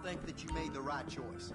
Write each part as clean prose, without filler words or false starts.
think that you made the right choice.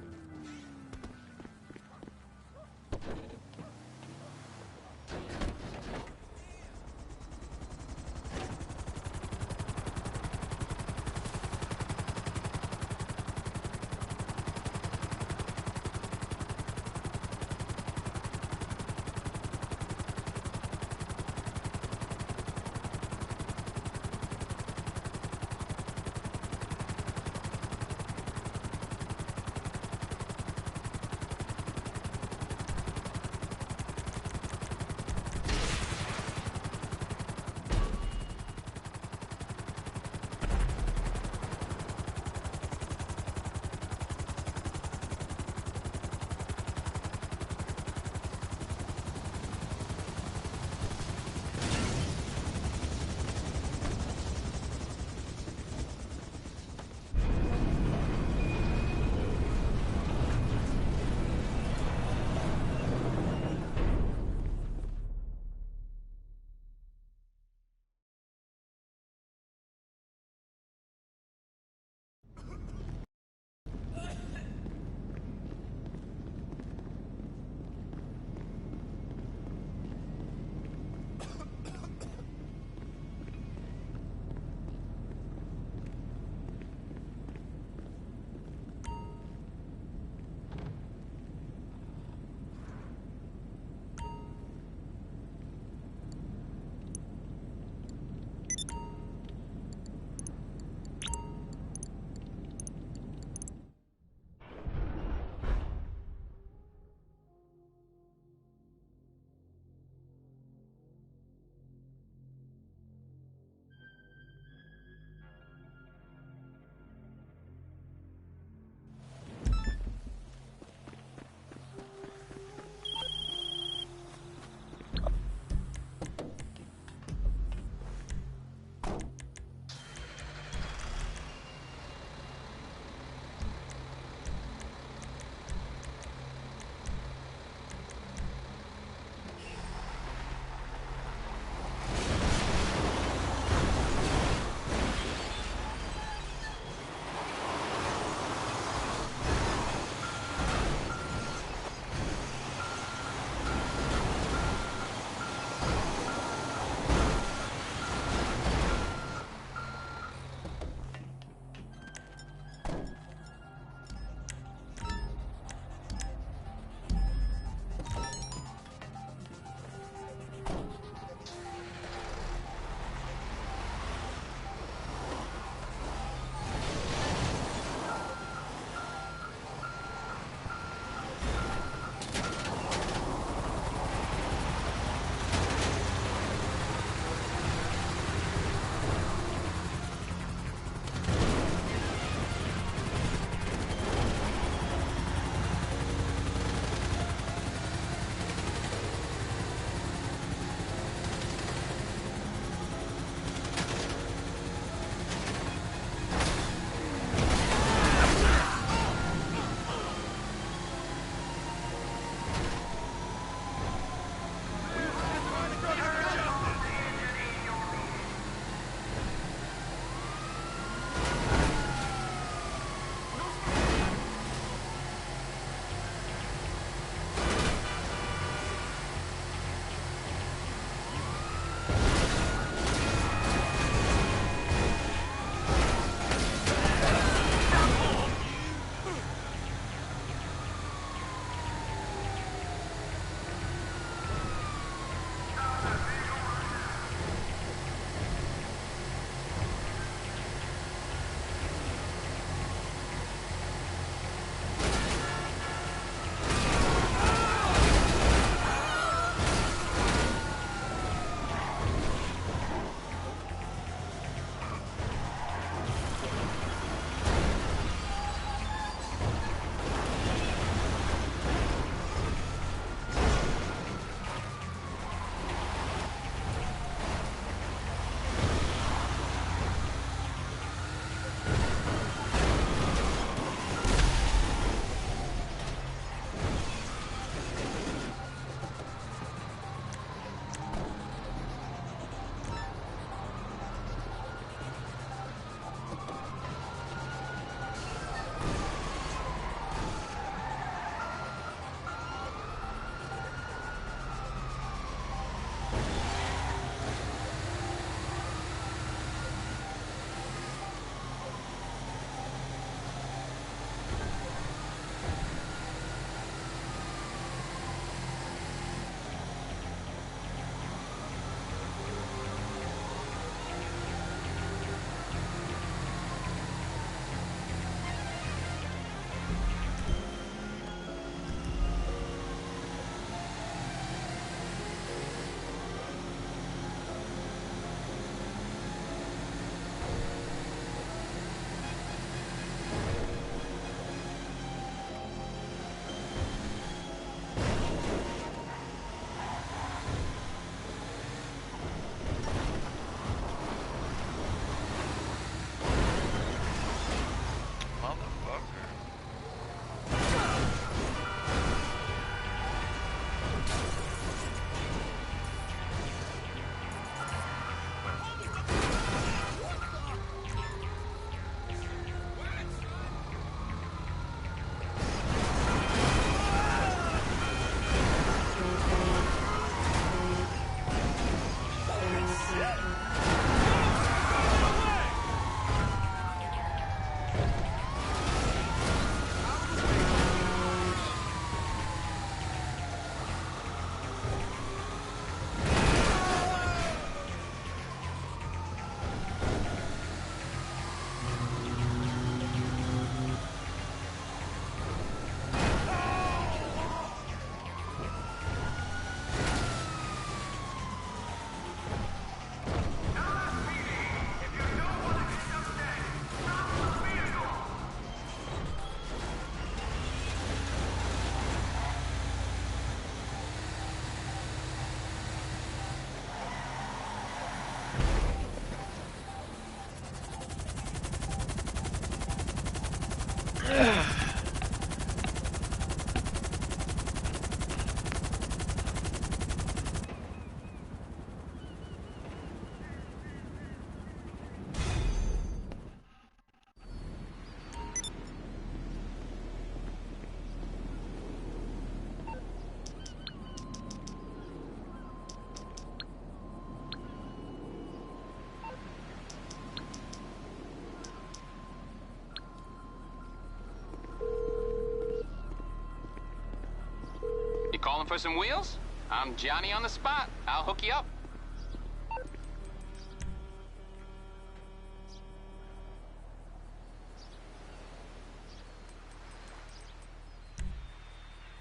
for some wheels? I'm Johnny on the spot. I'll hook you up.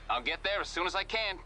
I'll get there as soon as I can.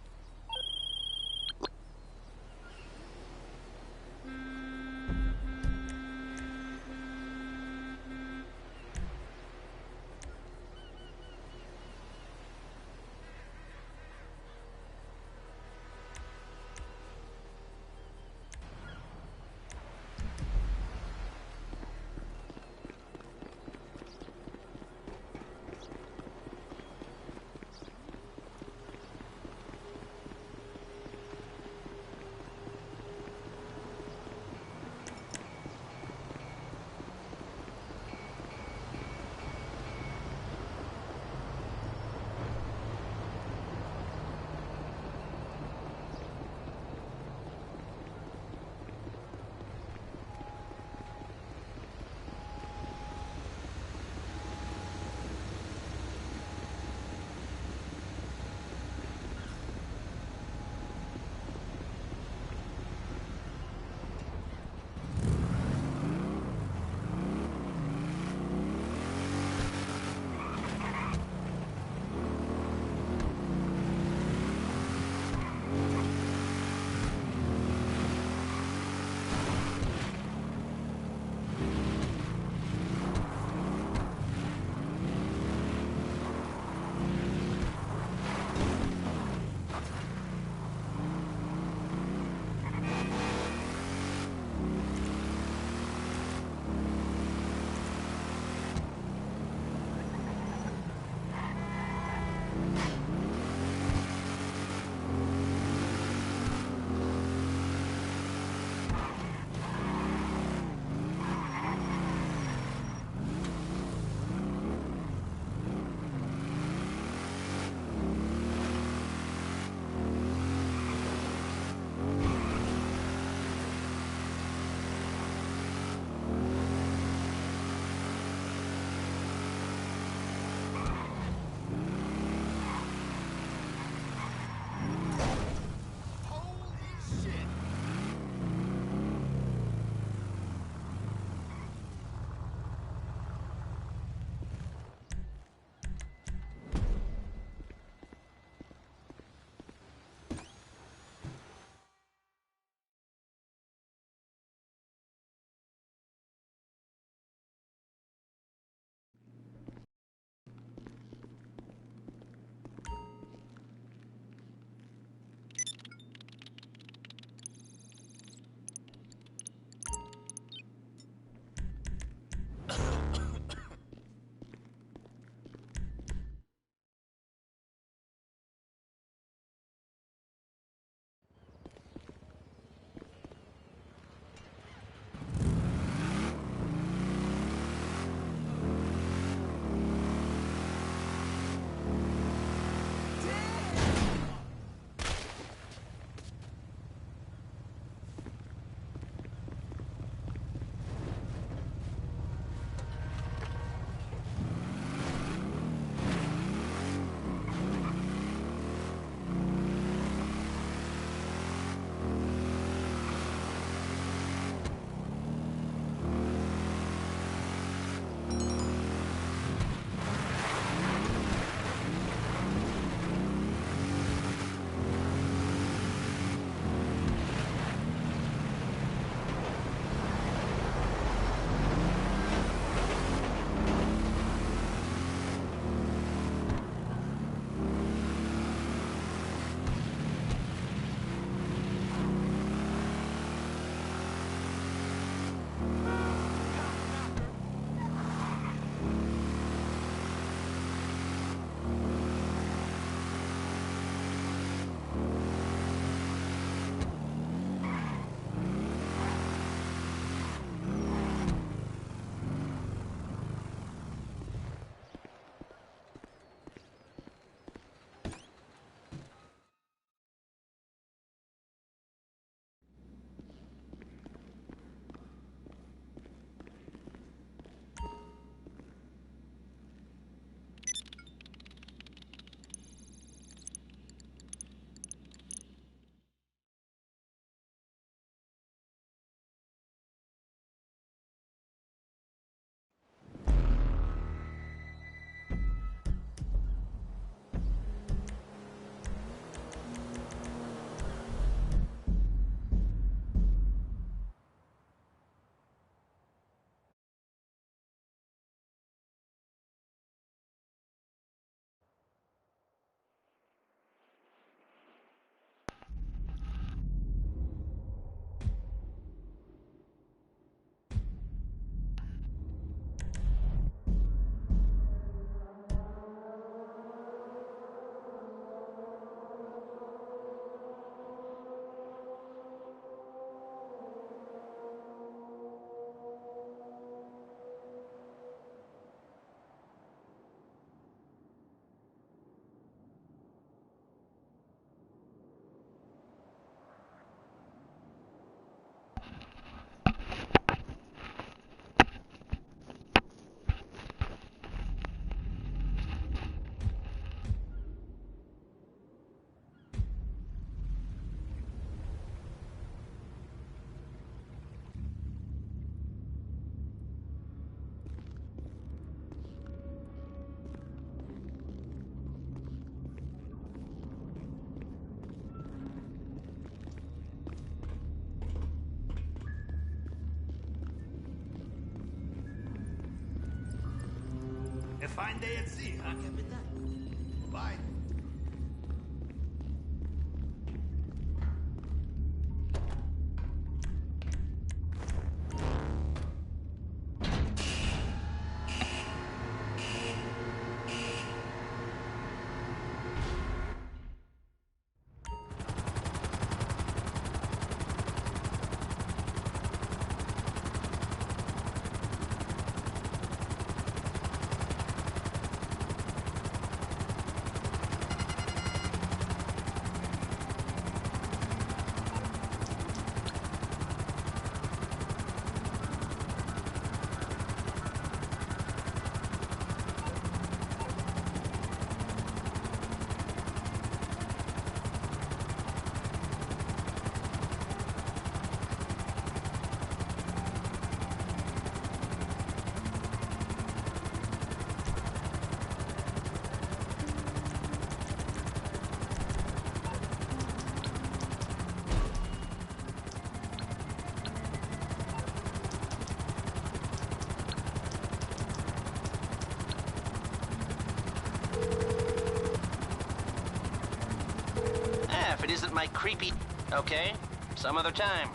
Fine day at sea, huh? Bye. If it isn't my creepy... Okay, some other time.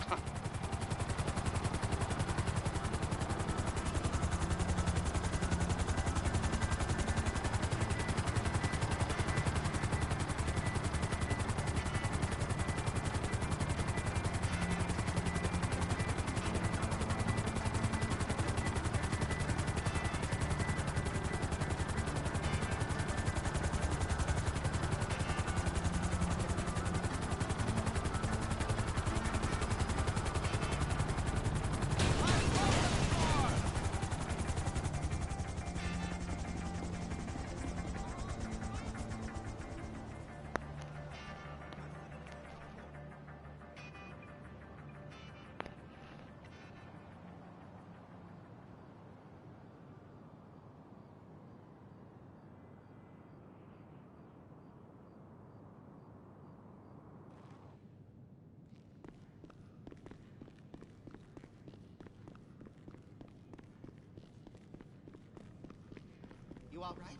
You all right?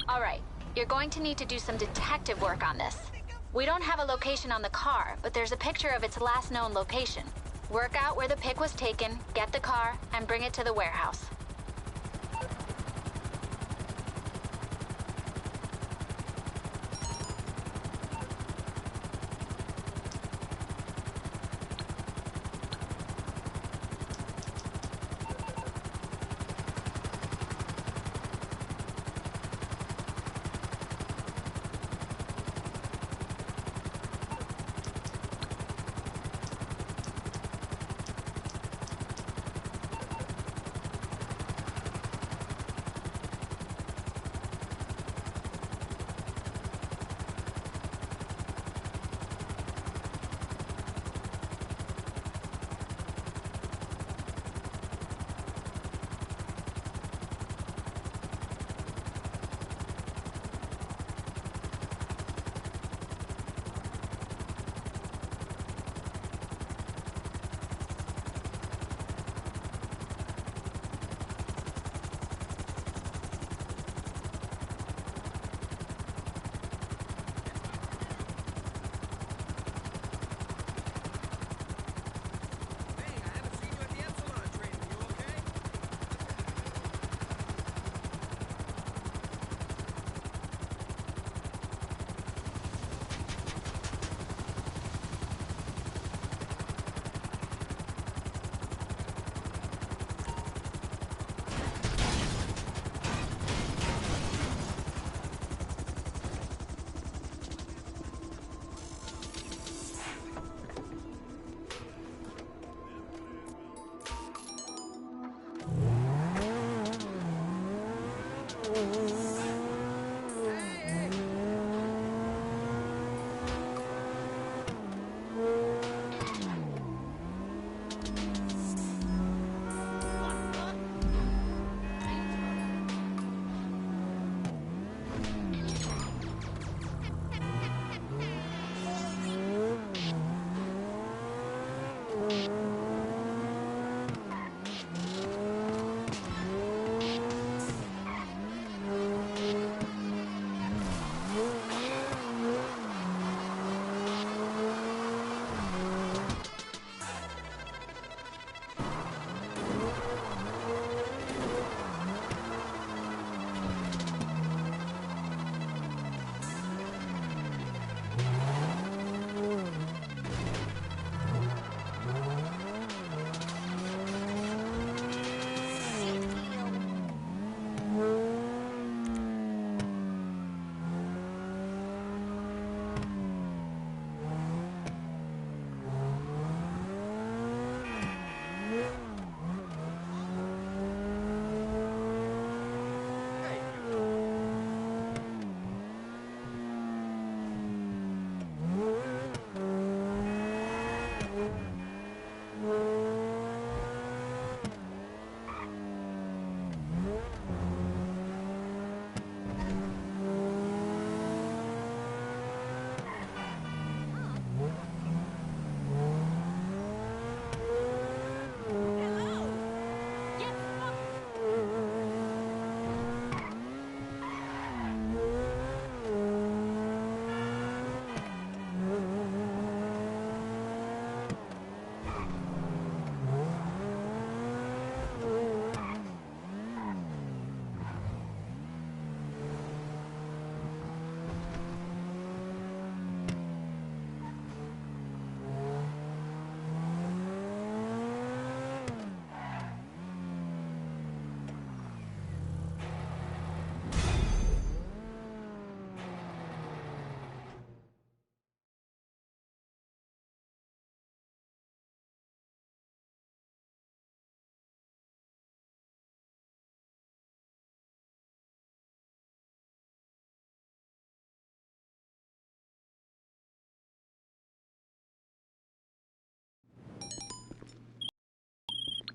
All right, you're going to need to do some detective work on this. We don't have a location on the car, but there's a picture of its last known location. Work out where the pic was taken, get the car, and bring it to the warehouse.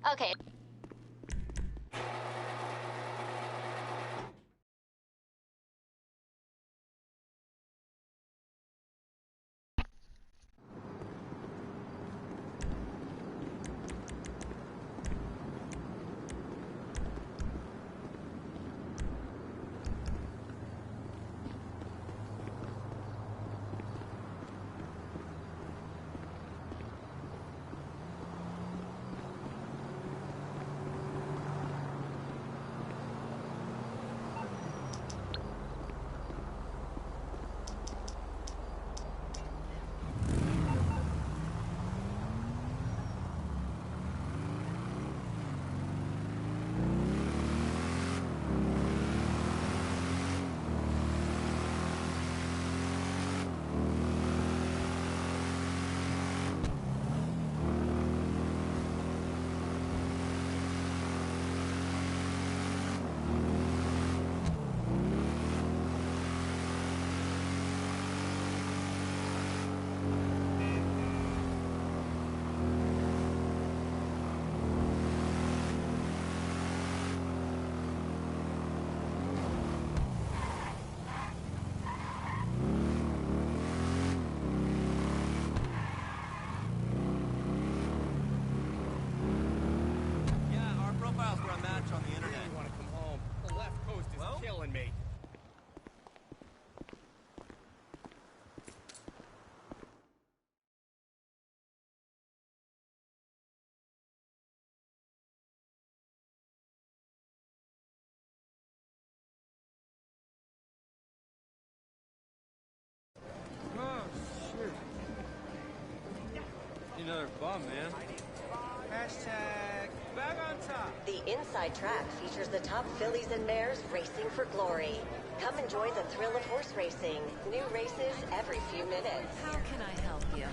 Okay. Another bum, man. Hashtag back on top. The inside track features the top fillies and mares racing for glory. Come enjoy the thrill of horse racing. New races every few minutes. How can I help you?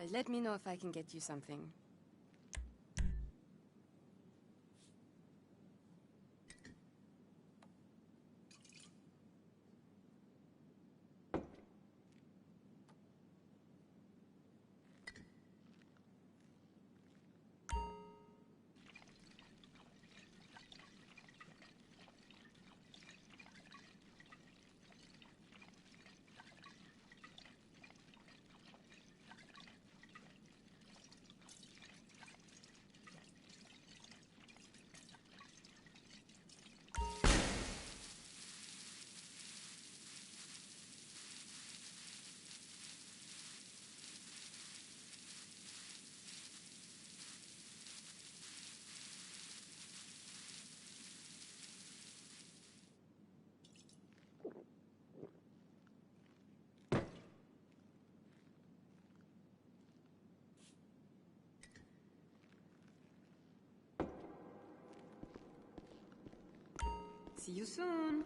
Let me know if I can get you something. See you soon.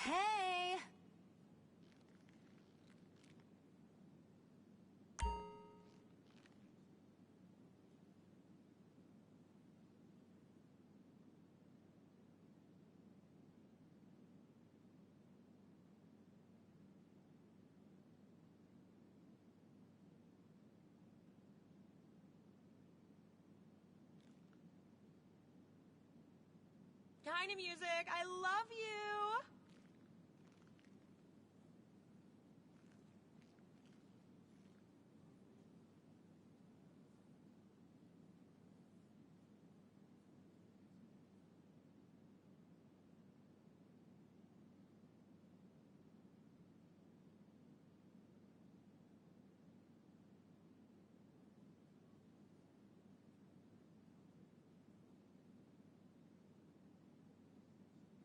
Hey! Kind of music, I love you!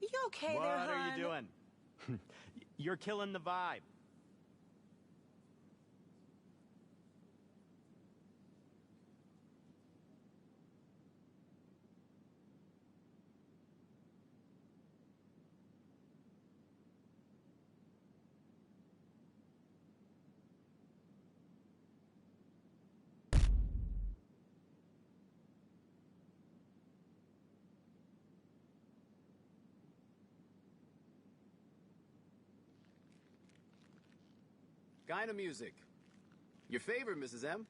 You okay what there, are hon? you doing? You're killing the vibe. Kind of music. Your favorite, Mrs. M?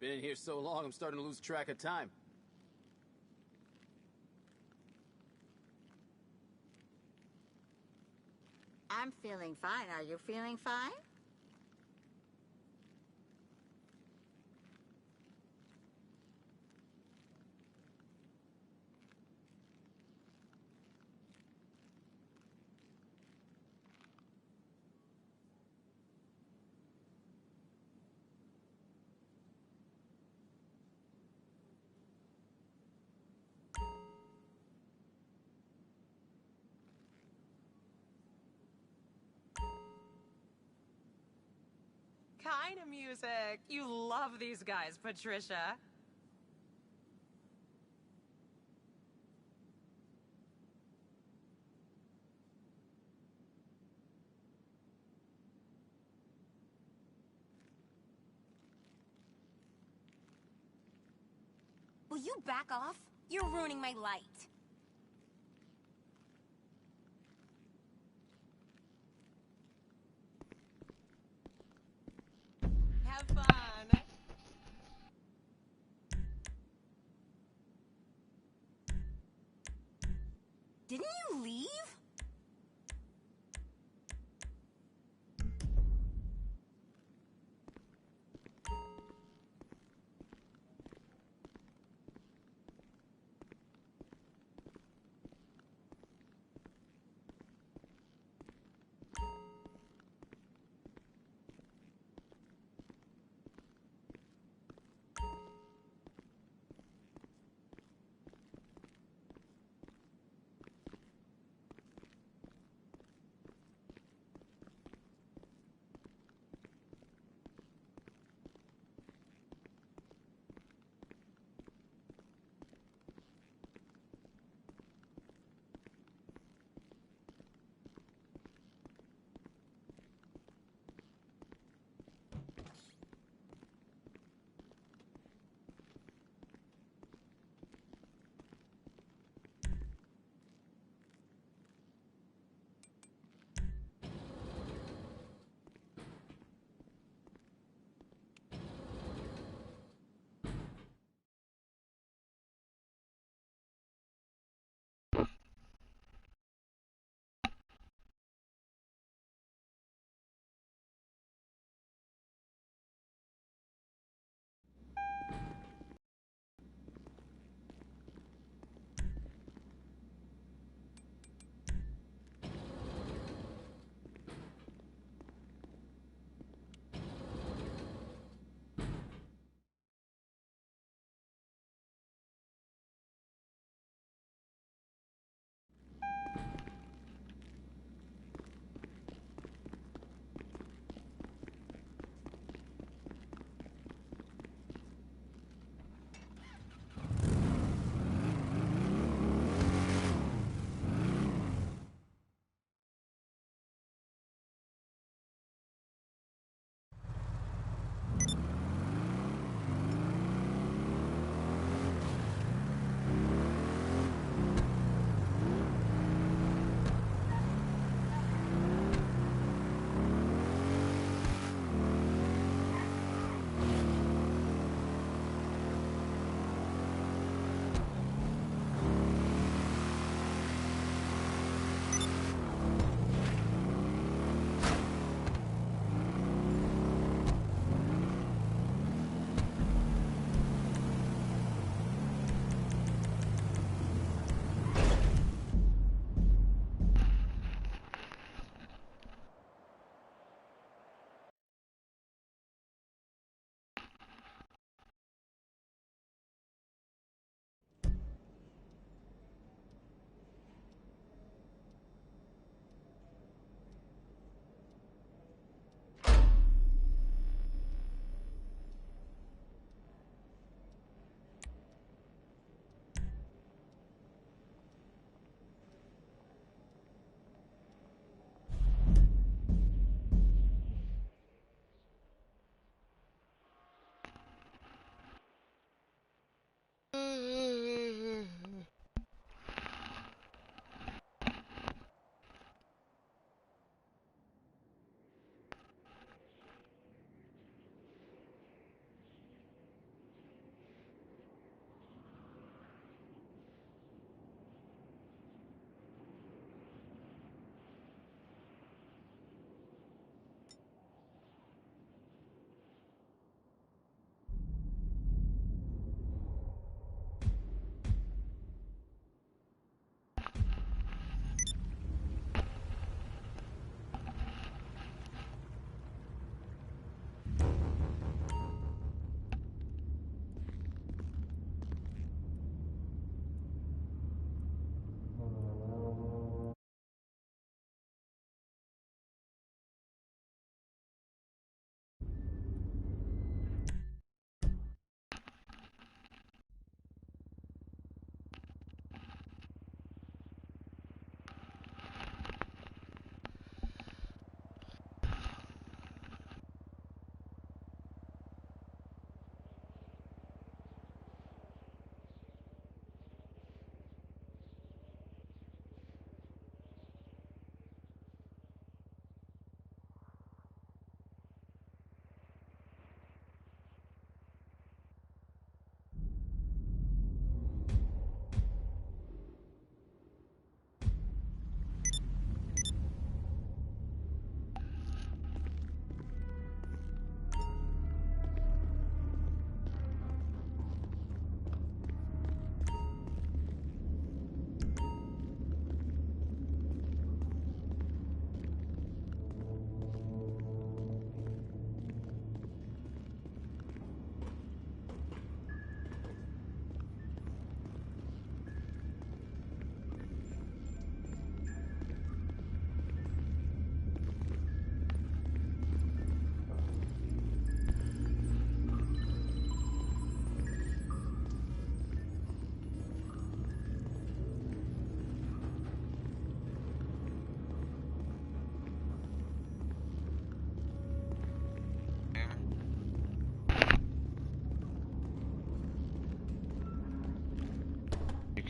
Been in here so long, I'm starting to lose track of time. I'm feeling fine. Are you feeling fine? Kind of music. You love these guys, Patricia. Will you back off? You're ruining my light. Have fun. Didn't you leave?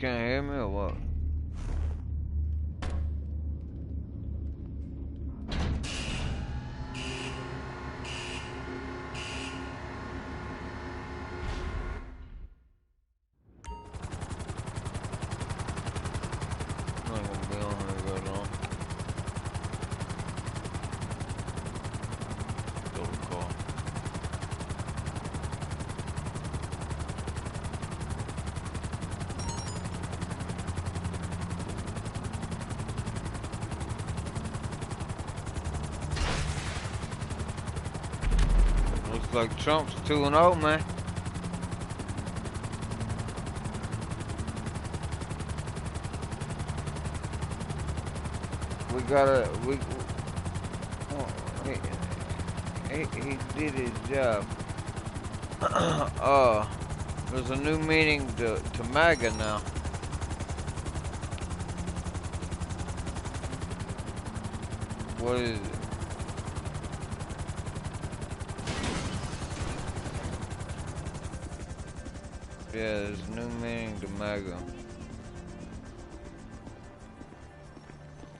can't hear me or what? I'm not gonna be on here very long. Go to the car. Looks like Trump's 2-0, man. We gotta, he did his job. There's a new meaning to MAGA now. What is it? Yeah, there's a new meaning to MAGA.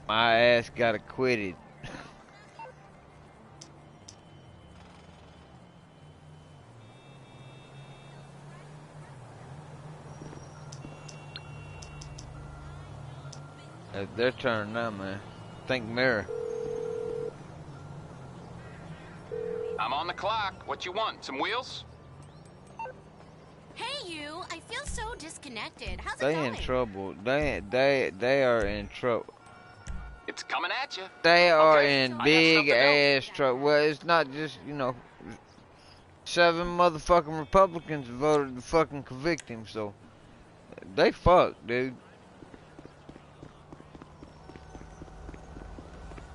My ass got acquitted. It's their turn now, man. Think mirror. I'm on the clock. What you want? Some wheels? Hey, you! I feel so disconnected. How's it They going? in trouble. They are in trouble. It's coming at you. They are Okay, in I got big stuff to do. ass trouble. Well, it's not just, you know, 7 motherfucking Republicans voted to fucking convict him, so they fucked, dude.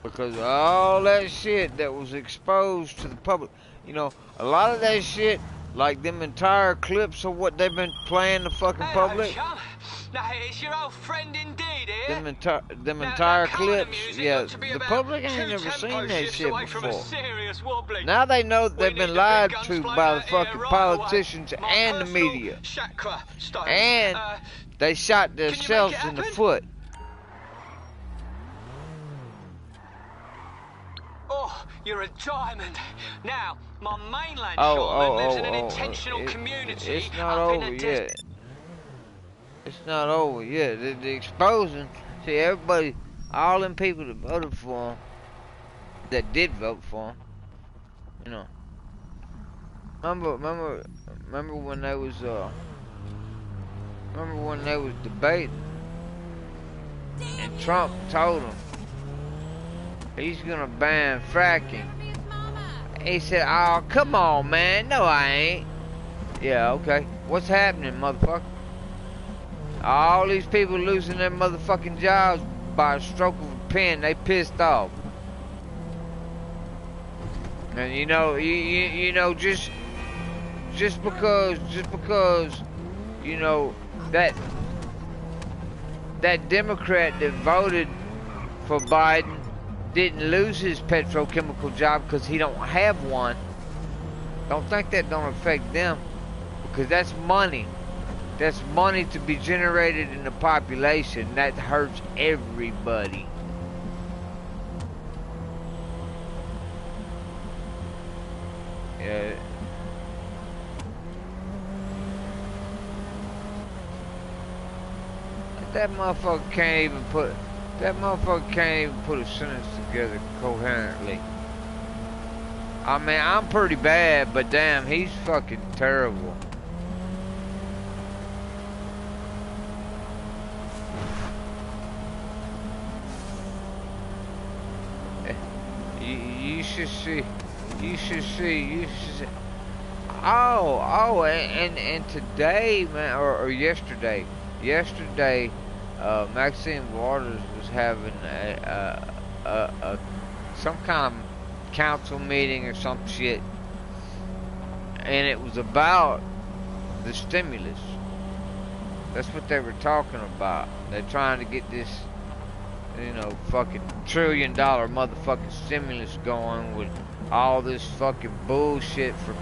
Because of all that shit that was exposed to the public, you know, a lot of that shit, like them entire clips of what they've been playing the fucking public. Chum. Now, it's your old friend indeed here. Them entire clips, yeah, the public ain't never seen that shit before. Now they know that they've been lied to by the fucking politicians and the media. And they shot themselves in the foot. Oh, you're a diamond. Now, my mainland shaman lives in an intentional community. It's not up in over the yet. It's not over yet. The exposing. See, everybody, all them people that voted for him, that did vote for him, you know. Remember when they was debating, and Trump told them he's gonna ban fracking. He said, "Oh, come on, man. No, I ain't." Yeah, okay. What's happening, motherfucker? All these people losing their motherfucking jobs by a stroke of a pen. They pissed off. And you know, just because, you know, that Democrat that voted for Biden didn't lose his petrochemical job because he don't have one. Don't think that don't affect them, because that's money. That's money to be generated in the population. That hurts everybody. Yeah. That motherfucker can't even put a sentence together coherently. I mean, I'm pretty bad, but damn, he's fucking terrible. You should see. Oh, and today, man, or yesterday, Maxine Waters was having some kind of council meeting or some shit, and it was about the stimulus. That's what they were talking about. They're trying to get this, you know, fucking $1 trillion motherfucking stimulus going with all this fucking bullshit from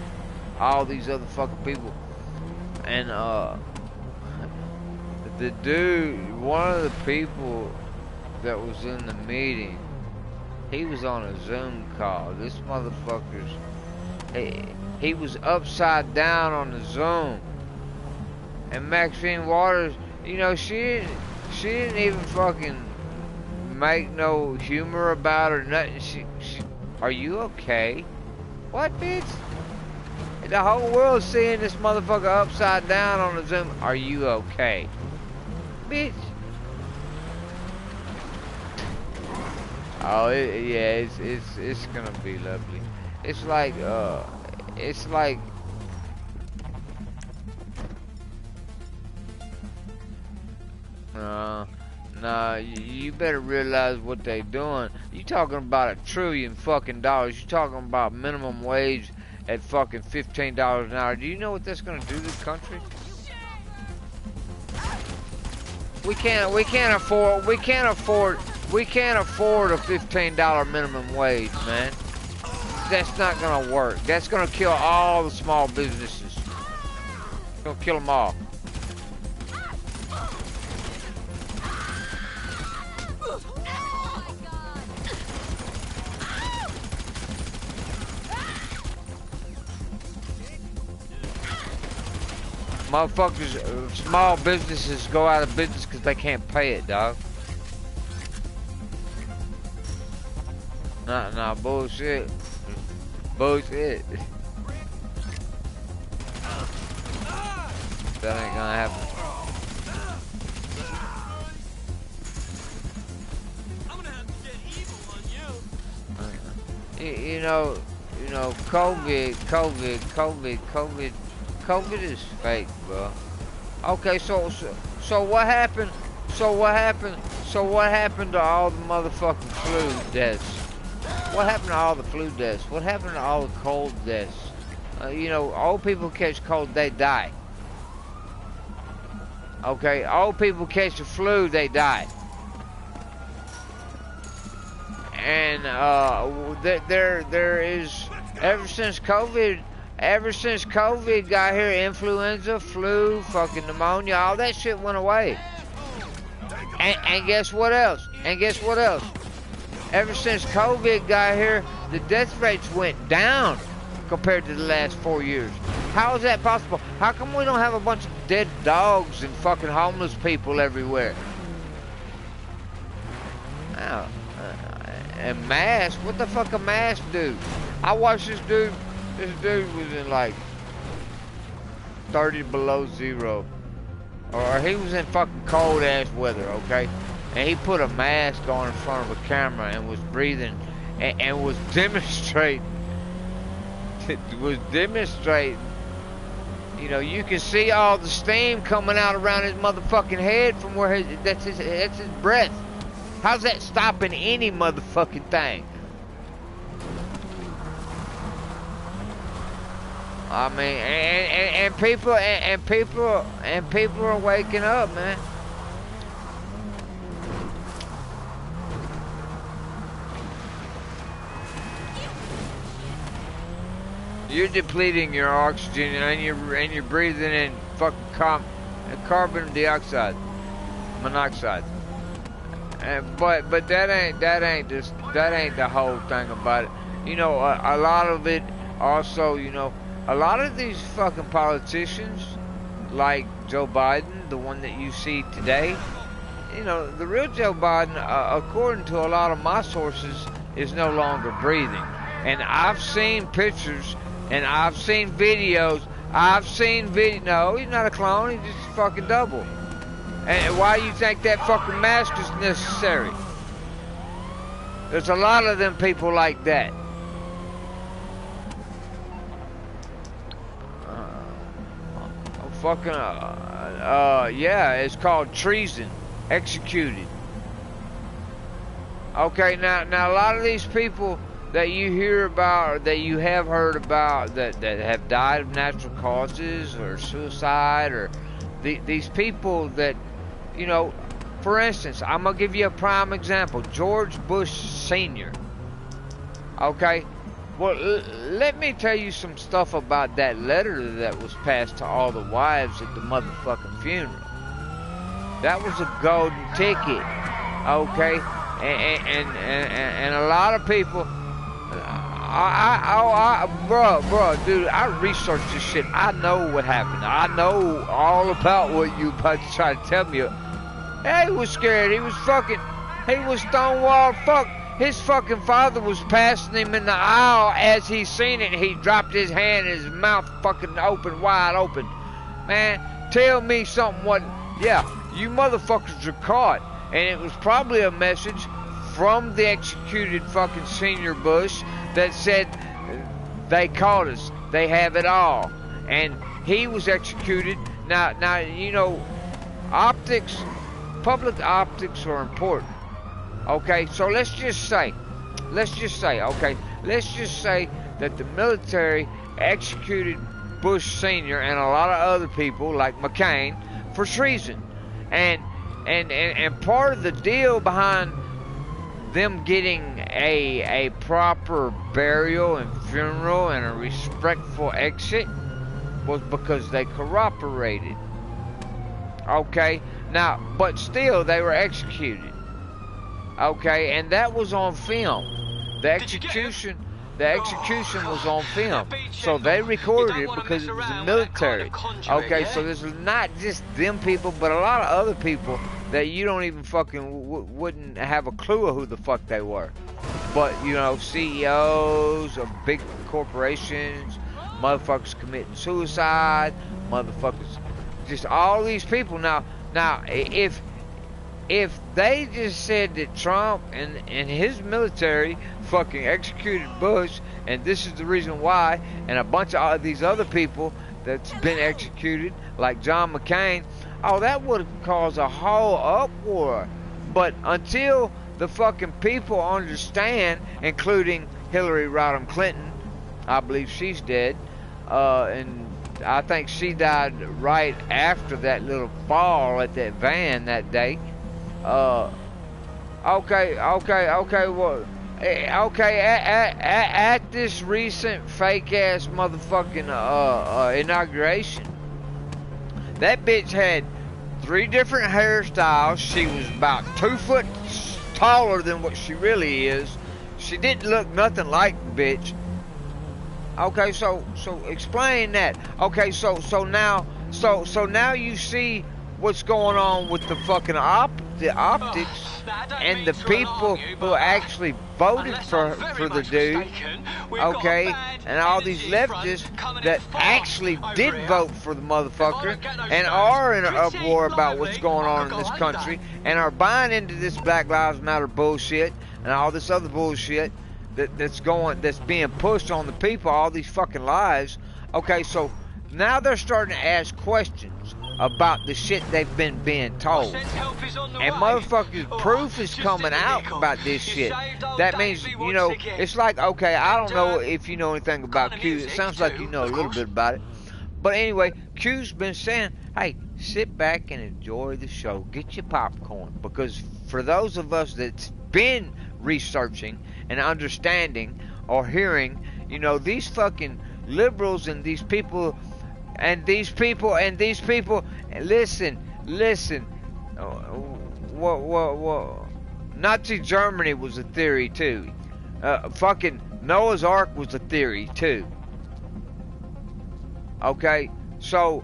all these other fucking people. And the the dude, one of the people that was in the meeting, he was on a Zoom call. This motherfucker's, he was upside down on the Zoom. And Maxine Waters, you know, she didn't even fucking make no humor about it or nothing. She, are you okay? What, bitch? The whole world's seeing this motherfucker upside down on the Zoom. Are you okay? Bitch. Oh, yeah, it's gonna be lovely. It's like, nah, you better realize what they doing. You talking about $1 trillion fucking dollars. You talking about minimum wage at fucking $15 an hour. Do you know what that's gonna do to the country? We can't afford a $15 minimum wage, man. That's not gonna work. That's gonna kill all the small businesses. It's gonna kill them all. Motherfuckers, small businesses go out of business because they can't pay it, dog. Nah, bullshit. Bullshit. That ain't gonna happen. I'm gonna have to get evil on you. You know, COVID is fake, bro. Okay, so what happened? So what happened to all the motherfucking flu deaths? What happened to all the flu deaths? What happened to all the cold deaths? You know, old people catch cold, they die. Okay, old people catch the flu, they die. And there is, ever since COVID got here, influenza, flu, fucking pneumonia, all that shit went away. And guess what else? Ever since COVID got here, the death rates went down compared to the last 4 years. How is that possible? How come we don't have a bunch of dead dogs and fucking homeless people everywhere? Oh, and masks? What the fuck a mask do? I watched this dude. This dude was in like 30 below zero. Or he was in fucking cold ass weather, okay? And he put a mask on in front of a camera and was breathing and was demonstrating. You know, you can see all the steam coming out around his motherfucking head from where that's his breath. How's that stopping any motherfucking thing? I mean, and people are waking up, man. You're depleting your oxygen and you're breathing in fucking carbon dioxide, monoxide. But that ain't the whole thing about it. You know, a lot of it also, you know, a lot of these fucking politicians, like Joe Biden, the one that you see today, you know, the real Joe Biden, according to a lot of my sources, is no longer breathing. And I've seen pictures, and I've seen videos, no, he's not a clone, he's just a fucking double. And why you think that fucking mask is necessary? There's a lot of them people like that. Yeah, it's called treason, executed. Okay, now a lot of these people that you hear about, or that you have heard about, that have died of natural causes or suicide, or these people that, you know, for instance, I'm gonna give you a prime example, George Bush Sr. Okay. Well, let me tell you some stuff about that letter that was passed to all the wives at the motherfucking funeral. That was a golden ticket, okay? And a lot of people, bro, dude, I researched this shit. I know what happened. I know all about what you about to try to tell me. He was scared. He was stonewalled. Fuck. His fucking father was passing him in the aisle as he seen it. He dropped his hand and his mouth fucking open, wide open. Man, tell me something wasn't. Yeah, you motherfuckers are caught. And it was probably a message from the executed fucking senior Bush that said they caught us. They have it all. And he was executed. Now you know, optics, public optics are important. Okay, so let's just say that the military executed Bush Sr. and a lot of other people like McCain for treason. And part of the deal behind them getting a proper burial and funeral and a respectful exit was because they cooperated. Okay, now, but still they were executed. Okay, and that was on film. The execution was on film. So they recorded it because it was the military. Okay, so there's not just them people, but a lot of other people that you don't even fucking wouldn't have a clue of who the fuck they were. But, you know, CEOs of big corporations, motherfuckers committing suicide, motherfuckers, just all these people. Now, if they just said that Trump and his military fucking executed Bush, and this is the reason why, and a bunch of these other people that's been executed, like John McCain, oh, that would have caused a whole uproar. But until the fucking people understand, including Hillary Rodham Clinton, I believe she's dead, and I think she died right after that little fall at that van that day. Well, at this recent fake ass motherfucking inauguration, that bitch had 3 different hairstyles. She was about 2 foot taller than what she really is. She didn't look nothing like the bitch. Okay, so explain that. Okay, so now you see what's going on with the fucking optics and the people who actually voted for the dude, okay, and all these leftists that actually did vote for the motherfucker and are in an uproar about what's going on in this country and are buying into this Black Lives Matter bullshit and all this other bullshit that's being pushed on the people, all these fucking lies. Okay, so now they're starting to ask questions about the shit they've been being told. And motherfuckers, proof is coming out about this shit. That means, you know, it's like, okay, I don't know if you know anything about Q. It sounds like you know a little bit about it. But anyway, Q's been saying, hey, sit back and enjoy the show. Get your popcorn. Because for those of us that's been researching and understanding or hearing, you know, these fucking liberals and these people, listen, Nazi Germany was a theory too. Fucking Noah's Ark was a theory too. Okay, so,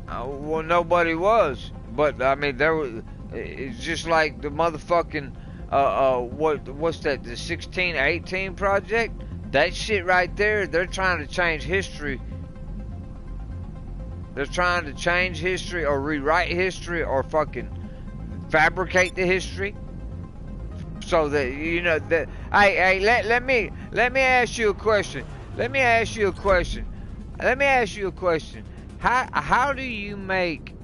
well, nobody was, but I mean, there was. It's just like the motherfucking, what's that? The 1618 project. That shit right there, they're trying to change history. They're trying to change history or rewrite history or fucking fabricate the history. So that, you know, that, hey, let me ask you a question. How do you make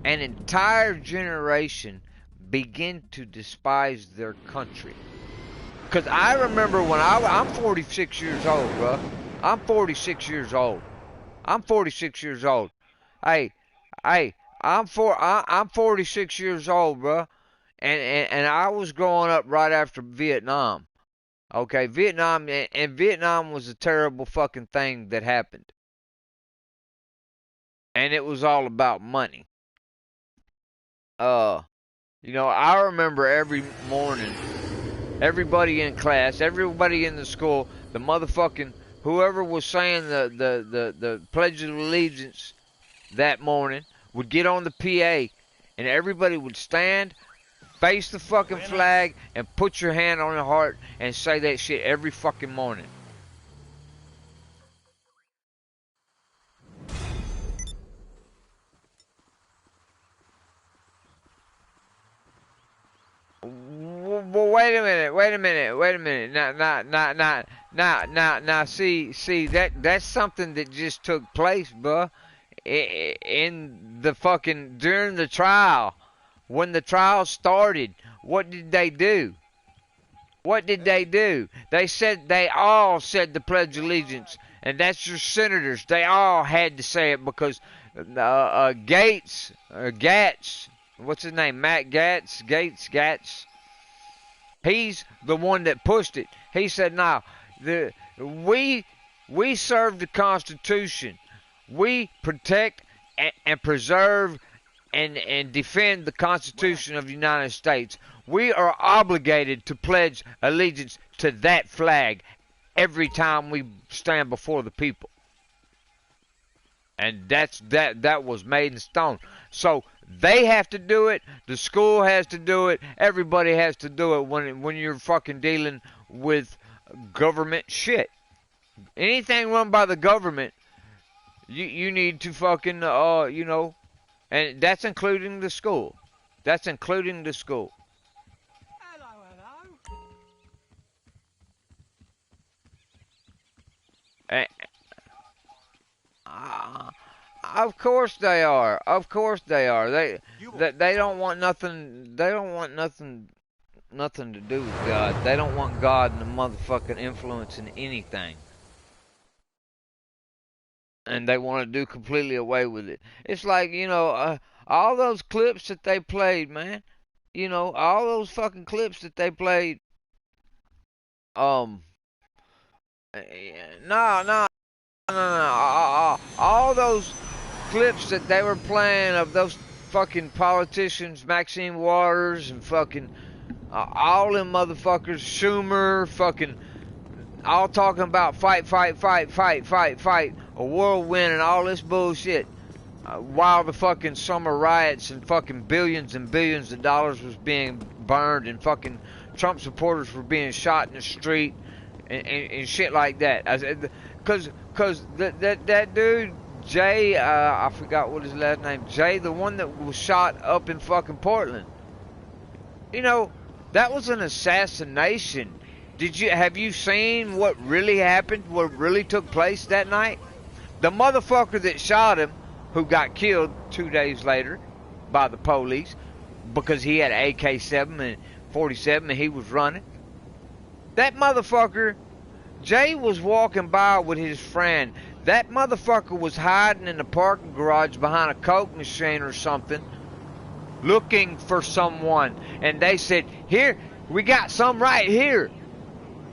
an entire generation begin to despise their country? Because I remember when I'm 46 years old, bro. I'm 46 years old. Hey, I'm 46 years old, bro. And I was growing up right after Vietnam. Okay, Vietnam was a terrible fucking thing that happened. and it was all about money. You know, I remember every morning, everybody in class, everybody in the school, the motherfucking whoever was saying the Pledge of Allegiance that morning would get on the PA, and everybody would stand, face the fucking flag, and put your hand on your heart and say that shit every fucking morning. Well, wait a minute. Now, see, that's something that just took place, bruh, in the fucking, during the trial. When the trial started, what did they do? What did they do? They all said the Pledge of Allegiance, and that's your senators. They all had to say it because Gatz, what's his name? Matt Gatz. He's the one that pushed it. He said, "No, we serve the Constitution. We protect and preserve and defend the Constitution of the United States. We are obligated to pledge allegiance to that flag every time we stand before the people." And that was made in stone. So they have to do it. The school has to do it. Everybody has to do it when you're fucking dealing with government shit. Anything run by the government, you need to fucking you know, and that's including the school. That's including the school. Of course they are. Of course they are. They don't want nothing. They don't want nothing to do with God. They don't want God and the motherfucking influence in anything. And they want to do completely away with it. It's like, you know, all those clips that they played, man. You know, all those fucking clips that they played. No. All those clips that they were playing of those fucking politicians, Maxine Waters and fucking all them motherfuckers, Schumer, fucking all talking about fight, a whirlwind and all this bullshit, while the fucking summer riots and fucking billions and billions of dollars was being burned and fucking Trump supporters were being shot in the street and shit like that. Cause that dude, Jay, I forgot what his last name, Jay, the one that was shot up in fucking Portland. You know, that was an assassination. Have you seen what really happened, what really took place that night? The motherfucker that shot him, who got killed 2 days later by the police because he had an AK-7 and 47 and he was running. That motherfucker, Jay was walking by with his friend. That motherfucker was hiding in the parking garage behind a Coke machine or something, looking for someone. And they said, "Here, we got some right here."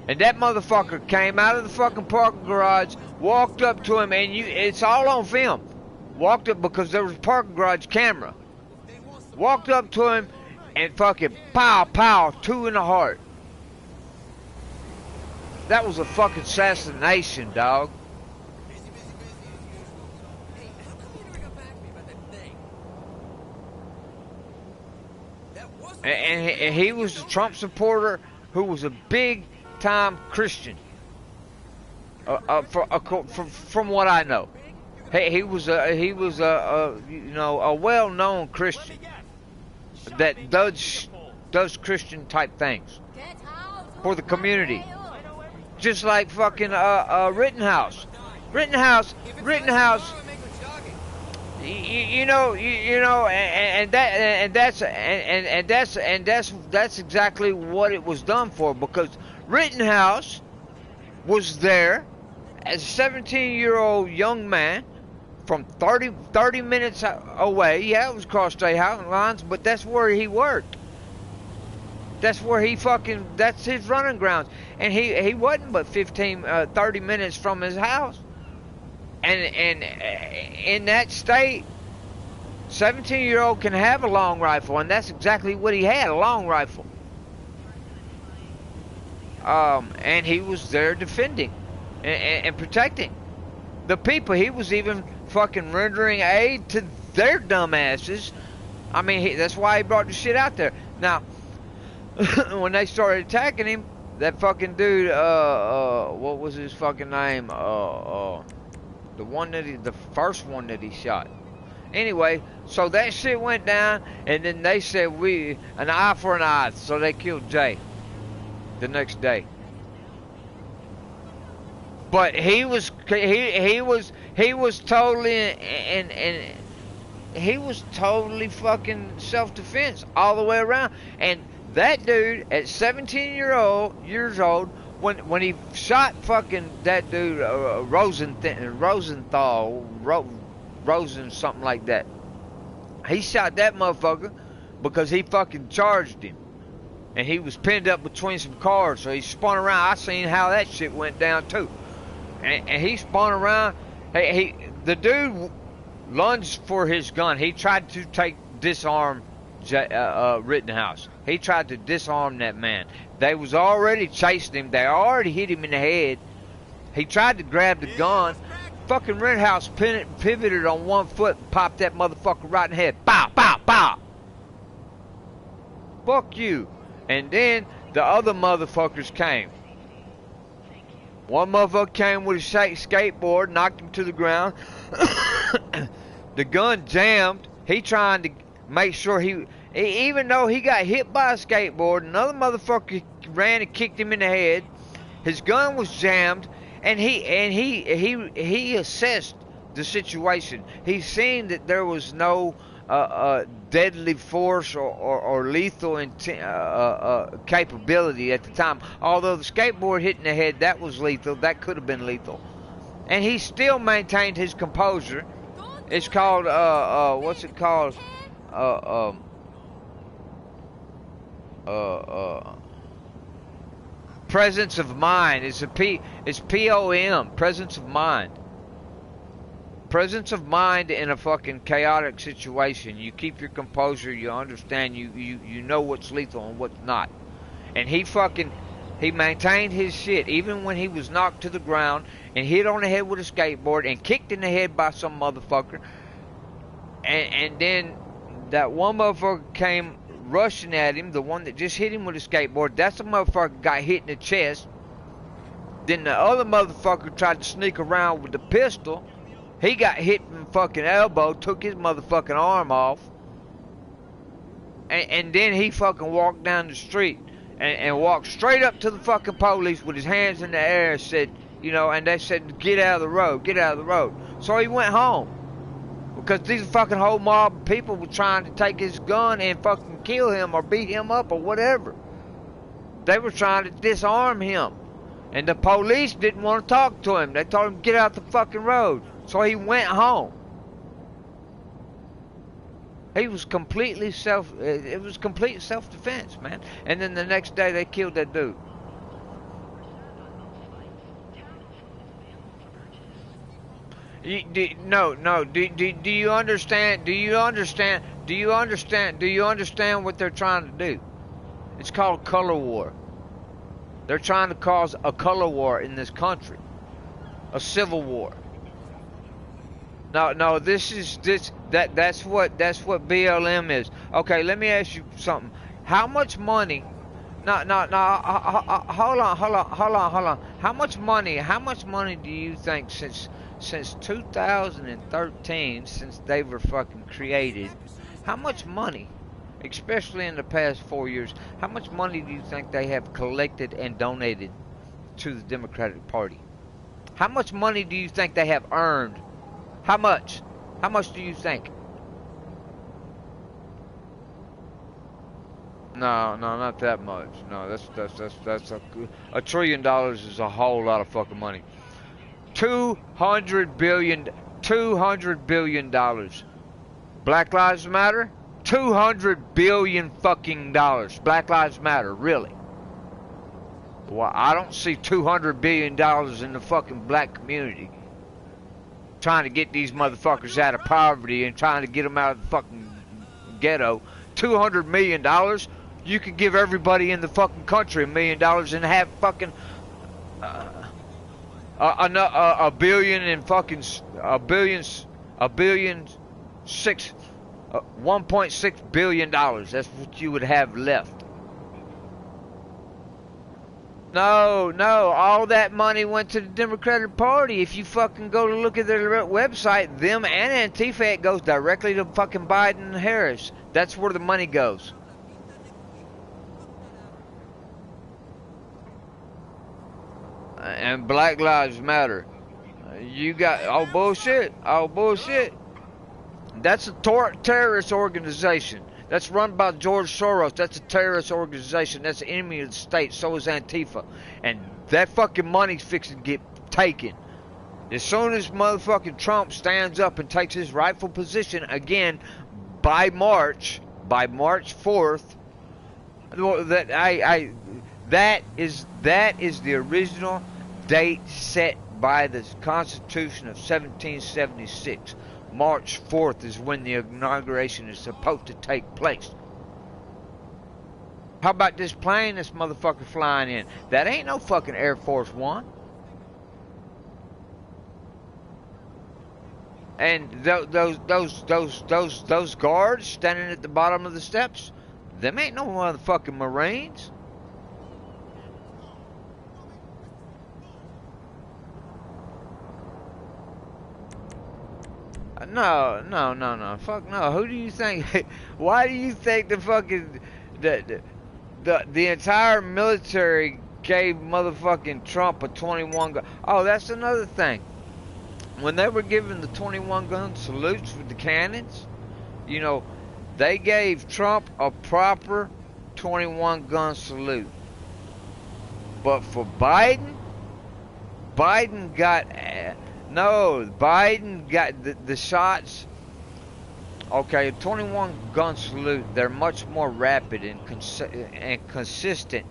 And that motherfucker came out of the fucking parking garage, walked up to him, and it's all on film. Walked up because there was a parking garage camera. Walked up to him and fucking pow, 2 in the heart. That was a fucking assassination, dog. And he was a Trump supporter who was a big-time Christian. From what I know, he was a well-known Christian that does Christian type things for the community. Just like fucking Rittenhouse. That's exactly what it was done for, because Rittenhouse was there as a 17-year-old young man from 30 minutes away. Yeah, it was across state lines, but that's where he worked. That's where that's his running grounds. And he wasn't but 30 minutes from his house. And in that state, 17-year-old can have a long rifle, and that's exactly what he had, a long rifle. And he was there defending and protecting the people. He was even fucking rendering aid to their dumbasses. I mean, that's why he brought the shit out there. Now, when they started attacking him, that fucking dude, what was his fucking name? The first one that he shot. Anyway, so that shit went down, and then they said an eye for an eye, so they killed Jay the next day. But he was totally he was totally fucking self-defense all the way around. And that dude at 17 years old, when he shot fucking that dude Rosenthal, something like that, he shot that motherfucker because he fucking charged him. And he was pinned up between some cars, so he spun around. I seen how that shit went down too. And he spun around. The dude lunged for his gun. He tried to disarm Rittenhouse. He tried to disarm that man. They was already chasing him. They already hit him in the head. He tried to grab the gun. Fucking Rittenhouse pivoted on one foot and popped that motherfucker right in the head. Pow, pow, pow. Fuck you. And then the other motherfuckers came. One motherfucker came with a skateboard, knocked him to the ground. The gun jammed. He trying to make sure even though he got hit by a skateboard, another motherfucker ran and kicked him in the head. His gun was jammed, and he assessed the situation. He seen that there was no deadly force or lethal capability at the time. Although the skateboard hitting the head, that was lethal. That could have been lethal. And he still maintained his composure. It's called, what's it called? Presence of mind. It's POM, presence of mind. Presence of mind in a fucking chaotic situation. You keep your composure. You understand. You know what's lethal and what's not. And he maintained his shit even when he was knocked to the ground and hit on the head with a skateboard and kicked in the head by some motherfucker. And then that one motherfucker came rushing at him. The one that just hit him with a skateboard. That's the motherfucker got hit in the chest. Then the other motherfucker tried to sneak around with the pistol. He got hit in the fucking elbow, took his motherfucking arm off. And then he fucking walked down the street and walked straight up to the fucking police with his hands in the air and said, and they said, get out of the road, get out of the road. So he went home. Because these fucking whole mob of people were trying to take his gun and fucking kill him or beat him up or whatever. They were trying to disarm him. And the police didn't want to talk to him. They told him, get out the fucking road. So he went home. He was completely it was complete self-defense, man. And then the next day they killed that dude. No. Do you understand? Do you understand? Do you understand? Do you understand what they're trying to do? It's called color war. They're trying to cause a color war in this country. A civil war. No, that's what BLM is. Okay, let me ask you something. How much money? No. Hold on. How much money do you think since 2013, since they were fucking created, how much money, especially in the past 4 years, how much money do you think they have collected and donated to the Democratic Party? How much money do you think they have earned? How much? How much do you think? No, not that much. No, that's $1 trillion is a whole lot of fucking money. $200 billion. Black Lives Matter? $200 billion fucking dollars. Black Lives Matter, really? Well, I don't see $200 billion in the fucking black community. trying to get these motherfuckers out of poverty and trying to get them out of the fucking ghetto. $200 million, you could give everybody in the fucking country $1 million and have fucking a billion and fucking $1.6 billion. That's what you would have left. No, all that money went to the Democratic Party. If you fucking go to look at their website, them and Antifa, it goes directly to fucking Biden and Harris. That's where the money goes. And Black Lives Matter. You got, oh bullshit. That's a terrorist organization. That's run by George Soros. That's a terrorist organization. That's the enemy of the state. So is Antifa. And that fucking money's fixing to get taken. As soon as motherfucking Trump stands up and takes his rightful position again by March 4th, that is the original date set by the Constitution of 1776. March 4th is when the inauguration is supposed to take place. How about this plane this motherfucker flying in? That ain't no fucking Air Force One. And those guards standing at the bottom of the steps, them ain't no motherfucking Marines. No. Fuck no. Who do you think? Why do you think the fucking the entire military gave motherfucking Trump a 21 gun? Oh, that's another thing. When they were giving the 21 gun salutes with the cannons, you know, they gave Trump a proper 21 gun salute. But for Biden got the shots. Okay, a 21 gun salute, they're much more rapid and consistent.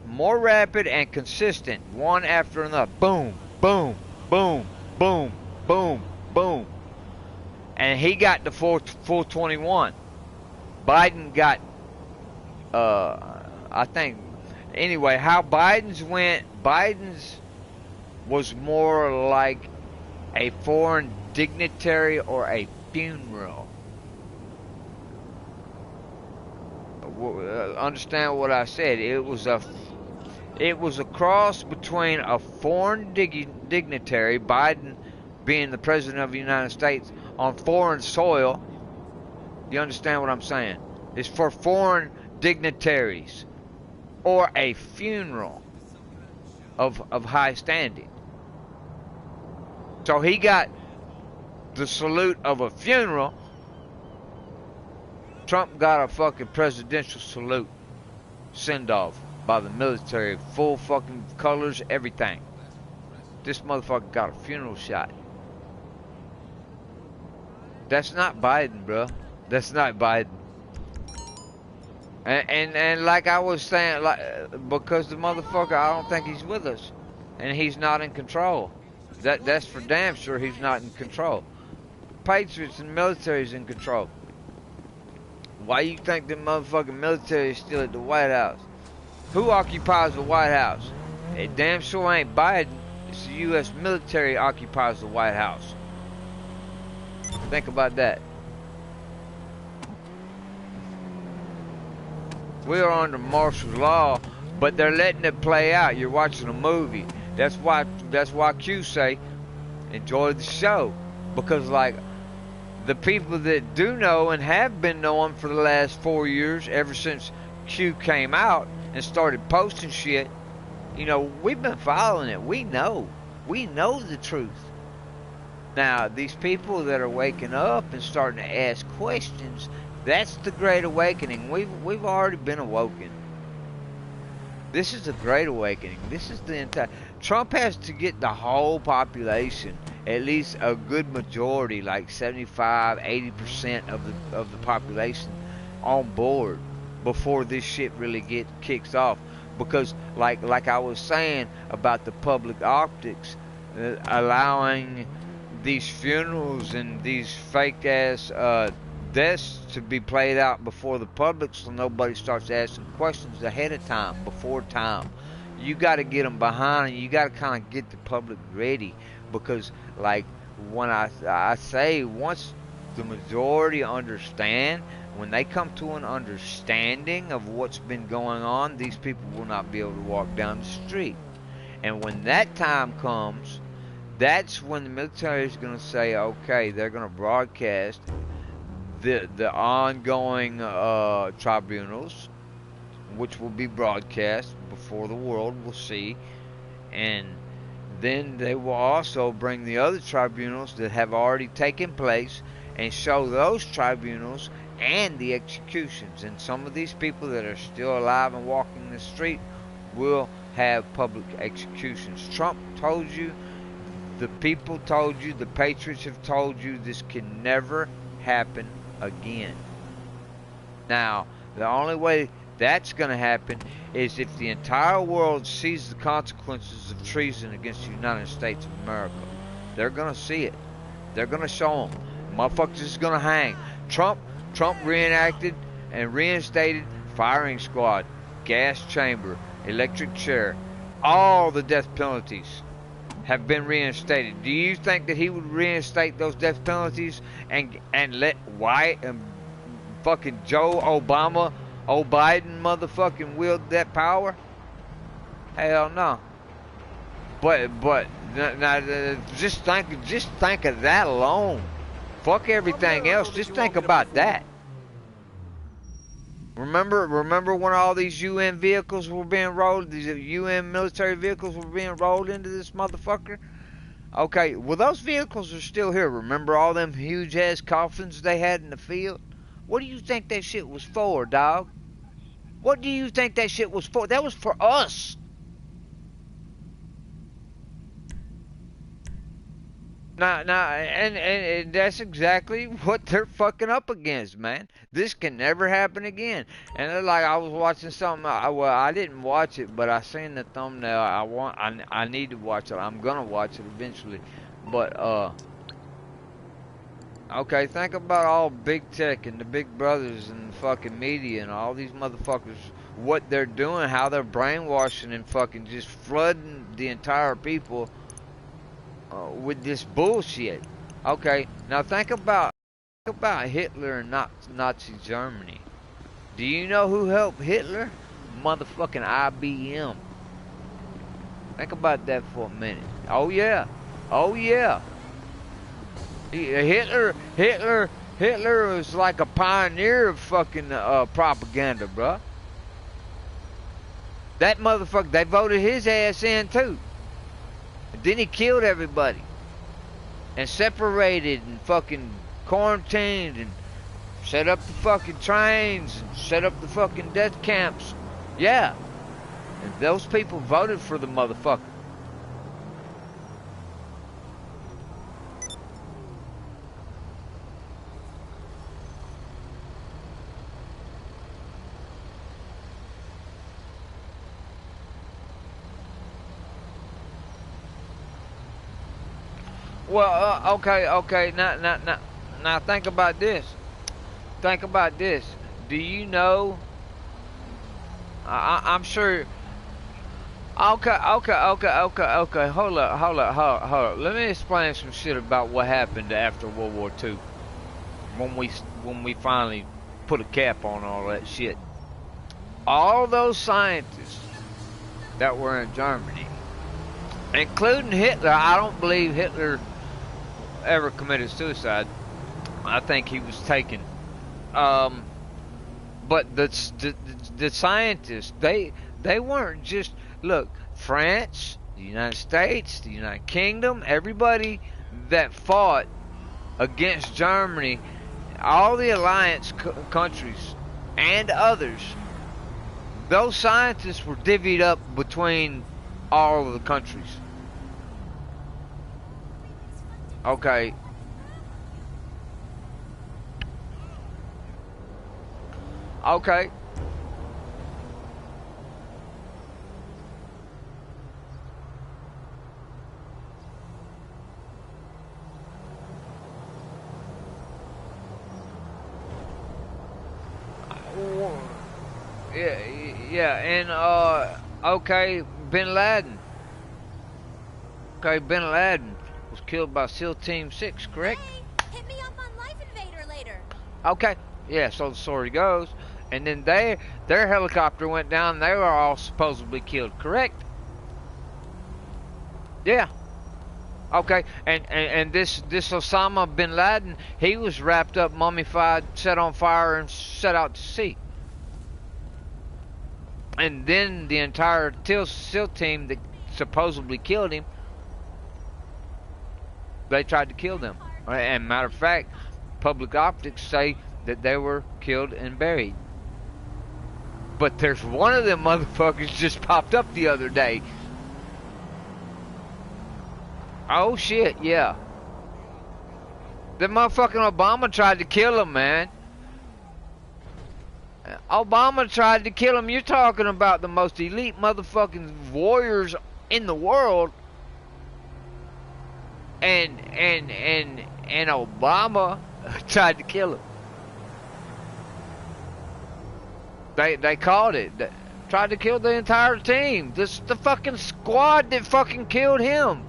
More rapid and consistent, one after another. Boom, boom, boom, boom, boom, boom. And he got the full 21. Biden got, I think, anyway, how Biden's was more like a foreign dignitary or a funeral. Understand what I said? It was a cross between a foreign dignitary, Biden being the president of the United States, on foreign soil. You understand what I'm saying? It's for foreign dignitaries, or a funeral of high standing. So he got the salute of a funeral. Trump got a fucking presidential salute, send off by the military, full fucking colors, everything. This motherfucker got a funeral shot. That's not Biden, bro. That's not Biden. And like I was saying, because the motherfucker, I don't think he's with us, and he's not in control. That's for damn sure. He's not in control. Patriots and military is in control. Why you think the motherfucking military is still at the White House? Who occupies the White House? It damn sure ain't Biden. It's the U.S. military occupies the White House. Think about that. We are under martial law, but they're letting it play out. You're watching a movie. That's why Q say, enjoy the show. Because like, the people that do know and have been knowing for the last 4 years, ever since Q came out and started posting shit, you know, we've been following it. We know the truth. Now, these people that are waking up and starting to ask questions, that's the Great Awakening. We've already been awoken. This is the Great Awakening. This is the entire... Trump has to get the whole population, at least a good majority, like 75-80% of the population on board before this shit really kicks off. Because like I was saying about the public optics, allowing these funerals and these fake ass deaths to be played out before the public, so nobody starts asking questions ahead of time, before time. You got to get them behind, and you got to kind of get the public ready, because like when I say, once the majority understand, when they come to an understanding of what's been going on, these people will not be able to walk down the street. And when that time comes, that's when the military is going to say, okay, they're going to broadcast the ongoing tribunals, which will be broadcast before the world will see, and then they will also bring the other tribunals that have already taken place and show those tribunals and the executions. And some of these people that are still alive and walking the street will have public executions. Trump told you, the people told you, the patriots have told you, this can never happen again. Now, the only way that's going to happen is if the entire world sees the consequences of treason against the United States of America. They're going to see it. They're going to show them. Motherfuckers is going to hang. Trump reenacted and reinstated firing squad, gas chamber, electric chair. All the death penalties have been reinstated. Do you think that he would reinstate those death penalties and let White and fucking Joe Obama, Biden motherfucking wield that power? Hell no. But now just think of that alone. Fuck everything else. Just think about that. Remember when all these UN vehicles were being rolled, these UN military vehicles were being rolled into this motherfucker? Okay, well, those vehicles are still here. Remember all them huge ass coffins they had in the field? What do you think that shit was for, dog? What do you think that shit was for? That was for us. And that's exactly what they're fucking up against, man. This can never happen again. And they're like, I was watching something. Well, I didn't watch it, but I seen the thumbnail. I need to watch it. I'm gonna watch it eventually. But okay, think about all big tech and the big brothers and the fucking media and all these motherfuckers. What they're doing, how they're brainwashing and fucking just flooding the entire people with this bullshit. Okay, now think about Hitler and Nazi Germany. Do you know who helped Hitler? Motherfucking IBM. Think about that for a minute. Oh yeah, Hitler was like a pioneer of fucking propaganda, bruh. That motherfucker, they voted his ass in too. Then he killed everybody and separated and fucking quarantined and set up the fucking trains and set up the fucking death camps. Yeah. And those people voted for the motherfucker. Well, okay. Now think about this. Think about this. Do you know? I'm sure. Okay. Hold up. Let me explain some shit about what happened after World War II. When we finally put a cap on all that shit. All those scientists that were in Germany, including Hitler. I don't believe Hitler ever committed suicide. I think he was taken. But the scientists, they weren't just, look, France, the United States, the United Kingdom, everybody that fought against Germany, all the alliance countries and others, those scientists were divvied up between all of the countries. Okay. Okay. Yeah, and okay, Bin Laden. Okay, Bin Laden was killed by SEAL Team 6, correct? Hey, hit me up on Life Invader later. Okay, yeah, so the story goes. And then their helicopter went down, and they were all supposedly killed, correct? Yeah. Okay, and this Osama bin Laden, he was wrapped up, mummified, set on fire, and set out to sea. And then the entire SEAL team that supposedly killed him, they tried to kill them. And matter of fact, public optics say that they were killed and buried. But there's one of them motherfuckers just popped up the other day. Oh shit, yeah. The motherfucking Obama tried to kill him, man. Obama tried to kill him. You're talking about the most elite motherfucking warriors in the world. And Obama tried to kill him. They called it. They tried to kill the entire team. The fucking squad that fucking killed him.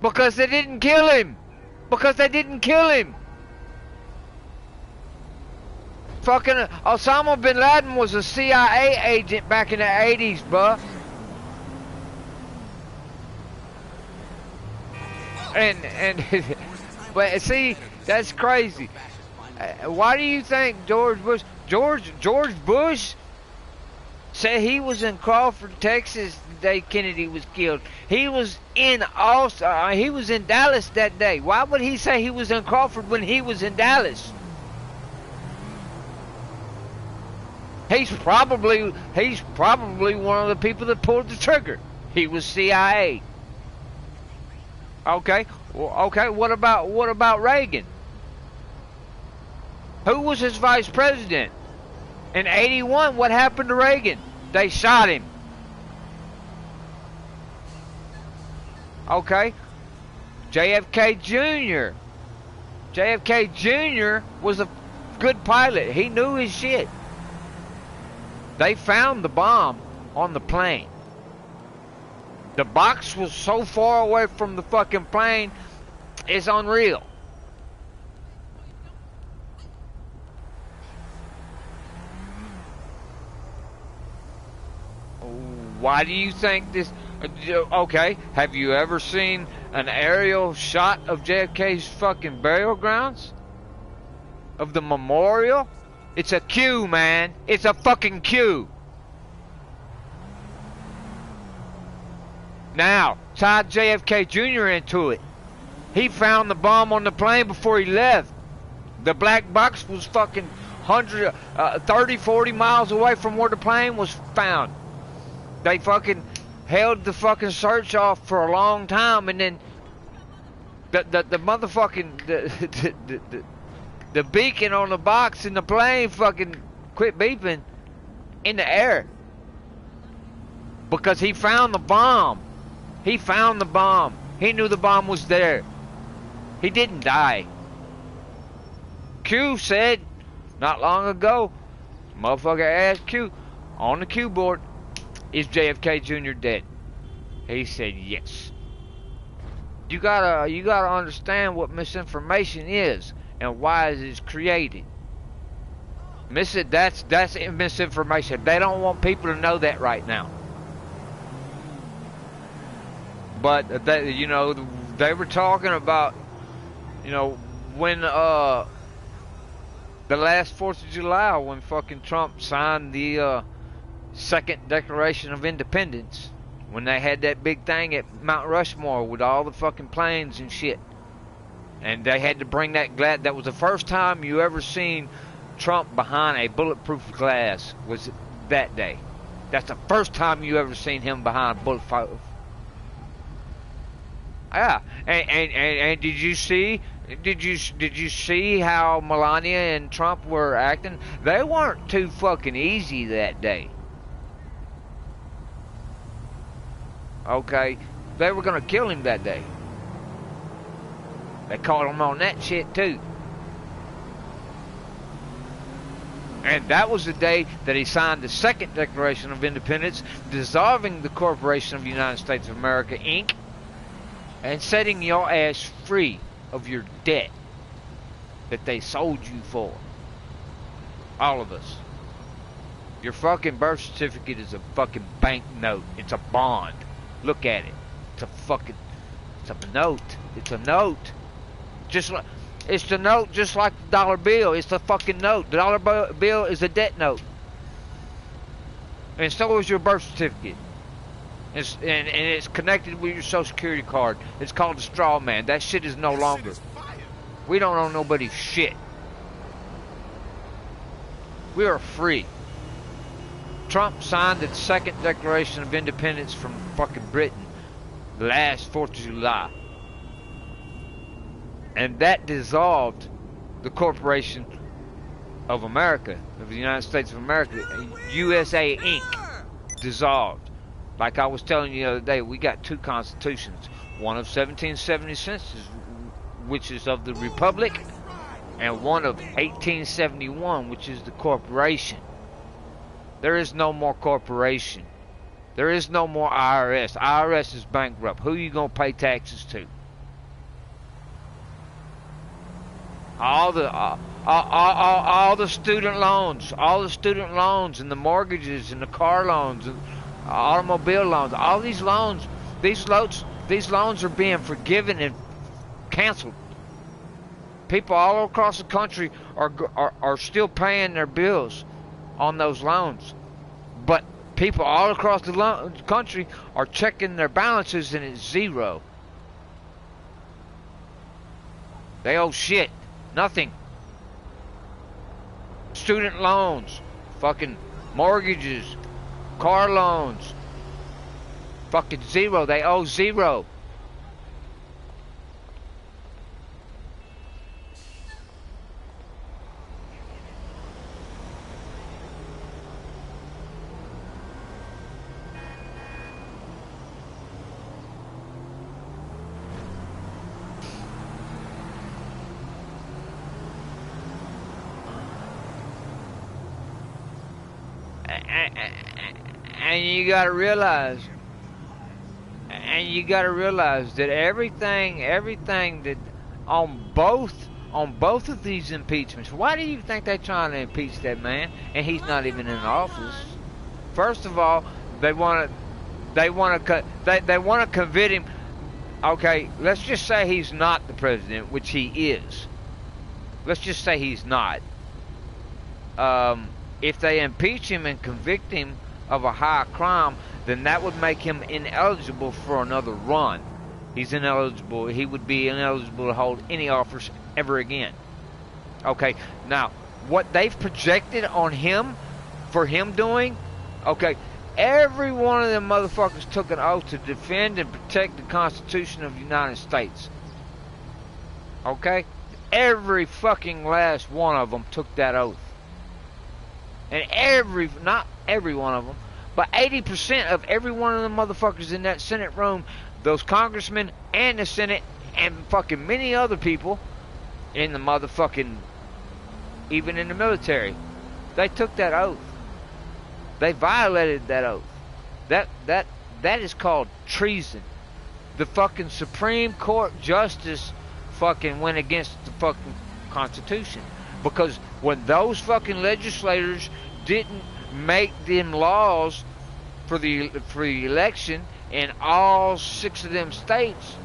Because they didn't kill him. Because they didn't kill him. Fucking Osama bin Laden was a CIA agent back in the 80s, bruh. And but see, that's crazy. Why do you think George Bush said he was in Crawford, Texas the day Kennedy was killed? He was in Austin. He was in Dallas that day. Why would he say he was in Crawford when he was in Dallas? He's probably one of the people that pulled the trigger. He was CIA. Okay. Well, okay. What about Reagan? Who was his vice president? In 81, what happened to Reagan? They shot him. Okay. JFK Jr. JFK Jr. was a good pilot. He knew his shit. They found the bomb on the plane. The box was so far away from the fucking plane, it's unreal. Why do you think this? Okay, have you ever seen an aerial shot of JFK's fucking burial grounds? Of the memorial? It's a queue, man. It's a fucking queue. Now, tie JFK Jr. into it. He found the bomb on the plane before he left. The black box was fucking 30, 40 miles away from where the plane was found. They fucking held the fucking search off for a long time, and then the motherfucking the beacon on the box in the plane fucking quit beeping in the air because he found the bomb. He found the bomb. He knew the bomb was there. He didn't die. Q said not long ago, motherfucker asked Q on the Q board, is JFK Jr. dead? He said yes. You gotta understand what misinformation is and why it is created. That's misinformation. They don't want people to know that right now. But they, you know, they were talking about, you know, when the last 4th of July, when fucking Trump signed the Second Declaration of Independence, when they had that big thing at Mount Rushmore with all the fucking planes and shit, and they had to bring that glass. That was the first time you ever seen Trump behind a bulletproof glass. Was that day? That's the first time you ever seen him behind a bulletproof. Yeah, and did you see how Melania and Trump were acting? They weren't too fucking easy that day. Okay, they were gonna kill him that day. They caught him on that shit too. And that was the day that he signed the second Declaration of Independence, dissolving the Corporation of the United States of America, Inc., and setting your ass free of your debt that they sold you for. All of us. Your fucking birth certificate is a fucking banknote. It's a bond. Look at it. It's a note. It's a note. It's the note just like the dollar bill. It's the fucking note. The dollar bill is a debt note. And so is your birth certificate. And it's connected with your social security card. It's called a straw man. That shit is no longer. We don't owe nobody shit. We are free. Trump signed the second Declaration of Independence from fucking Britain last 4th of July. And that dissolved the Corporation of America, of the United States of America, USA Inc. dissolved. Like I was telling you the other day, we got two constitutions. One of 1776, which is of the Republic, and one of 1871, which is the corporation. There is no more corporation. There is no more IRS. IRS is bankrupt. Who are you going to pay taxes to? All the student loans, and the mortgages and the car loans and automobile loans, all these loans are being forgiven and canceled. People all across the country are still paying their bills on those loans, but people all across the country are checking their balances and it's zero. They owe shit. Nothing. Student loans, fucking mortgages, car loans, fucking zero. They owe zero. And you gotta realize that everything that on both of these impeachments. Why do you think they're trying to impeach that man and he's not even in office? First of all, they want to convict him. Okay, let's just say he's not the president, which he is. Let's just say he's not. If they impeach him and convict him of a high crime, then that would make him ineligible for another run. He's ineligible. He would be ineligible to hold any office ever again. Okay, now, what they've projected on him, for him doing, okay, every one of them motherfuckers took an oath to defend and protect the Constitution of the United States. Okay? Every fucking last one of them took that oath. And not every one of them, but 80% of every one of them motherfuckers in that Senate room, those congressmen and the Senate and fucking many other people in the motherfucking, even in the military, they took that oath. They violated that oath. That is called treason. The fucking Supreme Court justice fucking went against the fucking Constitution. Because when those fucking legislators didn't make them laws for the election in all 6 of them states,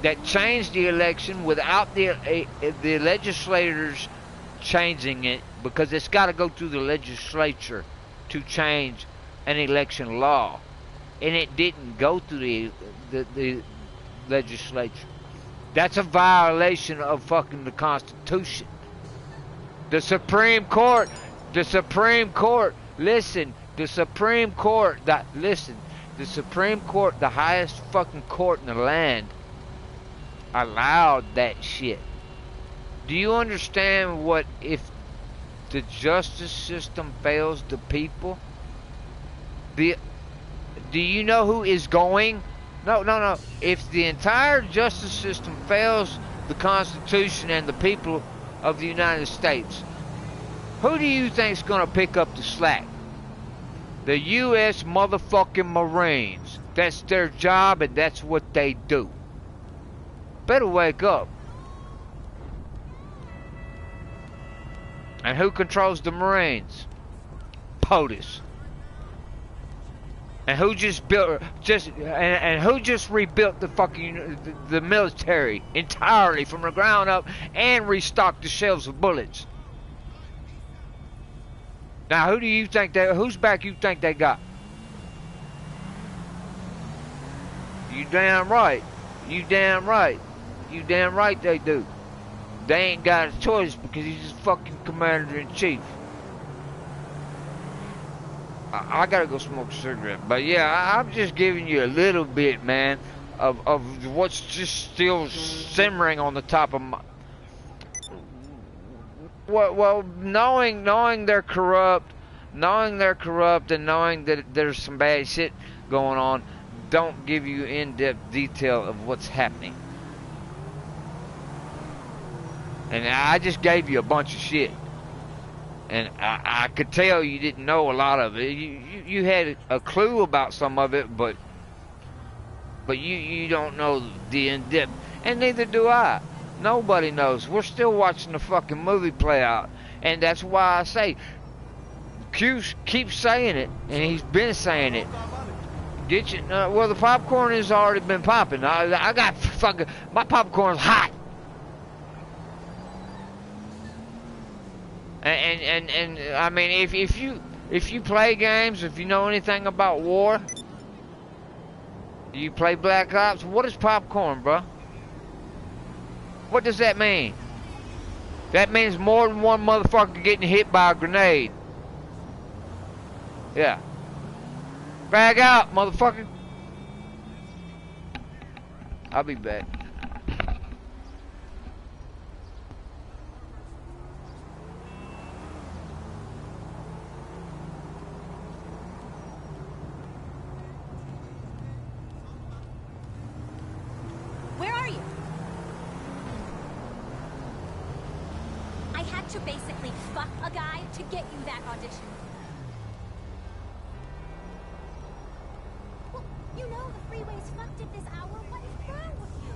that changed the election without the legislators changing it, because it's got to go through the legislature to change an election law, and it didn't go through the legislature. That's a violation of fucking the Constitution. The Supreme Court, the Supreme Court, the Supreme Court, the highest fucking court in the land, allowed that shit. Do you understand what if the justice system fails the people? Do you know who is going? No. If the entire justice system fails the Constitution and the people of the United States, Who do you think's gonna pick up the slack? The U.S. motherfucking Marines. That's their job and that's what they do. Better wake up. And who controls the Marines? POTUS. And who just built and who just rebuilt the fucking the military entirely from the ground up and restocked the shelves with bullets? Now who do you think whose back you think they got? You damn right. You damn right. You damn right they do. They ain't got a choice because he's just fucking commander-in-chief. I gotta go smoke a cigarette. But yeah, I'm just giving you a little bit, man, of what's just still simmering on the top of my... Well, knowing they're corrupt, and knowing that there's some bad shit going on, don't give you in-depth detail of what's happening. And I just gave you a bunch of shit. And I could tell you didn't know a lot of it. You had a clue about some of it, but you don't know the in-depth. And neither do I. Nobody knows. We're still watching the fucking movie play out. And that's why I say, Q keeps saying it, and he's been saying it. Get you? Well, the popcorn has already been popping. I got fucking... My popcorn's hot. And I mean, if you play games, if you know anything about war, you play Black Ops. What is popcorn, bro? What does that mean? That means more than one motherfucker getting hit by a grenade. Yeah. Bag out, motherfucker. I'll be back. Where are you? I had to basically fuck a guy to get you that audition. Well, you know the freeway's fucked at this hour. What is wrong with you?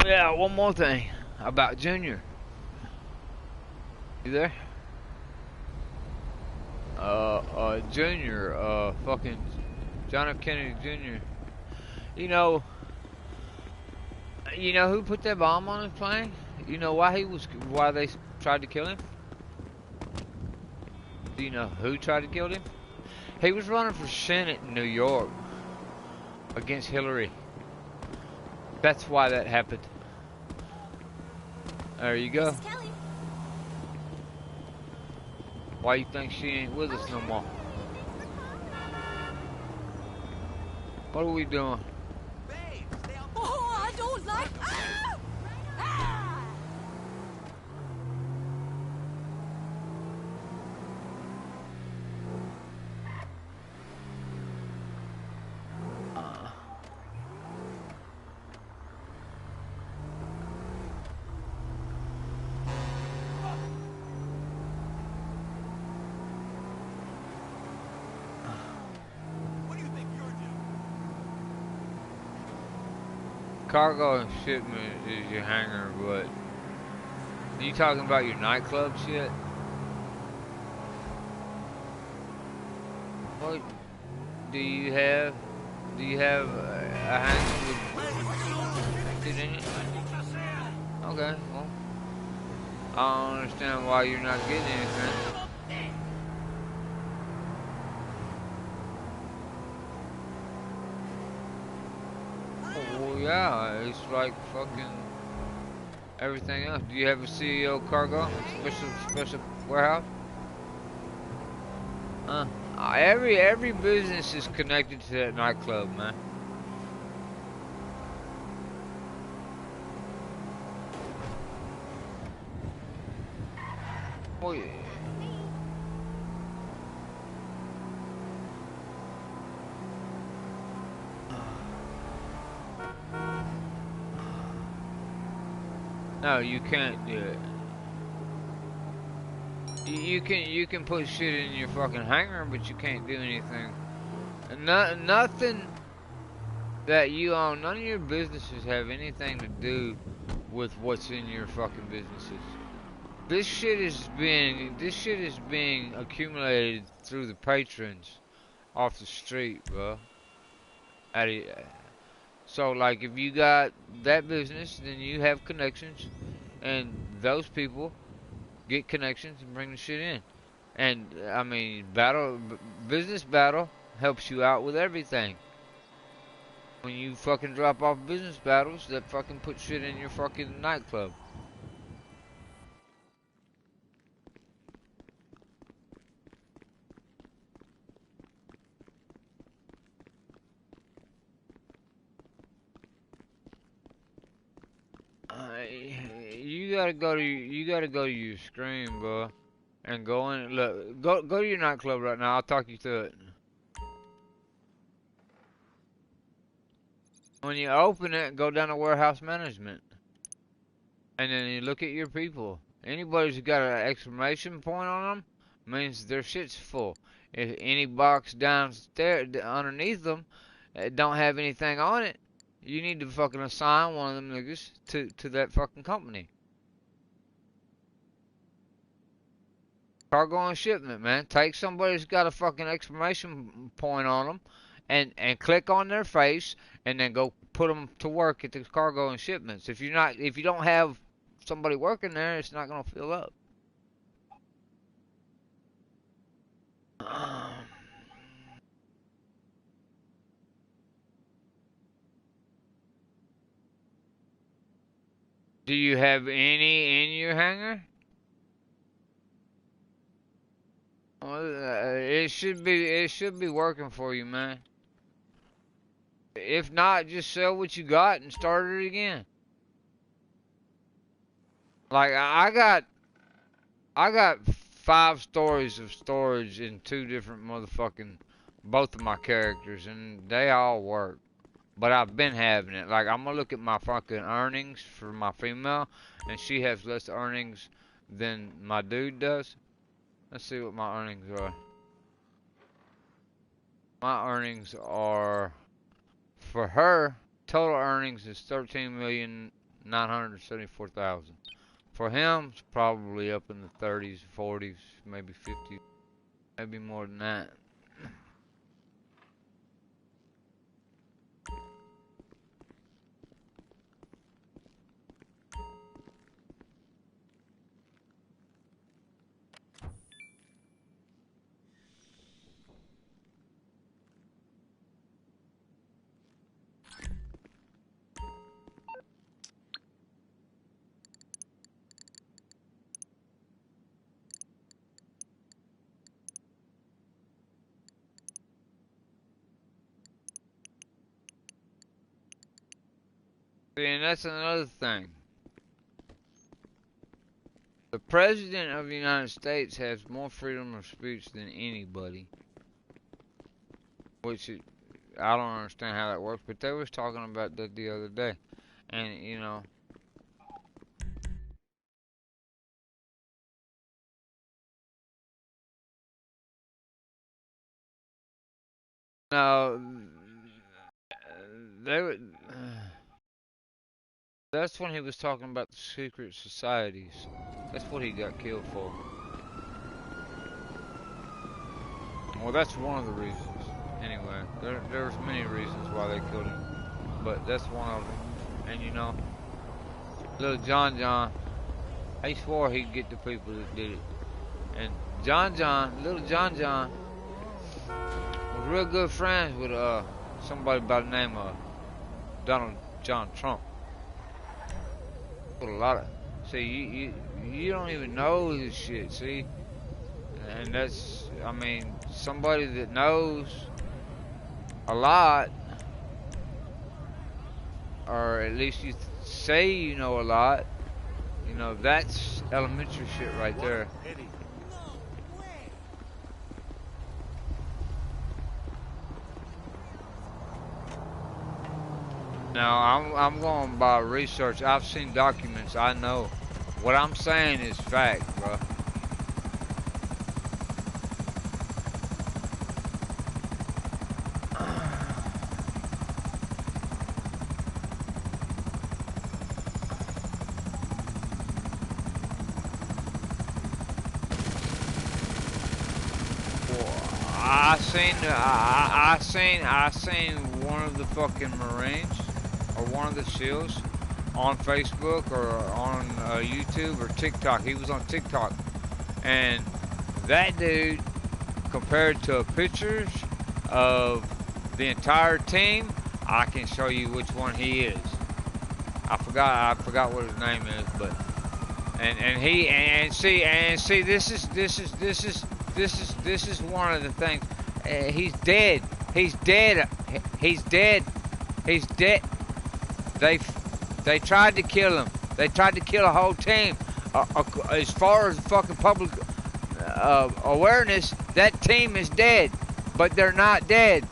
Yeah, one more thing about Junior. You there? Junior, fucking John F. Kennedy Jr. You know who put that bomb on his plane? You know why they tried to kill him? Do you know who tried to kill him? He was running for Senate in New York against Hillary. That's why that happened. There you go. Why you think she ain't with us no more? What are we doing? Oh, I don't like. Cargo and shipment is your hangar, but you talking about your nightclub shit? What do you have? Do you have a hangar with shit in it? Okay, well, I don't understand why you're not getting anything. Well, yeah, it's like fucking everything else. Do you have a CEO cargo? Special warehouse? Every business is connected to that nightclub, man. Oh yeah. No, you can't do it. You can put shit in your fucking hangar, but you can't do anything. Nothing that you own, none of your businesses have anything to do with what's in your fucking businesses. This shit is being accumulated through the patrons off the street, bro. So like if you got that business, then you have connections, and those people get connections and bring the shit in. And I mean, business battle helps you out with everything. When you fucking drop off business battles, that fucking put shit in your fucking nightclub. You gotta go to your screen, bro, and go in. Look, go to your nightclub right now. I'll talk you through it. When you open it, go down to warehouse management, and then you look at your people. Anybody who's got an exclamation point on them means their shit's full. If any box downstairs underneath them don't have anything on it, you need to fucking assign one of them niggas to that fucking company. Cargo and shipment, man. Take somebody who's got a fucking exclamation point on them and click on their face and then go put them to work at the cargo and shipments. If you don't have somebody working there, it's not gonna fill up. Do you have any in your hangar? It should be working for you, man. If not, just sell what you got and start it again. Like I got 5 stories of storage in 2 different motherfucking both of my characters, and they all work. But I've been having it. Like I'm gonna look at my fucking earnings for my female, and she has less earnings than my dude does. Let's see what my earnings are. My earnings are, for her, total earnings is 13 million 974,000. For him, it's probably up in the 30s, 40s, maybe 50s, maybe more than that. And that's another thing. The President of the United States has more freedom of speech than anybody. Which, I don't understand how that works, but they was talking about that the other day. And, you know... No... They would... That's when he was talking about the secret societies. That's what he got killed for. Well, that's one of the reasons. Anyway, there's many reasons why they killed him, but that's one of them. And you know, little John, he swore he'd get the people that did it. And little John, was real good friends with somebody by the name of Donald John Trump. A lot of, see, you don't even know this shit, see, and that's, I mean, somebody that knows a lot, or at least you say you know a lot, you know, that's elementary shit right there. Now, I'm going by research. I've seen documents. I know. What I'm saying is fact, bro. I seen one of the fucking Marines, or one of the SEALs, on Facebook or on YouTube or TikTok. He was on TikTok, and that dude, compared to pictures of the entire team, I can show you which one he is. I forgot what his name is, but and see this is one of the things. He's dead. He's dead. He's dead. He's dead. They tried to kill him. They tried to kill a whole team. As far as fucking public awareness, that team is dead. But they're not dead.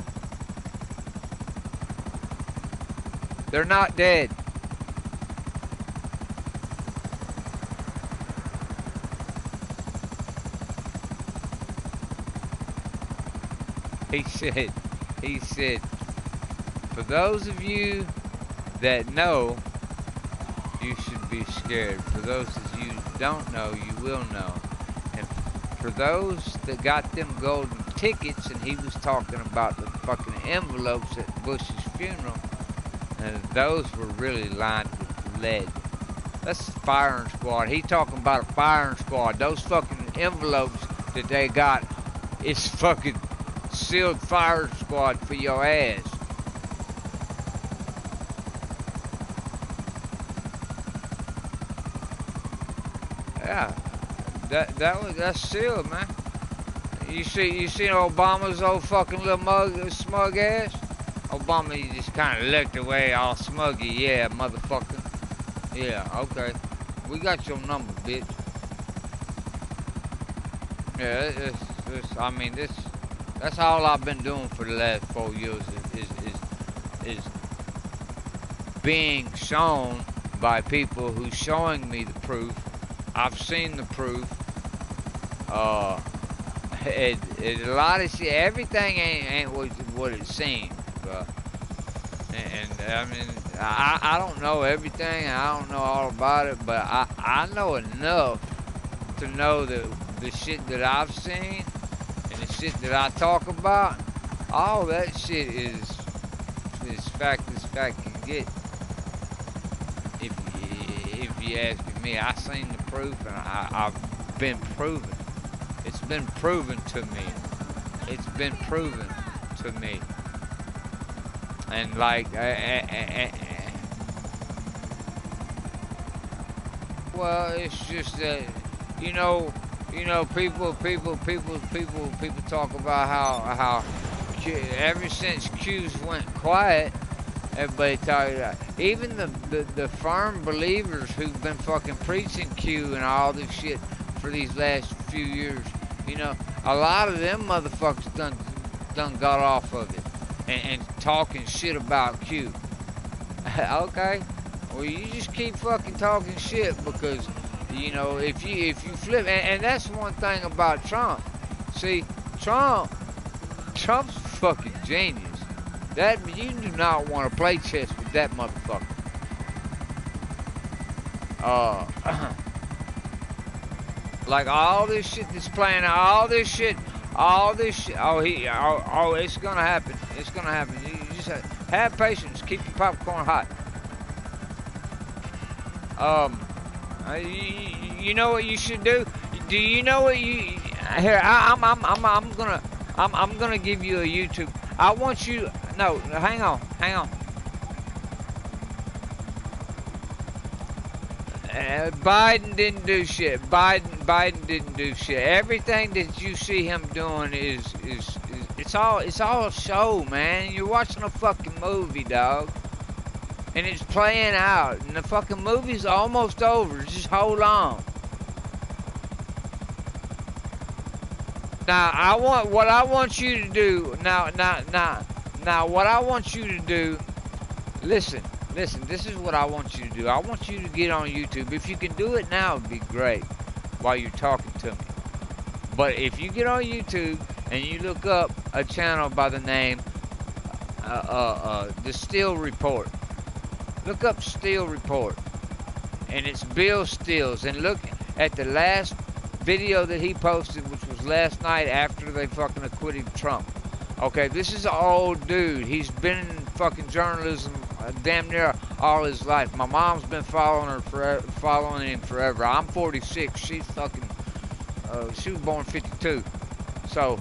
They're not dead. He said, for those of you that know, you should be scared. For those of you who don't know, you will know. And for those that got them golden tickets, and he was talking about the fucking envelopes at Bush's funeral, and those were really lined with lead. That's the firing squad. He talking about a firing squad. Those fucking envelopes that they got is fucking sealed fire squad for your ass. Yeah, that's sealed, man. You see Obama's old fucking little smug ass. Obama, he just kind of looked away, all smuggy. Yeah, motherfucker. Yeah, okay. We got your number, bitch. Yeah, I mean, that's all I've been doing for the last 4 years is being shown by people who's showing me the proof. I've seen the proof. A lot of shit. Everything ain't what it seems, bro. And I mean, I don't know everything. I don't know all about it, but I know enough to know that the shit that I've seen and the shit that I talk about, all that shit is fact as fact can get. If you ask me, I seen the proof and I've been proven. It's been proven to me. It's been proven to me. And like, well, it's just that, you know, people talk about how ever since Q's went quiet, everybody talking about, even the firm believers who've been fucking preaching Q and all this shit for these last few years, you know, a lot of them motherfuckers done got off of it and talking shit about Q. Okay, well, you just keep fucking talking shit, because, you know, if you flip, and that's one thing about Trump. See, Trump's fucking genius. That, you do not want to play chess with that motherfucker. Like all this shit that's playing, all this shit. Oh, it's gonna happen. It's gonna happen. You just have patience. Keep your popcorn hot. You know what you should do? Do you know what you? Here, I'm gonna give you a YouTube. I want you. No, hang on. Biden didn't do shit. Biden didn't do shit. Everything that you see him doing is it's all a show, man. You're watching a fucking movie, dog, and it's playing out, and the fucking movie's almost over. Just hold on. Now, what I want you to do. Now, what I want you to do. Listen, this is what I want you to do. I want you to get on YouTube. If you can do it now, it'd be great while you're talking to me. But if you get on YouTube and you look up a channel by the name The Steele Report. Look up Steele Report. And it's Bill Steele's. And look at the last video that he posted, which was last night after they fucking acquitted Trump. Okay, this is an old dude. He's been in fucking journalism damn near all his life. My mom's been following him forever. I'm 46. She's fucking. She was born 52. So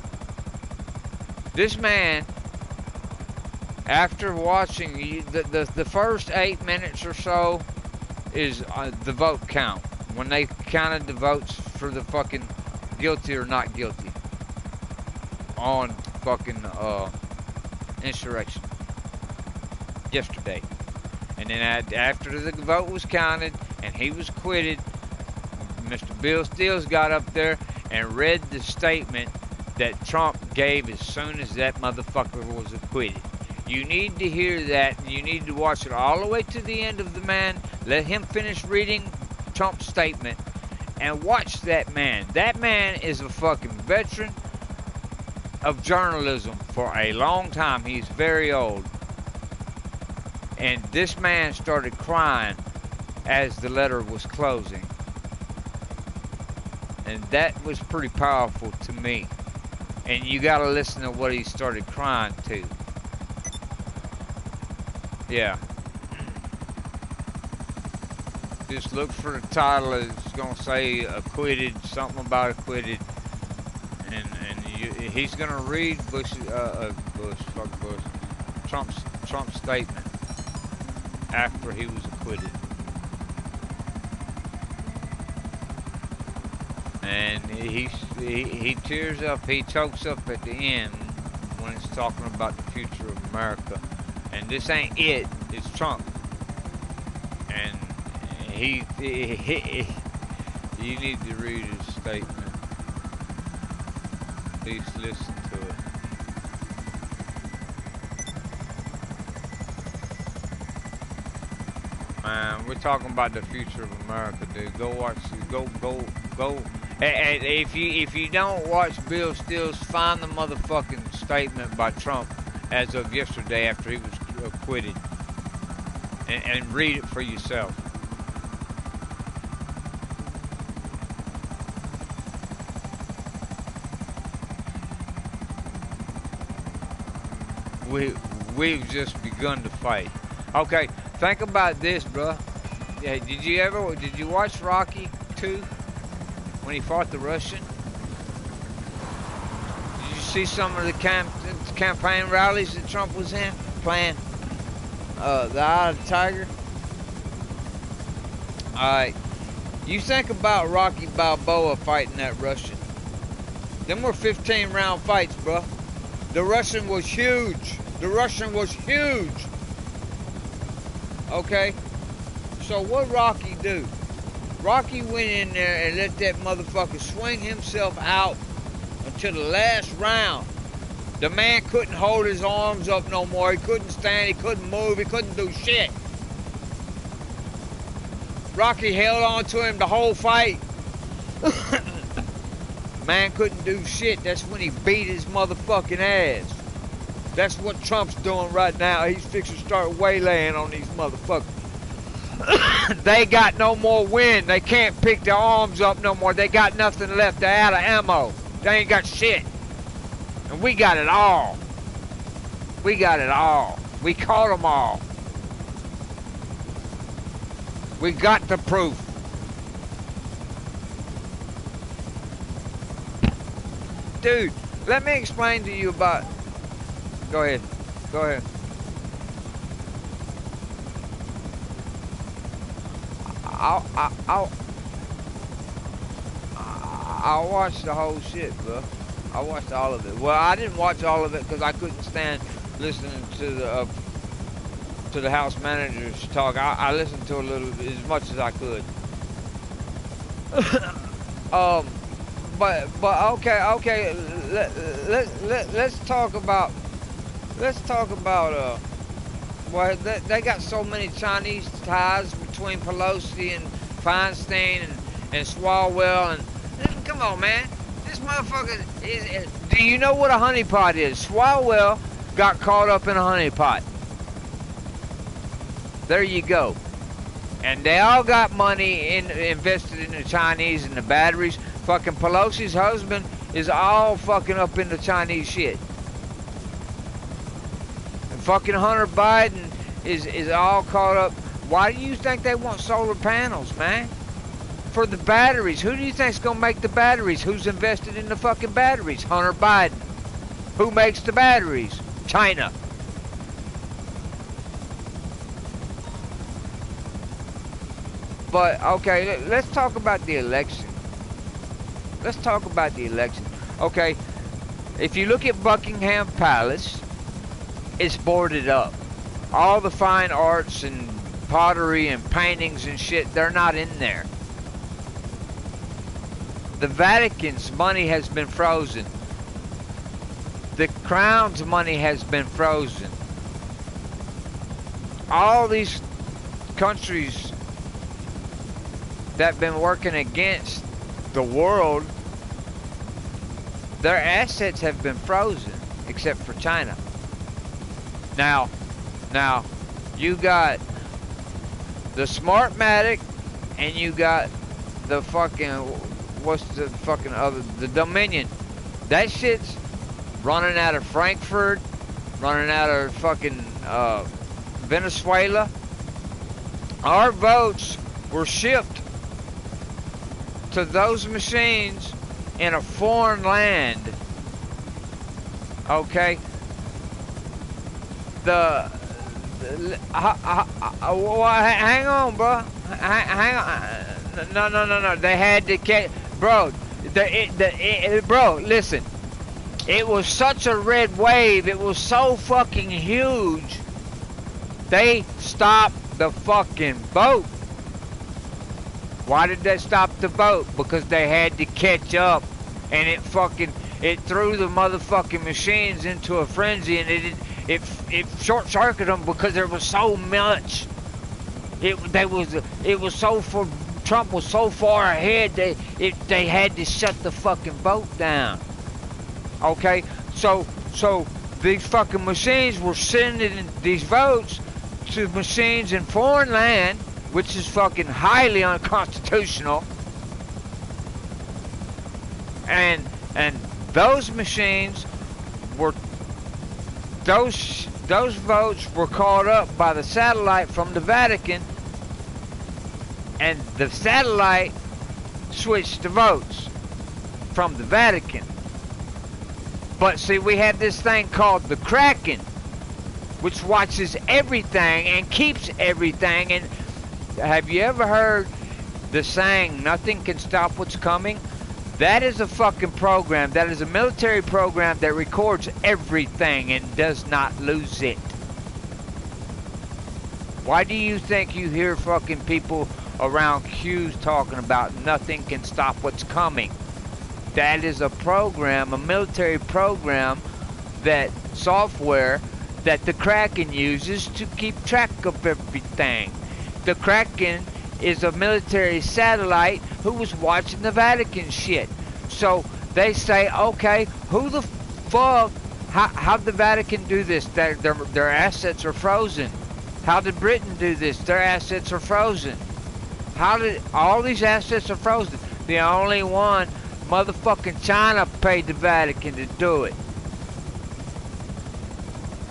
this man, after watching the first 8 minutes or so, is the vote count when they counted the votes for the fucking guilty or not guilty on fucking insurrection yesterday. And then after the vote was counted and he was acquitted, Mr. Bill Steele got up there and read the statement that Trump gave as soon as that motherfucker was acquitted. You need to hear that, and you need to watch it all the way to the end of the man. Let him finish reading Trump's statement and watch that man. That man is a fucking veteran of journalism for a long time. He's very old. And this man started crying as the letter was closing. And that was pretty powerful to me. And you gotta listen to what he started crying to. Yeah. Just look for the title. It's gonna say acquitted, something about acquitted. And he's gonna read Trump's statement after he was acquitted. And he tears up, he chokes up at the end when it's talking about the future of America. And this ain't it, it's Trump. And you need to read his statement. Please listen to it. Man, we're talking about the future of America, dude. Go watch, go. And if you don't watch Bill Steele's, find the motherfucking statement by Trump as of yesterday after he was Acquitted. And read it for yourself. We've just begun to fight. Okay, think about this, bro. Yeah, did you watch Rocky 2 when he fought the Russian? Did you see some of the campaign rallies that Trump was in playing the Eye of the Tiger? Alright, you think about Rocky Balboa fighting that Russian. Them were 15-round fights, bro. The Russian was huge. The Russian was huge. Okay? So what Rocky do? Rocky went in there and let that motherfucker swing himself out until the last round. The man couldn't hold his arms up no more. He couldn't stand. He couldn't move. He couldn't do shit. Rocky held on to him the whole fight. Man couldn't do shit. That's when he beat his motherfucking ass. That's what Trump's doing right now. He's fixing to start waylaying on these motherfuckers. They got no more wind. They can't pick their arms up no more. They got nothing left. They're out of ammo. They ain't got shit. And we got it all. We got it all. We caught them all. We got the proof. Dude, let me explain to you about... Go ahead. Go ahead. I'll watch the whole shit, bro. I watched all of it. Well, I didn't watch all of it because I couldn't stand listening to the House managers talk. I listened to a little bit, as much as I could. But okay. Let's talk about. Well, they got so many Chinese ties between Pelosi and Feinstein and Swalwell and come on, man. This motherfucker is. Do you know what a honeypot is? Swalwell got caught up in a honeypot. There you go. And they all got money invested in the Chinese and the batteries. Fucking Pelosi's husband is all fucking up in the Chinese shit. And fucking Hunter Biden is all caught up. Why do you think they want solar panels, man? For the batteries. Who do you think's gonna make the batteries? Who's invested in the fucking batteries? Hunter Biden. Who makes the batteries? China. But, okay, let's talk about the election. Let's talk about the election. Okay, if you look at Buckingham Palace, it's boarded up. All the fine arts and pottery and paintings and shit, they're not in there. The Vatican's money has been frozen. The Crown's money has been frozen. All these countries that have been working against the world, their assets have been frozen, except for China. Now, you got the Smartmatic, and you got the fucking, what's the fucking other, the Dominion. That shit's running out of Frankfurt, running out of fucking Venezuela. Our votes were shipped to those machines in a foreign land. Okay, hang on, bro. Hang on. No. They had to catch, bro. Bro, listen. It was such a red wave. It was so fucking huge. They stopped the fucking boat. Why did they stop the boat? Because they had to catch up, and it threw the motherfucking machines into a frenzy, and it short-circuited them because there was so much. Trump was so far ahead they had to shut the fucking boat down. Okay, so these fucking machines were sending these votes to machines in foreign land, which is fucking highly unconstitutional. And those machines were, those votes were called up by the satellite from the Vatican, and the satellite switched the votes from the Vatican. But see, we have this thing called the Kraken, which watches everything and keeps everything. And have you ever heard the saying, nothing can stop what's coming? That is a fucking program. That is a military program that records everything and does not lose it. Why do you think you hear fucking people around queues talking about nothing can stop what's coming? That is a program, a military program, that software that the Kraken uses to keep track of everything. The Kraken is a military satellite who was watching the Vatican shit. So they say, okay, who the fuck, how'd the Vatican do this? Their assets are frozen. How did Britain do this? Their assets are frozen. How did all these assets are frozen? The only one, motherfucking China, paid the Vatican to do it.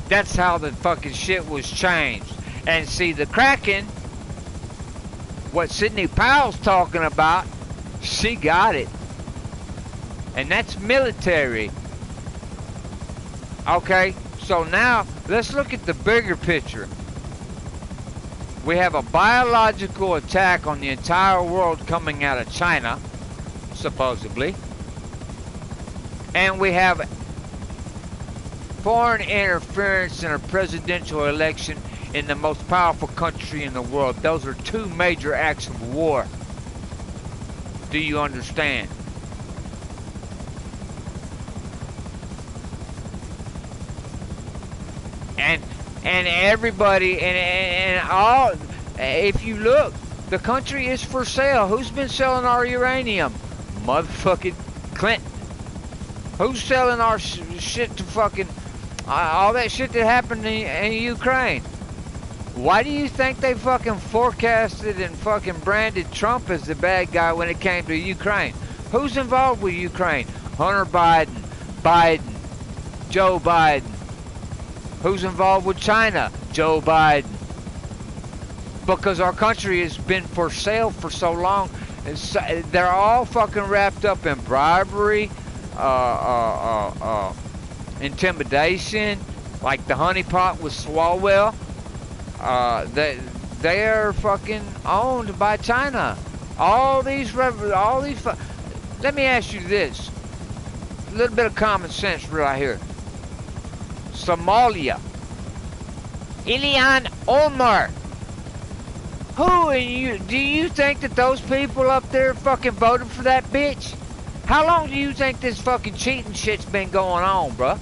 That's how the fucking shit was changed. And see, the Kraken, what Sidney Powell's talking about, she got it. And that's military. Okay, so now let's look at the bigger picture. We have a biological attack on the entire world coming out of China, supposedly. And we have foreign interference in a presidential election in the most powerful country in the world. Those are two major acts of war. Do you understand? And everybody and all, if you look, the country is for sale. Who's been selling our uranium? Motherfucking Clinton. Who's selling our shit to fucking all that shit that happened in Ukraine? Why do you think they fucking forecasted and fucking branded Trump as the bad guy when it came to Ukraine? Who's involved with Ukraine? Hunter Biden, Joe Biden. Who's involved with China? Joe Biden. Because our country has been for sale for so long. And so, they're all fucking wrapped up in bribery, intimidation, like the honeypot with Swalwell. They are fucking owned by China. Let me ask you this. A little bit of common sense right here. Somalia. Ilhan Omar. Do you think that those people up there fucking voted for that bitch? How long do you think this fucking cheating shit's been going on, bruh?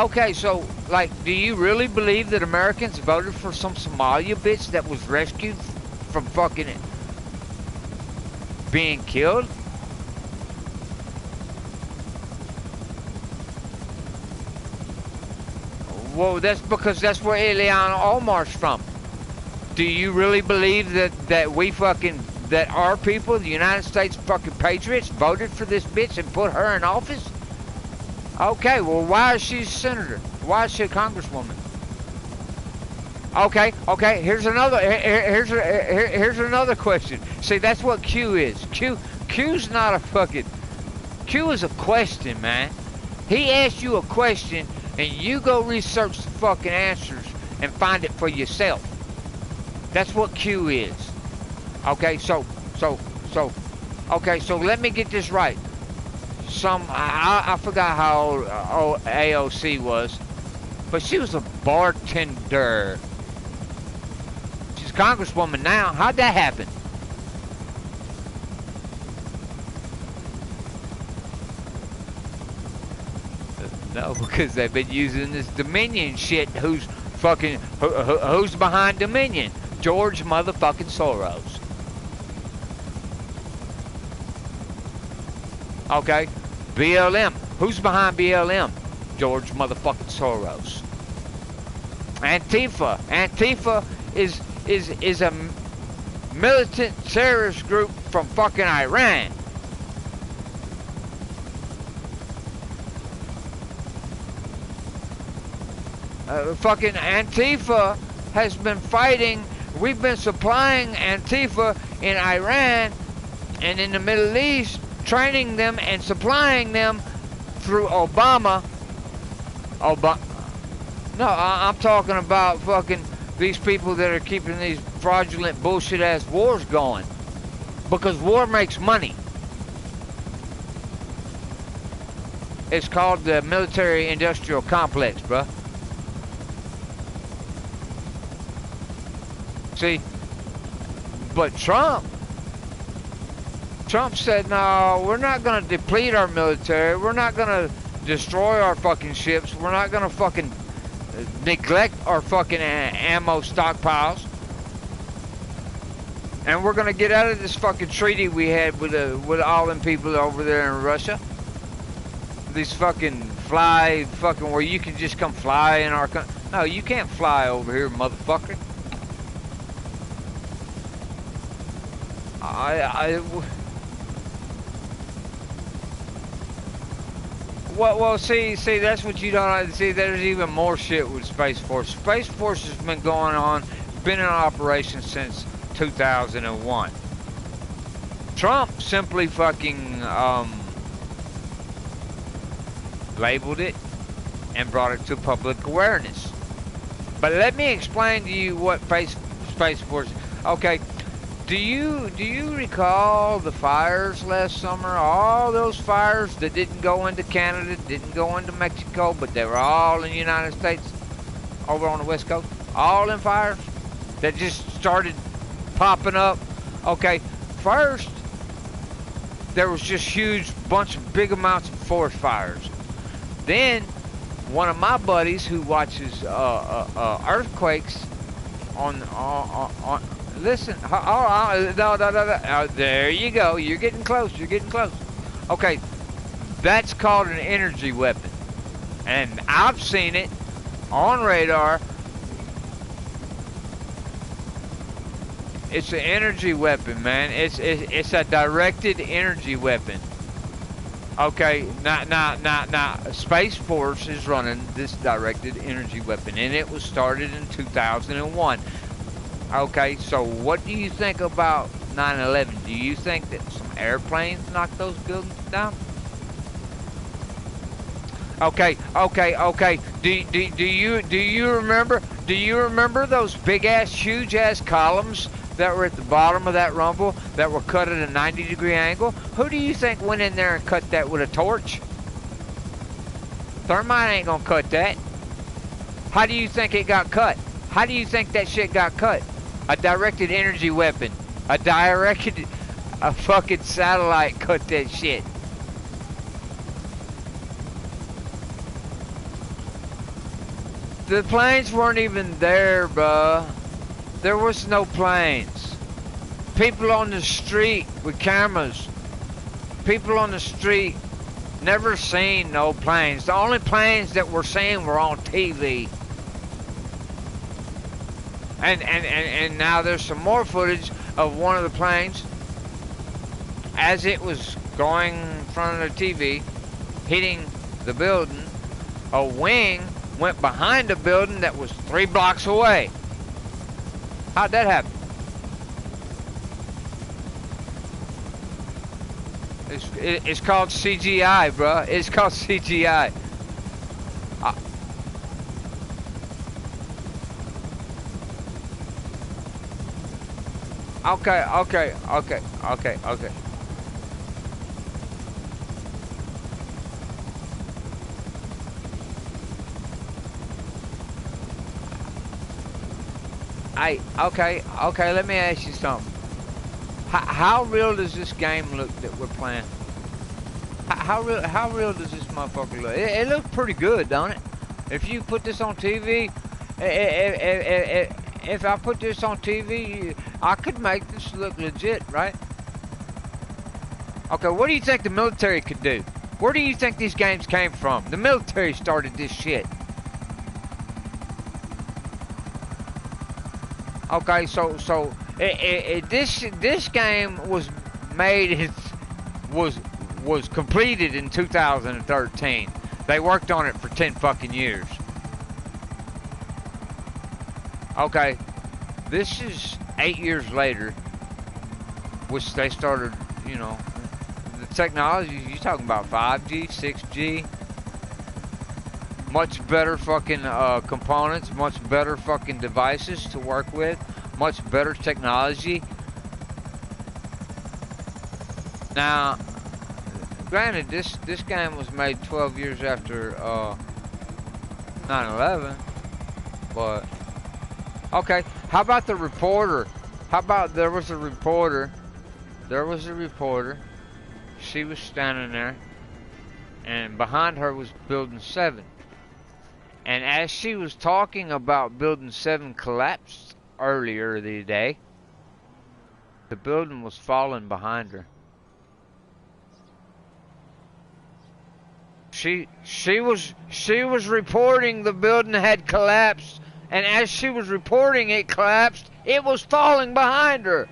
Okay, so, like, do you really believe that Americans voted for some Somalia bitch that was rescued from fucking being killed? Well, that's because that's where Ilhan Omar's from. Do you really believe that we fucking, that our people, the United States fucking patriots, voted for this bitch and put her in office? Okay, well, why is she a senator? Why is she a congresswoman? Okay, here's another question. See, that's what Q is. Q's not a fucking, Q is a question, man. He asks you a question, and you go research the fucking answers and find it for yourself. That's what Q is. Okay, so let me get this right. I forgot how old AOC was, but she was a bartender. She's a congresswoman now. How'd that happen? No, because they've been using this Dominion shit. Who's behind Dominion? George motherfucking Soros. Okay, BLM. Who's behind BLM? George motherfucking Soros. Antifa. Antifa is a militant terrorist group from fucking Iran. Fucking Antifa has been fighting. We've been supplying Antifa in Iran and in the Middle East, training them and supplying them through Obama. No, I'm talking about fucking these people that are keeping these fraudulent bullshit ass wars going. Because war makes money. It's called the military industrial complex, bruh. See, but Trump said, no, we're not going to deplete our military. We're not going to destroy our fucking ships. We're not going to fucking neglect our fucking ammo stockpiles. And we're going to get out of this fucking treaty we had with all them people over there in Russia. These fucking where you can just come fly in our country. No, you can't fly over here, motherfucker. Well, see, that's what you don't see. There's even more shit with Space Force. Space Force has been going on, been in operation since 2001. Trump simply fucking labeled it and brought it to public awareness. But let me explain to you what Space Force. Okay. Do you recall the fires last summer? All those fires that didn't go into Canada, didn't go into Mexico, but they were all in the United States, over on the West Coast. All in fires that just started popping up. Okay, first there was just huge bunch of big amounts of forest fires. Then one of my buddies who watches earthquakes on listen, no, there you go. You're getting close. You're getting close. Okay, that's called an energy weapon, and I've seen it on radar. It's an energy weapon, man. It's a directed energy weapon. Okay, now, Space Force is running this directed energy weapon, and it was started in 2001. Okay, so what do you think about 9/11? Do you think that some airplanes knocked those buildings down? Okay. Do you remember those big ass, huge ass columns that were at the bottom of that rumble that were cut at a 90-degree angle? Who do you think went in there and cut that with a torch? Thermite ain't gonna cut that. How do you think it got cut? How do you think that shit got cut? A directed energy weapon. A fucking satellite cut that shit. The planes weren't even there, bruh. There was no planes. People on the street with cameras. People on the street never seen no planes. The only planes that were seen were on TV. And now there's some more footage of one of the planes as it was going in front of the TV, hitting the building. A wing went behind the building that was 3 blocks away. How'd that happen? It's called CGI, bruh. It's called CGI. Okay. Okay, let me ask you something. How real does this game look that we're playing? How real does this motherfucker look? It looks pretty good, don't it? If you put this on TV, if I put this on TV, I could make this look legit, right? Okay, what do you think the military could do? Where do you think these games came from? The military started this shit. Okay, so this game was made, was completed in 2013. They worked on it for 10 fucking years. Okay, this is 8 years later, which they started, you know, the technology, you're talking about 5G, 6G, much better fucking components, much better fucking devices to work with, much better technology. Now, granted, this game was made 12 years after 9/11, but okay. How about the reporter? How about there was a reporter? There was a reporter. She was standing there, and behind her was Building 7. And as she was talking about Building 7 collapsed earlier the day, the building was falling behind her. She was reporting the building had collapsed, and as she was reporting it collapsed, it was falling behind her.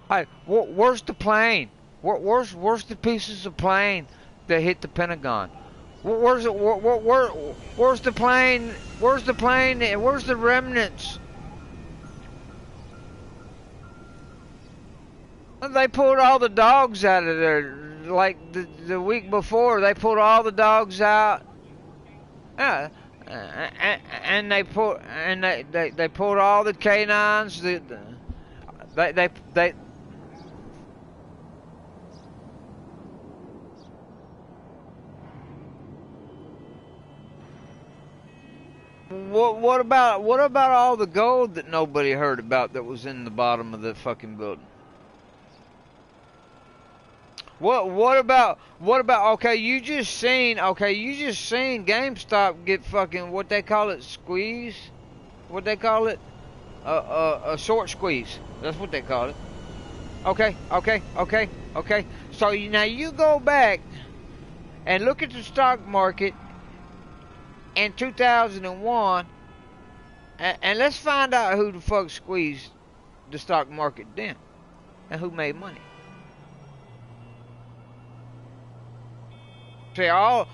Hey, where's the plane? Where's the pieces of plane that hit the Pentagon? Where's the plane? Where's the plane? Where's the remnants? They pulled all the dogs out of there. Like the week before, they pulled all the dogs out. Yeah, and they pulled all the canines. They What about all the gold that nobody heard about that was in the bottom of the fucking building? What about okay, you just seen GameStop get fucking, what they call it, squeeze? What they call it? A short squeeze. That's what they call it. Okay. So now you go back and look at the stock market in 2001, and let's find out who the fuck squeezed the stock market then, and who made money. See, all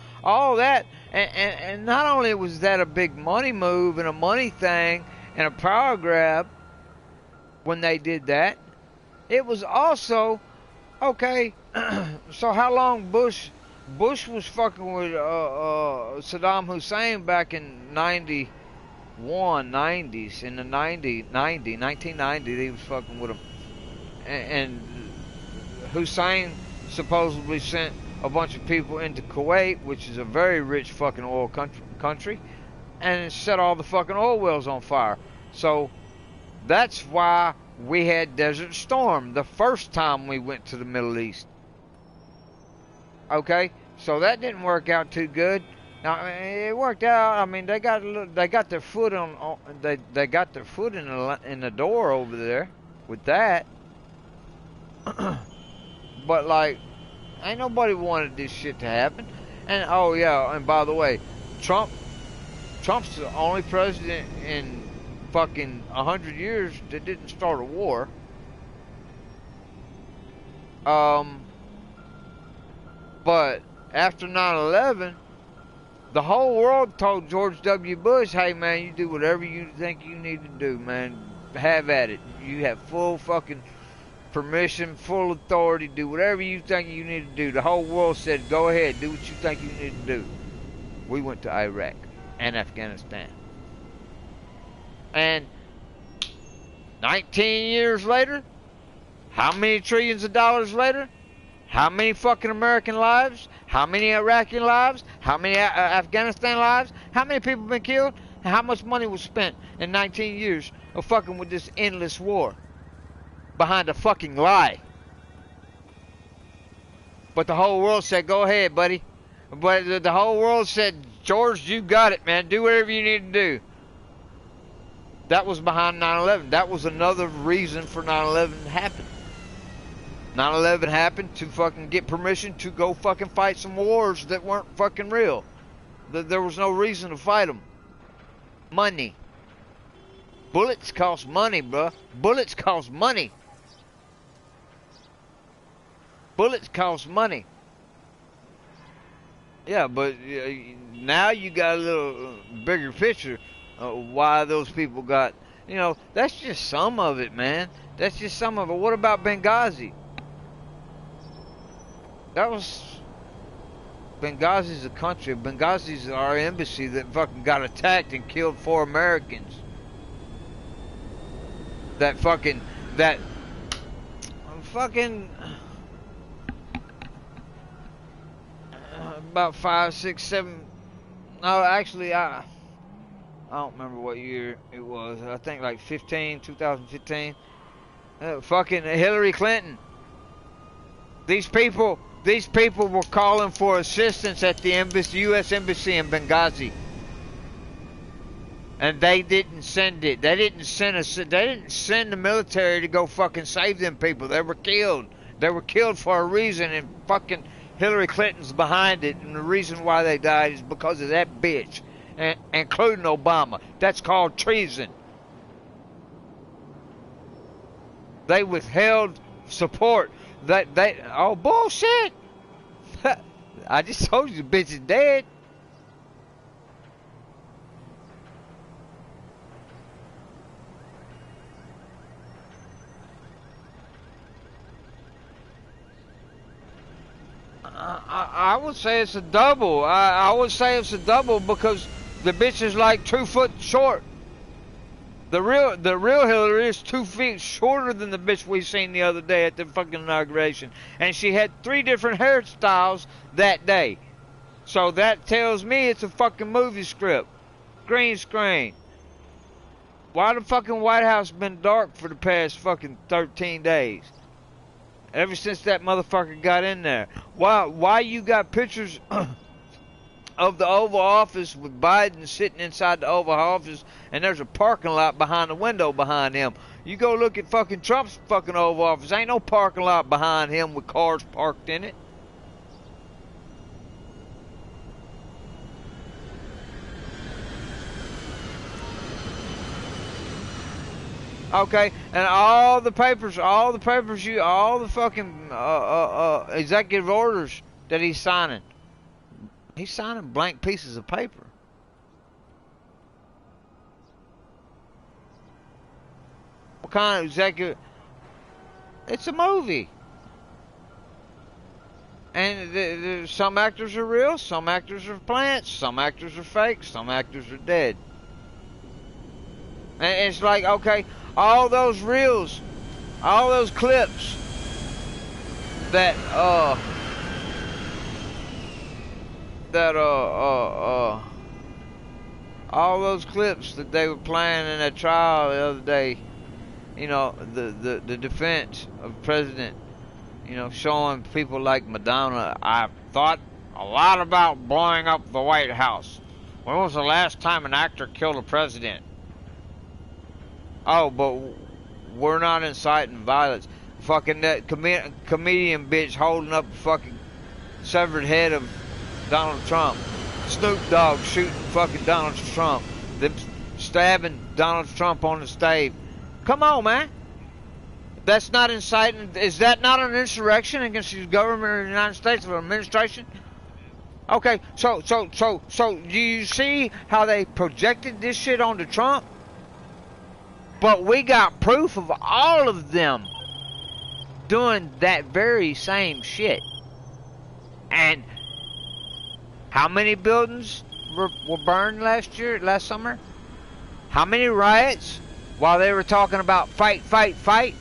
that, and not only was that a big money move and a money thing and a power grab when they did that, it was also, okay, so how long Bush was fucking with Saddam Hussein back in 1990, he was fucking with him. And Hussein supposedly sent a bunch of people into Kuwait, which is a very rich fucking oil country, and set all the fucking oil wells on fire. So that's why we had Desert Storm the first time we went to the Middle East. Okay, so that didn't work out too good. Now it worked out. I mean, they got their foot in the door over there with that. But like, ain't nobody wanted this shit to happen. And oh yeah, and by the way, Trump's the only president in fucking 100 years that didn't start a war. But after 9/11, the whole world told George W. Bush, hey man, you do whatever you think you need to do, man. Have at it. You have full fucking permission, full authority, do whatever you think you need to do. The whole world said, go ahead, do what you think you need to do. We went to Iraq and Afghanistan. And 19 years later, how many trillions of dollars later, how many fucking American lives, how many Iraqi lives, how many Afghanistan lives, how many people been killed, and how much money was spent in 19 years of fucking with this endless war behind a fucking lie. But the whole world said, go ahead, buddy. But the whole world said, George, you got it, man. Do whatever you need to do. That was behind 9/11. That was another reason for 9/11 to happen. 9/11 happened to fucking get permission to go fucking fight some wars that weren't fucking real. There was no reason to fight them. Money. Bullets cost money, bruh. Bullets cost money. Bullets cost money. Yeah, but now you got a little bigger picture of why those people got, you know, that's just some of it, man. That's just some of it. What about Benghazi? Benghazi's a country. Benghazi's our embassy that fucking got attacked and killed 4 Americans. About 5, 6, 7. No, actually, I don't remember what year it was. I think like 2015. Fucking Hillary Clinton. These people were calling for assistance at the embassy, U.S. embassy in Benghazi, and they didn't send it. They didn't send the military to go fucking save them people. They were killed. They were killed for a reason, and fucking Hillary Clinton's behind it, and the reason why they died is because of that bitch, including Obama. That's called treason. They withheld support. Oh, bullshit! I just told you the bitch is dead. I would say it's a double. I would say it's a double because the bitch is like 2 foot short. The real Hillary is 2 feet shorter than the bitch we seen the other day at the fucking inauguration, and she had 3 different hairstyles that day. So that tells me it's a fucking movie script, green screen. Why the fucking White House been dark for the past fucking 13 days? Ever since that motherfucker got in there. Why you got pictures of the Oval Office with Biden sitting inside the Oval Office and there's a parking lot behind the window behind him? You go look at fucking Trump's fucking Oval Office. Ain't no parking lot behind him with cars parked in it. Okay, and all the fucking executive orders that he's signing blank pieces of paper. What kind of executive? It's a movie. And some actors are real, some actors are plants, some actors are fake, some actors are dead. And it's like, okay, all those reels, all those clips that all those clips that they were playing in that trial the other day, you know, the defense of the president, you know, showing people like Madonna. I thought a lot about blowing up the White House. When was the last time an actor killed a president? Oh, but we're not inciting violence. Fucking that comedian bitch holding up the fucking severed head of Donald Trump. Snoop Dogg shooting fucking Donald Trump. Them stabbing Donald Trump on the stage. Come on, man. That's not inciting. Is that not an insurrection against the government of the United States or administration? Okay, so do you see how they projected this shit onto Trump? But we got proof of all of them doing that very same shit. And how many buildings were burned last summer? How many riots while they were talking about fight, fight, fight?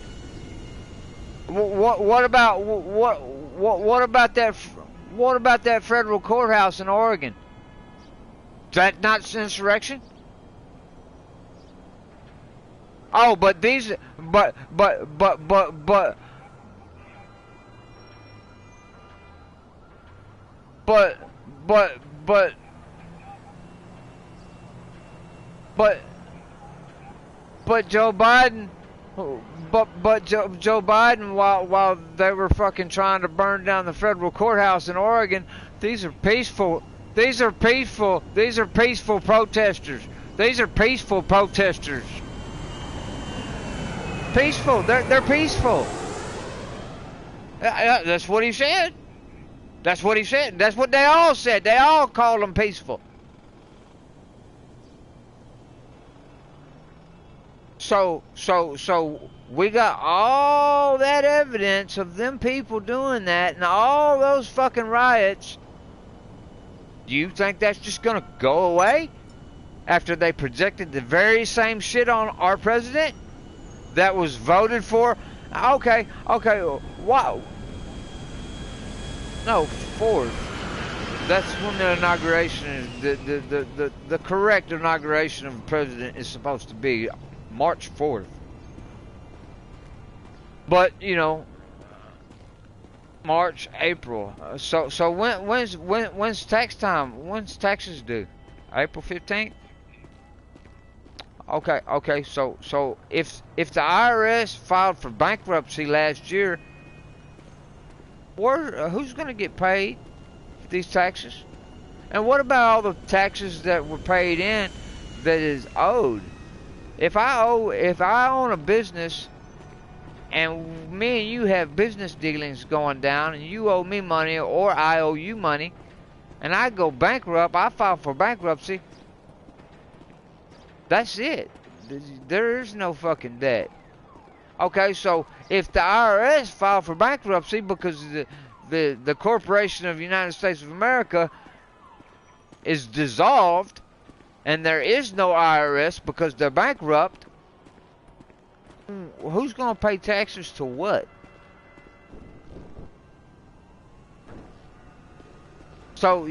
What about that federal courthouse in Oregon? Is that not insurrection? Oh, but these, but Joe Biden But Joe Biden, while they were fucking trying to burn down the federal courthouse in Oregon, these are peaceful. These are peaceful. These are peaceful protesters. These are peaceful protesters. Peaceful. They're peaceful. That's what he said. That's what he said. That's what they all said. They all called them peaceful. So we got all that evidence of them people doing that and all those fucking riots. Do you think that's just gonna go away after they projected the very same shit on our president that was voted for? Okay, wow. No, 4th. That's when the inauguration is. The correct inauguration of a president is supposed to be March 4th. But you know, March, April. So when's tax time? When's taxes due? April 15th. Okay. So if the IRS filed for bankruptcy last year, who's gonna get paid for these taxes? And what about all the taxes that were paid in that is owed? If I own a business and me and you have business dealings going down and you owe me money or I owe you money and I go bankrupt, I file for bankruptcy, that's it. There is no fucking debt. Okay, so if the IRS filed for bankruptcy because the Corporation of the United States of America is dissolved and there is no IRS because they're bankrupt, who's gonna pay taxes to what? So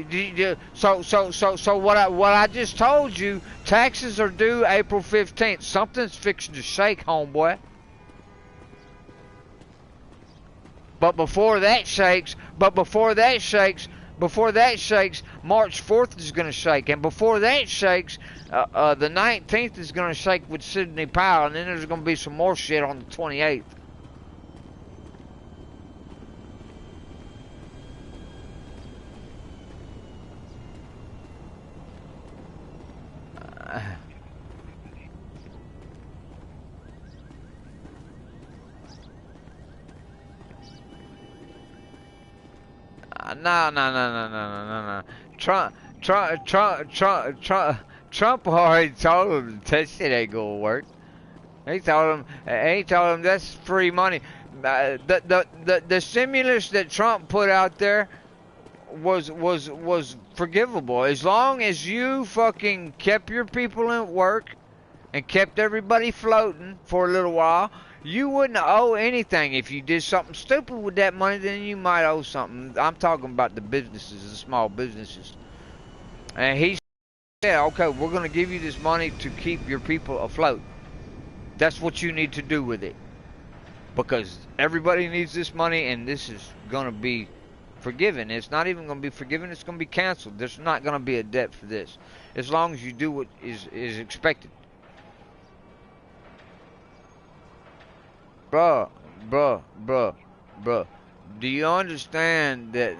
what I just told you, taxes are due April 15th. Something's fixing to shake, homeboy. But before that shakes, March 4th is going to shake. And before that shakes, the 19th is going to shake with Sidney Powell. And then there's going to be some more shit on the 28th. No. Trump already told him that shit ain't gonna work. He told him that's free money. The stimulus that Trump put out there was forgivable as long as you fucking kept your people at work and kept everybody floating for a little while. You wouldn't owe anything. If you did something stupid with that money, then you might owe something. I'm talking about the businesses, the small businesses. And he said, okay, we're going to give you this money to keep your people afloat. That's what you need to do with it. Because everybody needs this money, and this is going to be forgiven. It's not even going to be forgiven. It's going to be canceled. There's not going to be a debt for this. As long as you do what is expected. Bruh. Do you understand that?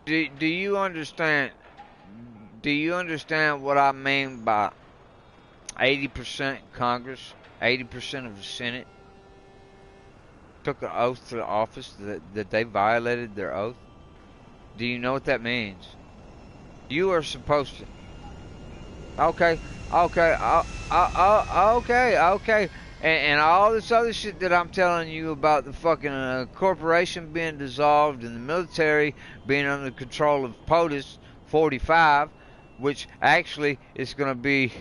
Do you understand? Do you understand what I mean by 80% Congress, 80% of the Senate took an oath to the office that they violated their oath? Do you know what that means? You are supposed to. Okay. And all this other shit that I'm telling you about the fucking corporation being dissolved and the military being under control of POTUS 45, which actually is going to be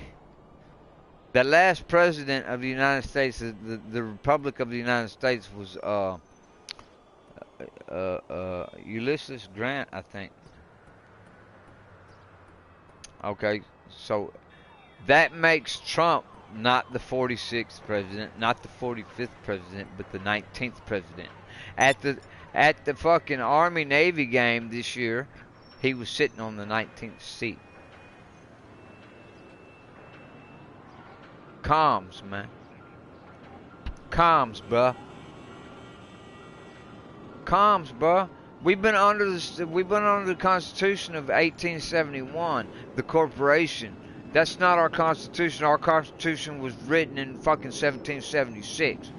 the last president of the United States, the Republic of the United States was Ulysses Grant, I think. Okay, so that makes Trump not the 46th president, not the 45th president, but the 19th president. At the fucking Army Navy game this year, he was sitting on the 19th seat. Calms, man. Calms, bruh. Calms, bruh. We've been under the Constitution of 1871, the corporation. That's not our Constitution. Our Constitution was written in fucking 1776.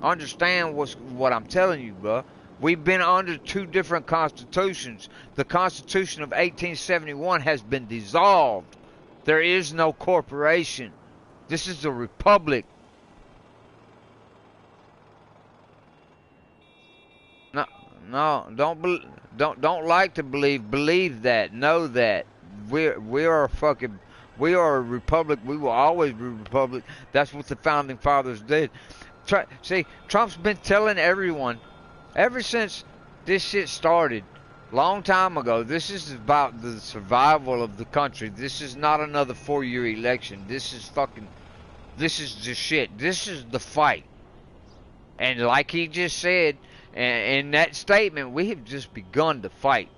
Understand what I'm telling you, bruh. We've been under two different constitutions. The Constitution of 1871 has been dissolved. There is no corporation. This is a republic. No, don't like to believe that. Know that we are a republic. We will always be a republic. That's what the founding fathers did. See, Trump's been telling everyone ever since this shit started, long time ago. This is about the survival of the country. This is not another 4-year election. This is the shit. This is the fight. And like he just said, in that statement, we have just begun to fight.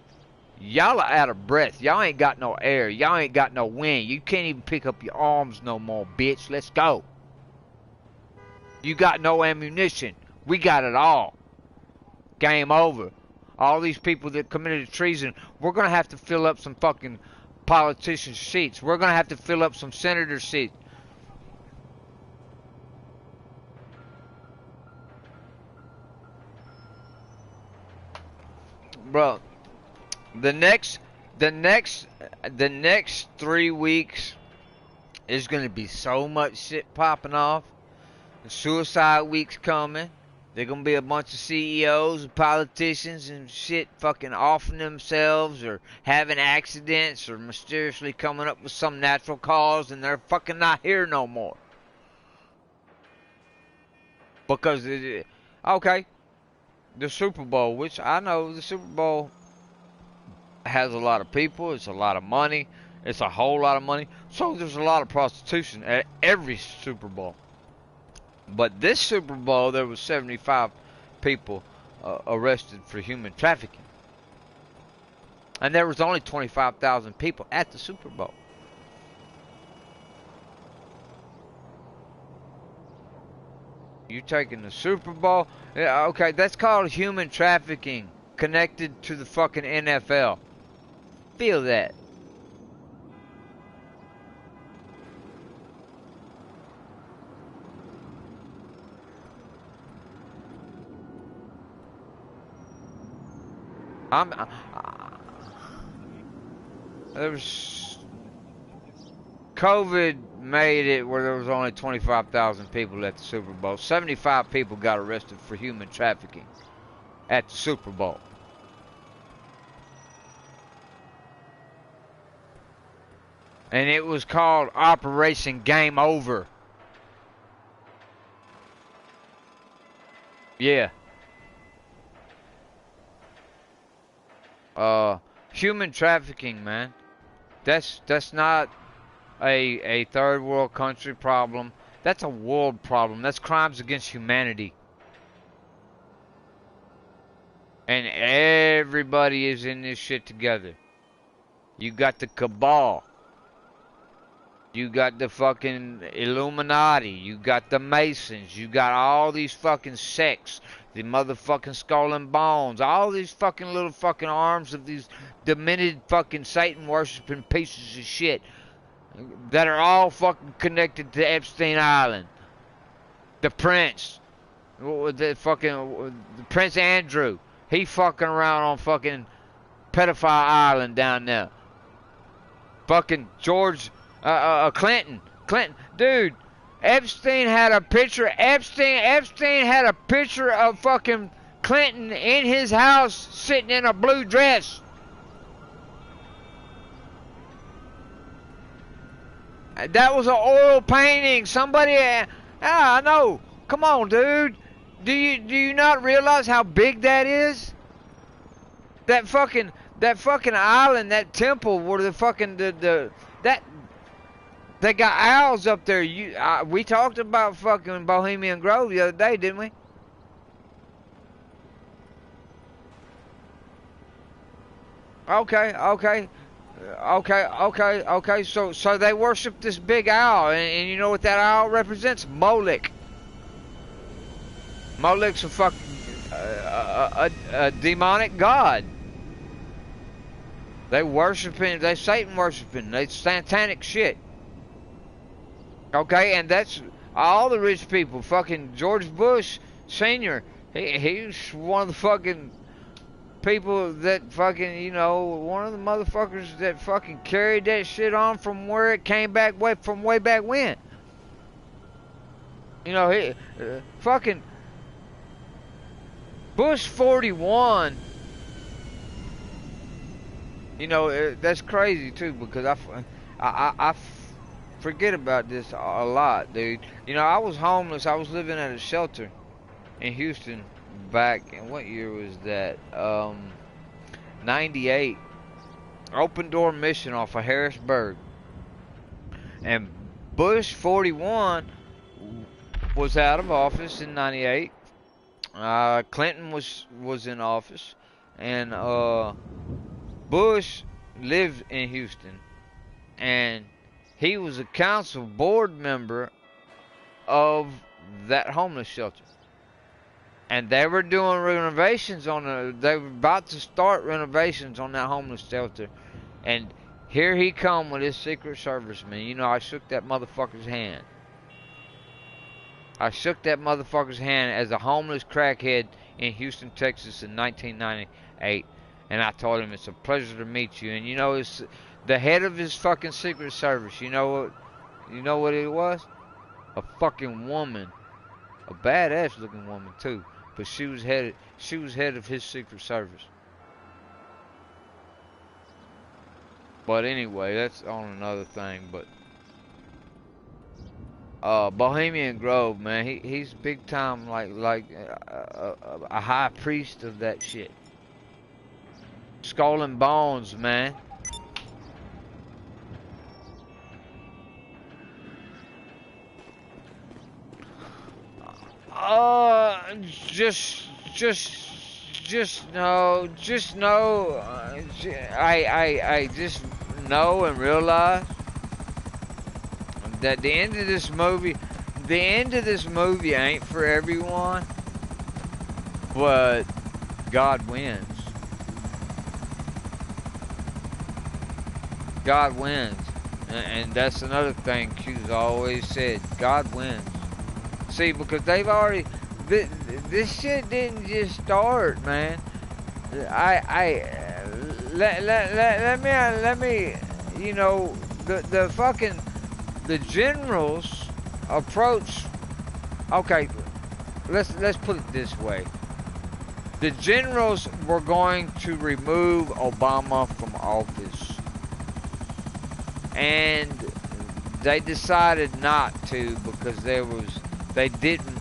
Y'all are out of breath. Y'all ain't got no air. Y'all ain't got no wind. You can't even pick up your arms no more, bitch. Let's go. You got no ammunition. We got it all. Game over. All these people that committed treason, we're going to have to fill up some fucking politician seats. We're going to have to fill up some senator seats. Bro, the next 3 weeks is gonna be so much shit popping off. The suicide week's coming. There's gonna be a bunch of CEOs and politicians and shit fucking offing themselves or having accidents or mysteriously coming up with some natural cause and they're fucking not here no more. Because okay. The Super Bowl, which I know the Super Bowl has a lot of people, it's a lot of money, it's a whole lot of money, so there's a lot of prostitution at every Super Bowl. But this Super Bowl, there was 75 people arrested for human trafficking. And there was only 25,000 people at the Super Bowl. You taking the Super Bowl? Yeah, okay, that's called human trafficking connected to the fucking NFL. Feel that. There was COVID made it where there was only 25,000 people at the Super Bowl. 75 people got arrested for human trafficking at the Super Bowl. And it was called Operation Game Over. Yeah. Human trafficking, man. That's not a third world country problem. That's a world problem. That's crimes against humanity. And everybody is in this shit together. You got the cabal. You got the fucking Illuminati. You got the Masons. You got all these fucking sects. The motherfucking Skull and Bones. All these fucking little fucking arms of these demented fucking Satan worshipping pieces of shit that are all fucking connected to Epstein Island. The Prince. The fucking Prince Andrew. He fucking around on fucking Pedophile Island down there. Fucking George Clinton. Dude, Epstein had a picture. Epstein had a picture of fucking Clinton in his house sitting in a blue dress. That was an oil painting. Somebody, I know. Come on, dude. Do you not realize how big that is? That fucking island, that temple where the fucking that they got owls up there. We talked about fucking Bohemian Grove the other day, didn't we? Okay. Okay. So they worship this big owl, and you know what that owl represents? Molech. Molech's a fucking a demonic god. They worshiping, they Satan worshiping, they satanic shit. Okay, and that's all the rich people. Fucking George Bush Sr. He's one of the fucking people that fucking, you know, one of the motherfuckers that fucking carried that shit on from where it came back from way back when. You know, he fucking Bush 41. You know, that's crazy too, because I forget about this a lot, dude. You know, I was homeless. I was living at a shelter in Houston back in, what year was that? 98. Open door mission off of Harrisburg. And Bush 41 was out of office in 98. Clinton was in office, and Bush lived in Houston, and he was a council board member of that homeless shelter. And they were doing renovations on they were about to start renovations on that homeless shelter. And here he come with his Secret Serviceman. You know, I shook that motherfucker's hand. I shook that motherfucker's hand as a homeless crackhead in Houston, Texas in 1998. And I told him, it's a pleasure to meet you. And you know, it's the head of his fucking Secret Service. You know what it was? A fucking woman. A badass looking woman too. But she was head of his Secret Service. But anyway, that's on another thing. But Bohemian Grove, man, he's big time like a high priest of that shit. Skull and Bones, man. Just know, I just know and realize that the end of this movie ain't for everyone, but God wins. God wins. And that's another thing Q's always said. God wins. See, because they've already... This shit didn't just start, man. Let me, you know, the generals approach. Okay, let's put it this way. The generals were going to remove Obama from office, and they decided not to because they didn't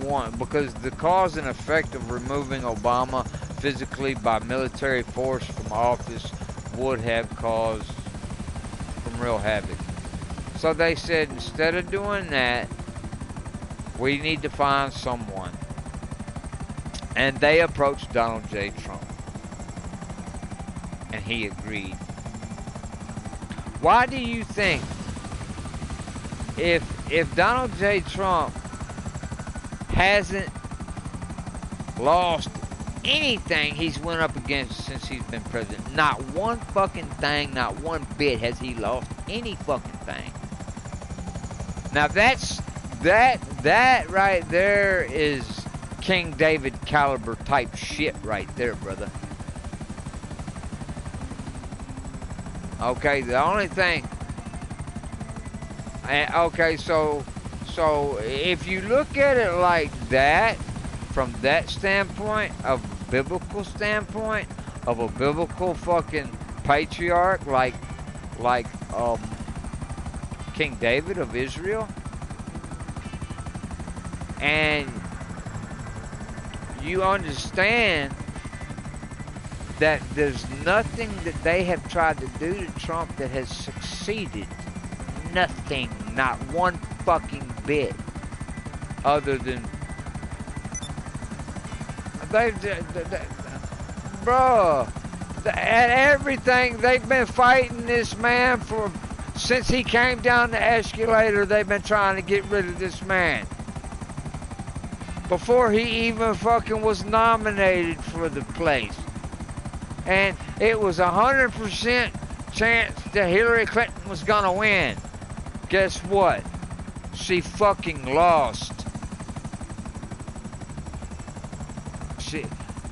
want, because the cause and effect of removing Obama physically by military force from office would have caused some real havoc. So they said, instead of doing that, we need to find someone. And they approached Donald J. Trump. And he agreed. Why do you think, if Donald J. Trump hasn't lost anything he's went up against since he's been president? Not one fucking thing, not one bit has he lost any fucking thing. Now that right there is King David caliber type shit right there, brother. Okay, the only thing, okay, so if you look at it like that, from that standpoint, of a biblical standpoint, of a biblical fucking patriarch like King David of Israel, and you understand that there's nothing that they have tried to do to Trump that has succeeded. Nothing, not one fucking bit, other than bruh, At everything, they've been fighting this man since he came down the escalator. They've been trying to get rid of this man. Before he even fucking was nominated for the place. And it was 100% chance that Hillary Clinton was gonna win. Guess what? She fucking lost.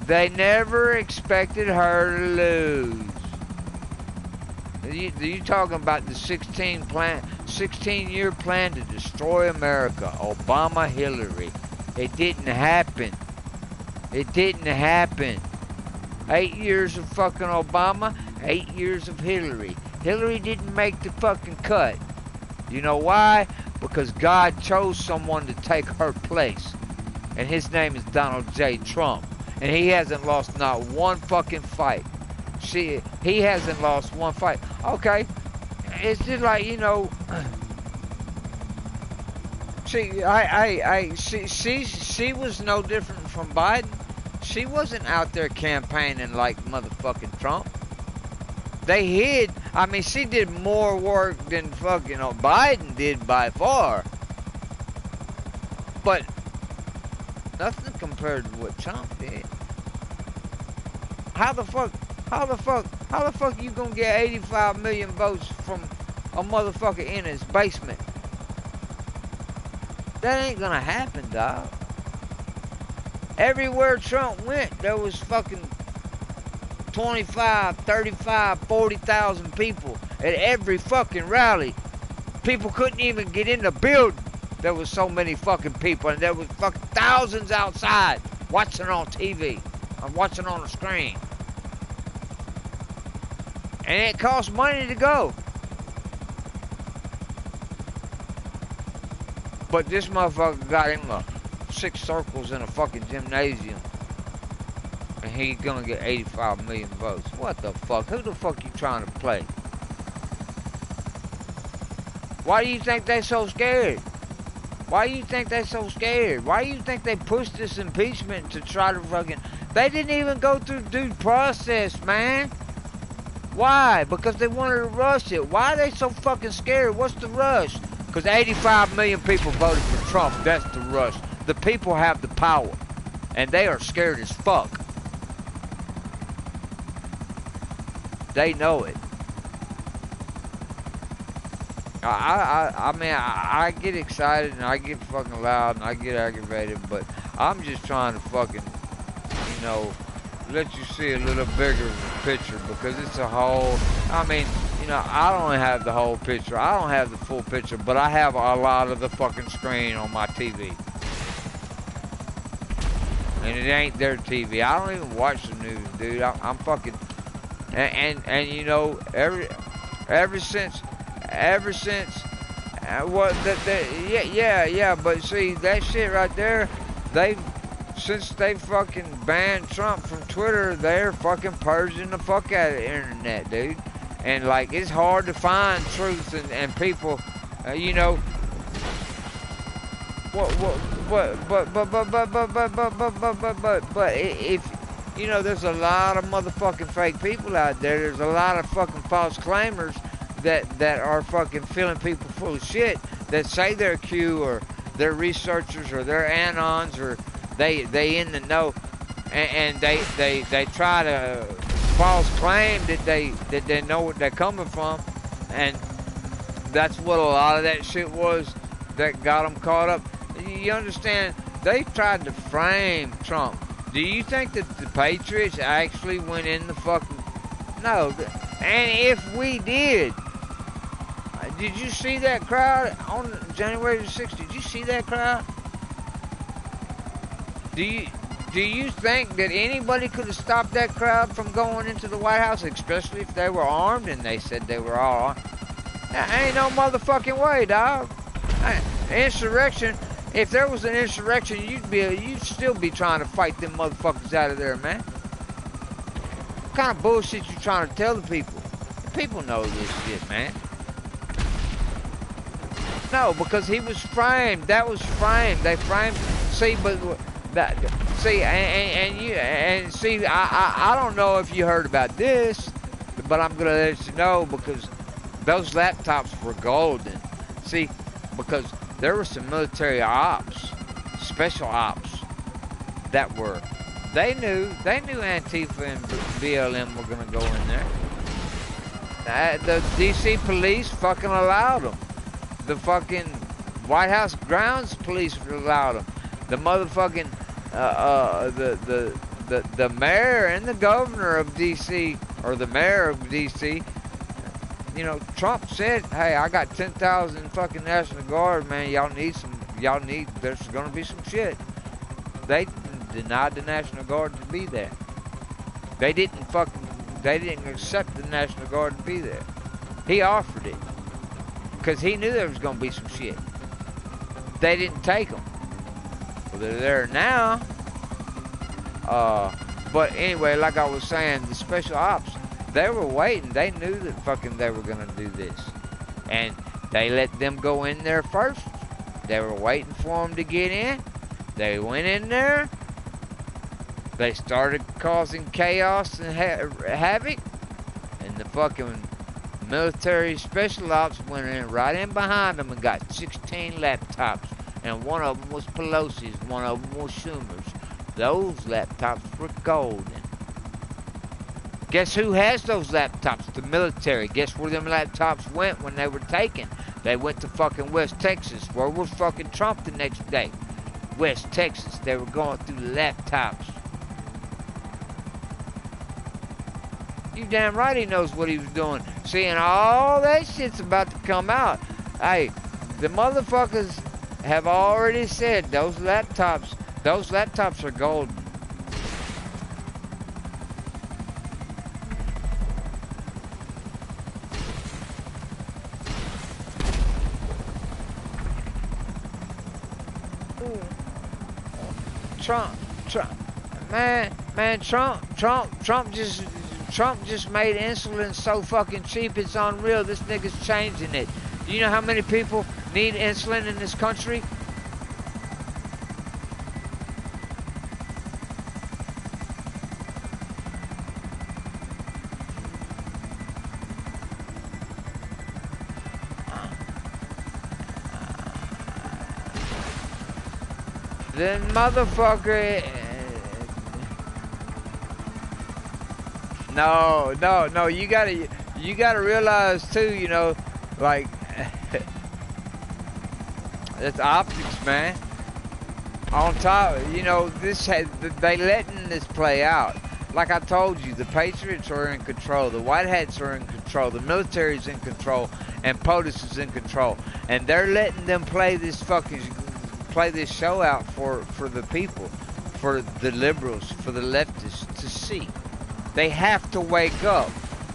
They never expected her to lose. You talking about the 16-year plan to destroy America? Obama, Hillary. It didn't happen. It didn't happen. 8 years of fucking Obama, 8 years of Hillary. Hillary didn't make the fucking cut. You know why? Because God chose someone to take her place. And his name is Donald J. Trump. And he hasn't lost not one fucking fight. He hasn't lost one fight. Okay. It's just like, you know... She was no different from Biden. She wasn't out there campaigning like motherfucking Trump. They hid. I mean, she did more work than fucking Biden did by far. But nothing compared to what Trump did. How the fuck you gonna get 85 million votes from a motherfucker in his basement? That ain't gonna happen, dog. Everywhere Trump went, there was fucking 25, 35, 40,000 people at every fucking rally. People couldn't even get in the building. There was so many fucking people, and there was fucking thousands outside watching on TV or watching on the screen. And it cost money to go. But this motherfucker got him 6 circles in a fucking gymnasium. And he gonna get 85 million votes. What the fuck? Who the fuck you trying to play? Why do you think they so scared? Why do you think they so scared? Why do you think they pushed this impeachment to try to fucking... They didn't even go through due process, man. Why? Because they wanted to rush it. Why are they so fucking scared? What's the rush? Because 85 million people voted for Trump. That's the rush. The people have the power. And they are scared as fuck. They know it. I mean, I get excited and I get fucking loud and I get aggravated, but I'm just trying to fucking, you know, let you see a little bigger of the picture, because it's a whole, I mean, you know, I don't have the whole picture. I don't have the full picture, but I have a lot of the fucking screen on my TV. And it ain't their TV. I don't even watch the news, dude. I'm fucking, and you know, ever since, what yeah, but see, that shit right there, since they fucking banned Trump from Twitter, they're fucking purging the fuck out of the internet, dude. And like, it's hard to find truth and people, you know, but if, you know, there's a lot of motherfucking fake people out there. There's a lot of fucking false claimers that are fucking filling people full of shit, that say they're Q or they're researchers or they're anons or they in the know, and they try to false claim that they know what they're coming from, and that's what a lot of that shit was that got them caught up. You understand? They tried to frame Trump. Do you think that the Patriots actually went in the fucking... No. And if we did you see that crowd on January the 6th? Did you see that crowd? Do you think that anybody could have stopped that crowd from going into the White House, especially if they were armed? And they said they were all armed. That ain't no motherfucking way, dog. Insurrection. If there was an insurrection, you'd still be trying to fight them motherfuckers out of there, man. What kind of bullshit you trying to tell the people? The people know this shit, man. No, because he was framed. That was framed. They framed. See, but That, see, see, I don't know if you heard about this, but I'm gonna let you know because those laptops were golden. See, because there were some military ops, special ops, that were, they knew Antifa and BLM were gonna go in there. The DC police fucking allowed them. The fucking White House grounds police allowed them. The motherfucking the mayor and the governor of DC, or the mayor of DC, you know, Trump said, hey, I got 10,000 fucking National Guard, man. There's gonna be some shit. They denied the National Guard to be there. They didn't accept the National Guard to be there. He offered it because he knew there was gonna be some shit. They didn't take them. Well, they're there now. But anyway, like I was saying, the special ops, they were waiting. They knew that fucking they were gonna do this, and they let them go in there first. They were waiting for them to get in. They went in there. They started causing chaos and havoc, and the fucking military special ops went in right in behind them and got 16 laptops, and one of them was Pelosi's, one of them was Schumer's. Those laptops were golden. Guess who has those laptops? The military. Guess where them laptops went when they were taken? They went to fucking West Texas. Where was fucking Trump the next day? West Texas. They were going through the laptops. You damn right he knows what he was doing. Seeing all that shit's about to come out. Hey, the motherfuckers have already said those laptops are golden. Trump just made insulin so fucking cheap it's unreal. This nigga's changing it. Do you know how many people need insulin in this country? The motherfucker. No. You gotta realize too. You know, like it's optics, man. On top, you know, they letting this play out. Like I told you, the Patriots are in control. The White Hats are in control. The military's in control, and POTUS is in control. And they're letting them play this show out for the people, for the liberals, for the leftists to see. They have to wake up.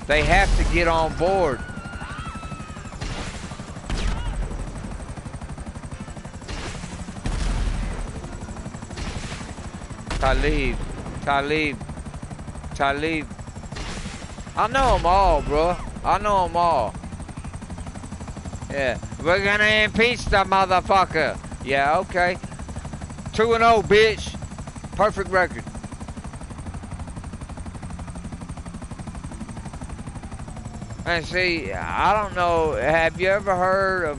They have to get on board. Talib. I know them all, bro. I know them all. Yeah. We're gonna impeach the motherfucker. Yeah, okay. 2-0, bitch. Perfect record. And see, I don't know. Have you ever heard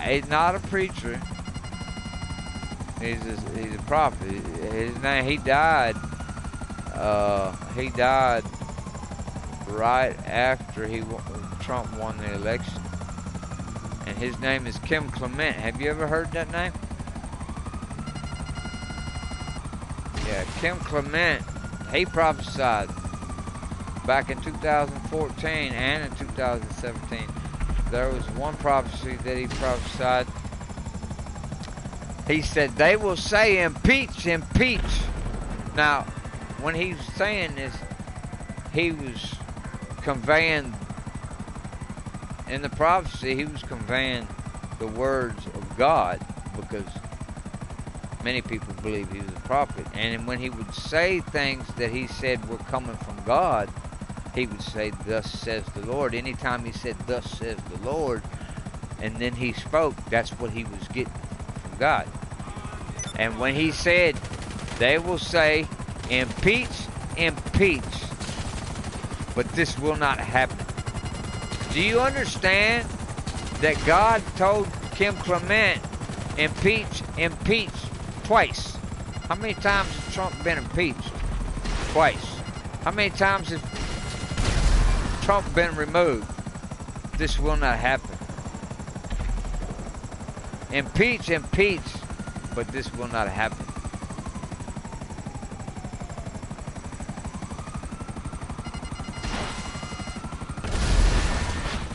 he's not a preacher. He's a prophet. His name. He died right after Trump won the election. And his name is Kim Clement. Have you ever heard that name? Yeah, Kim Clement. He prophesied back in 2014 and in 2017. There was one prophecy that he prophesied. He said, they will say impeach, impeach. Now, when he was saying this, he was conveying, in the prophecy, he was conveying the words of God, because many people believe he was a prophet. And when he would say things that he said were coming from God, he would say, thus says the Lord. Anytime he said, thus says the Lord, and then he spoke, that's what he was getting from God. And when he said, they will say, impeach, impeach, but this will not happen. Do you understand that God told Kim Clement, impeach, impeach, twice? How many times has Trump been impeached? Twice. How many times has Trump been removed? This will not happen. Impeach, impeach, but this will not happen.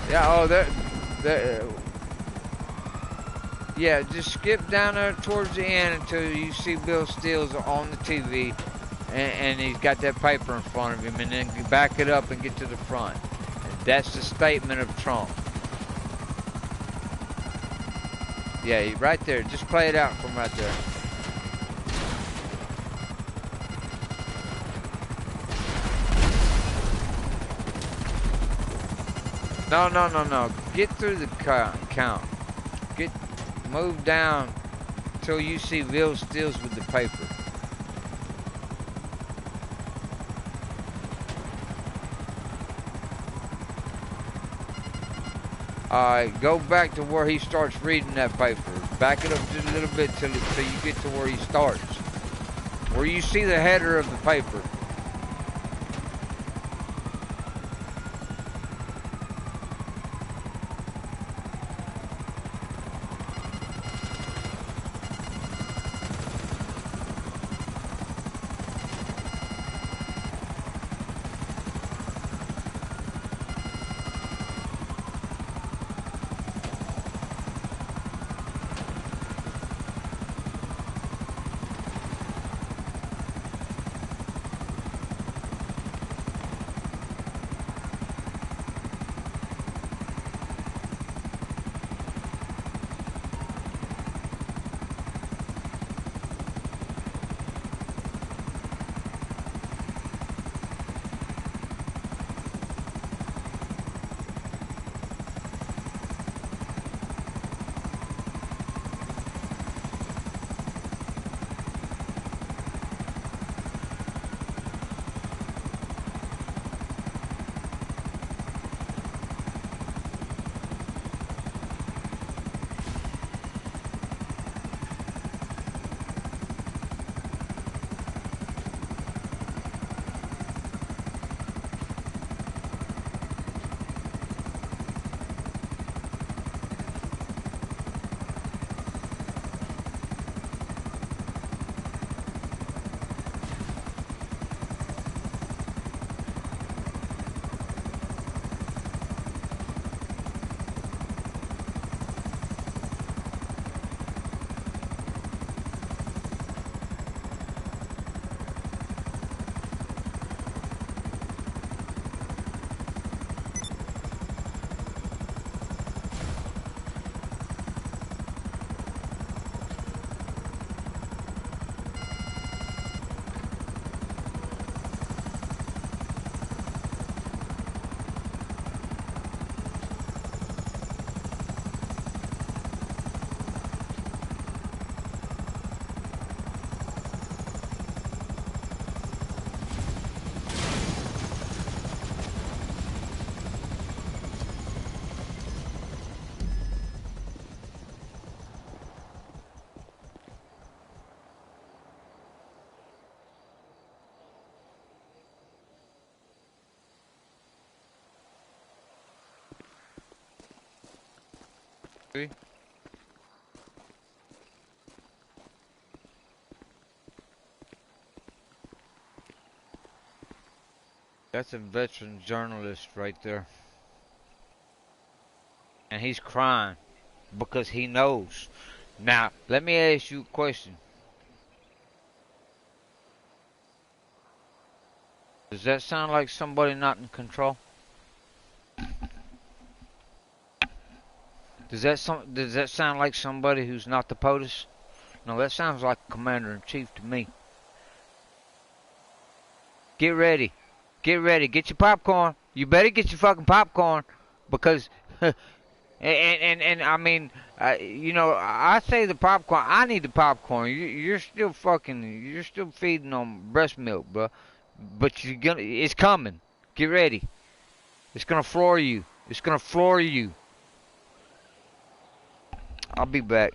Yeah, oh, yeah, just skip down there towards the end until you see Bill Steele's on the TV and he's got that paper in front of him, and then back it up and get to the front. That's the statement of Trump. Yeah, right there. Just play it out from right there. No. Get through the count. Move down till you see Bill Steele's with the paper. Alright, go back to where he starts reading that paper. Back it up just a little bit till you get to where he starts. Where you see the header of the paper. That's a veteran journalist right there. And he's crying because he knows. Now, let me ask you a question. Does that sound like somebody not in control? Does that sound like somebody who's not the POTUS? No, that sounds like Commander-in-Chief to me. Get ready. Get ready. Get your popcorn. You better get your fucking popcorn because And I mean, you know, I say the popcorn. I need the popcorn. You're still fucking. You're still feeding on breast milk, bro. But you're gonna. It's coming. Get ready. It's gonna floor you. It's gonna floor you. I'll be back.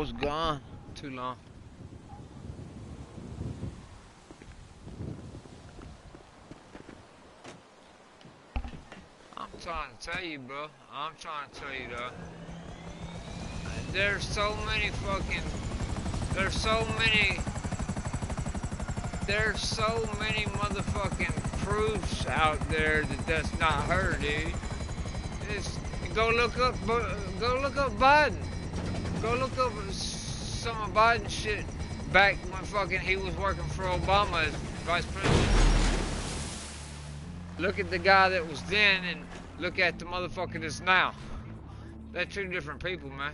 was gone too long. I'm trying to tell you, bro. I'm trying to tell you, though. There's so many fucking... There's so many motherfucking proofs out there that that's not her, dude. It's, go look up Biden. Go look up some of Biden's shit back when fucking he was working for Obama as vice president. Look at the guy that was then and look at the motherfucker that's now. They're two different people, man.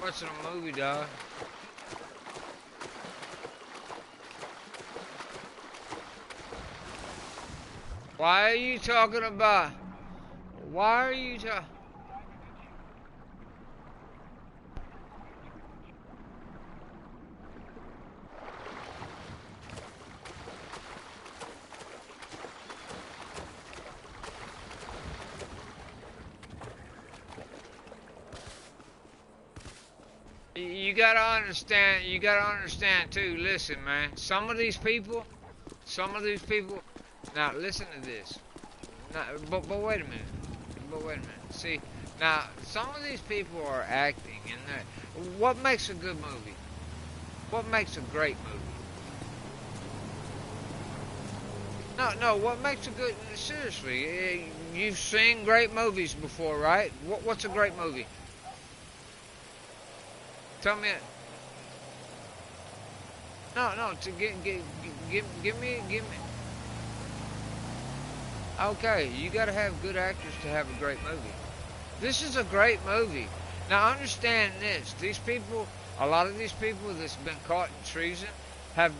Watching a movie, dog. Why are you talking about? Why are you talking? You gotta understand too, listen, man, some of these people, now listen to this, now, but wait a minute, see, now, some of these people are acting, and what makes a good movie? What makes a great movie? No, what makes a good, seriously, you've seen great movies before, right? What's a great movie? Tell me. No. To give me. Okay, you gotta have good actors to have a great movie. This is a great movie. Now understand this: these people, a lot of these people that's been caught in treason, have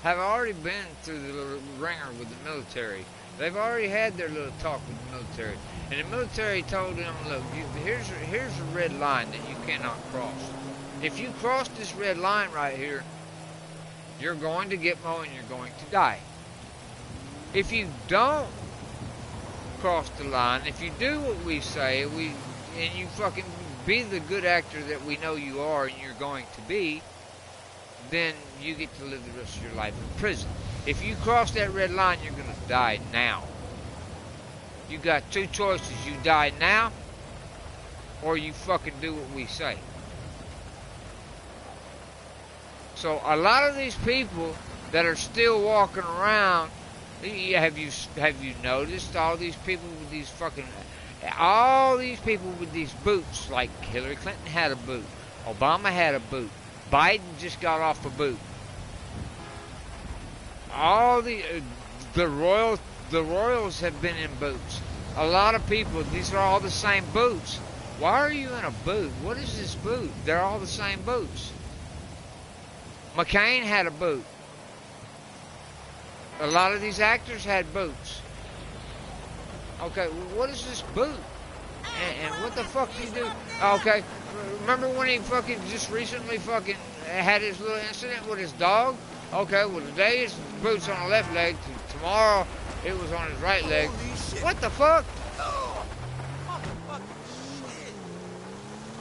already been through the little ringer with the military. They've already had their little talk with the military, and the military told them, "Look, here's a red line that you cannot cross. If you cross this red line right here, you're going to get mowed and you're going to die. If you don't cross the line, if you do what we say, and you fucking be the good actor that we know you are and you're going to be, then you get to live the rest of your life in prison. If you cross that red line, you're going to die now. You got two choices. You die now, or you fucking do what we say." So a lot of these people that are still walking around, have you noticed all these people with these boots? Like Hillary Clinton had a boot, Obama had a boot, Biden just got off a boot. All the royals have been in boots. A lot of people, these are all the same boots. Why are you in a boot? What is this boot? They're all the same boots. McCain had a boot. A lot of these actors had boots. Okay, what is this boot? And what the fuck do you do? Okay, remember when he fucking just recently fucking had his little incident with his dog? Okay, well today his boot's on the left leg. Tomorrow it was on his right leg. What the fuck?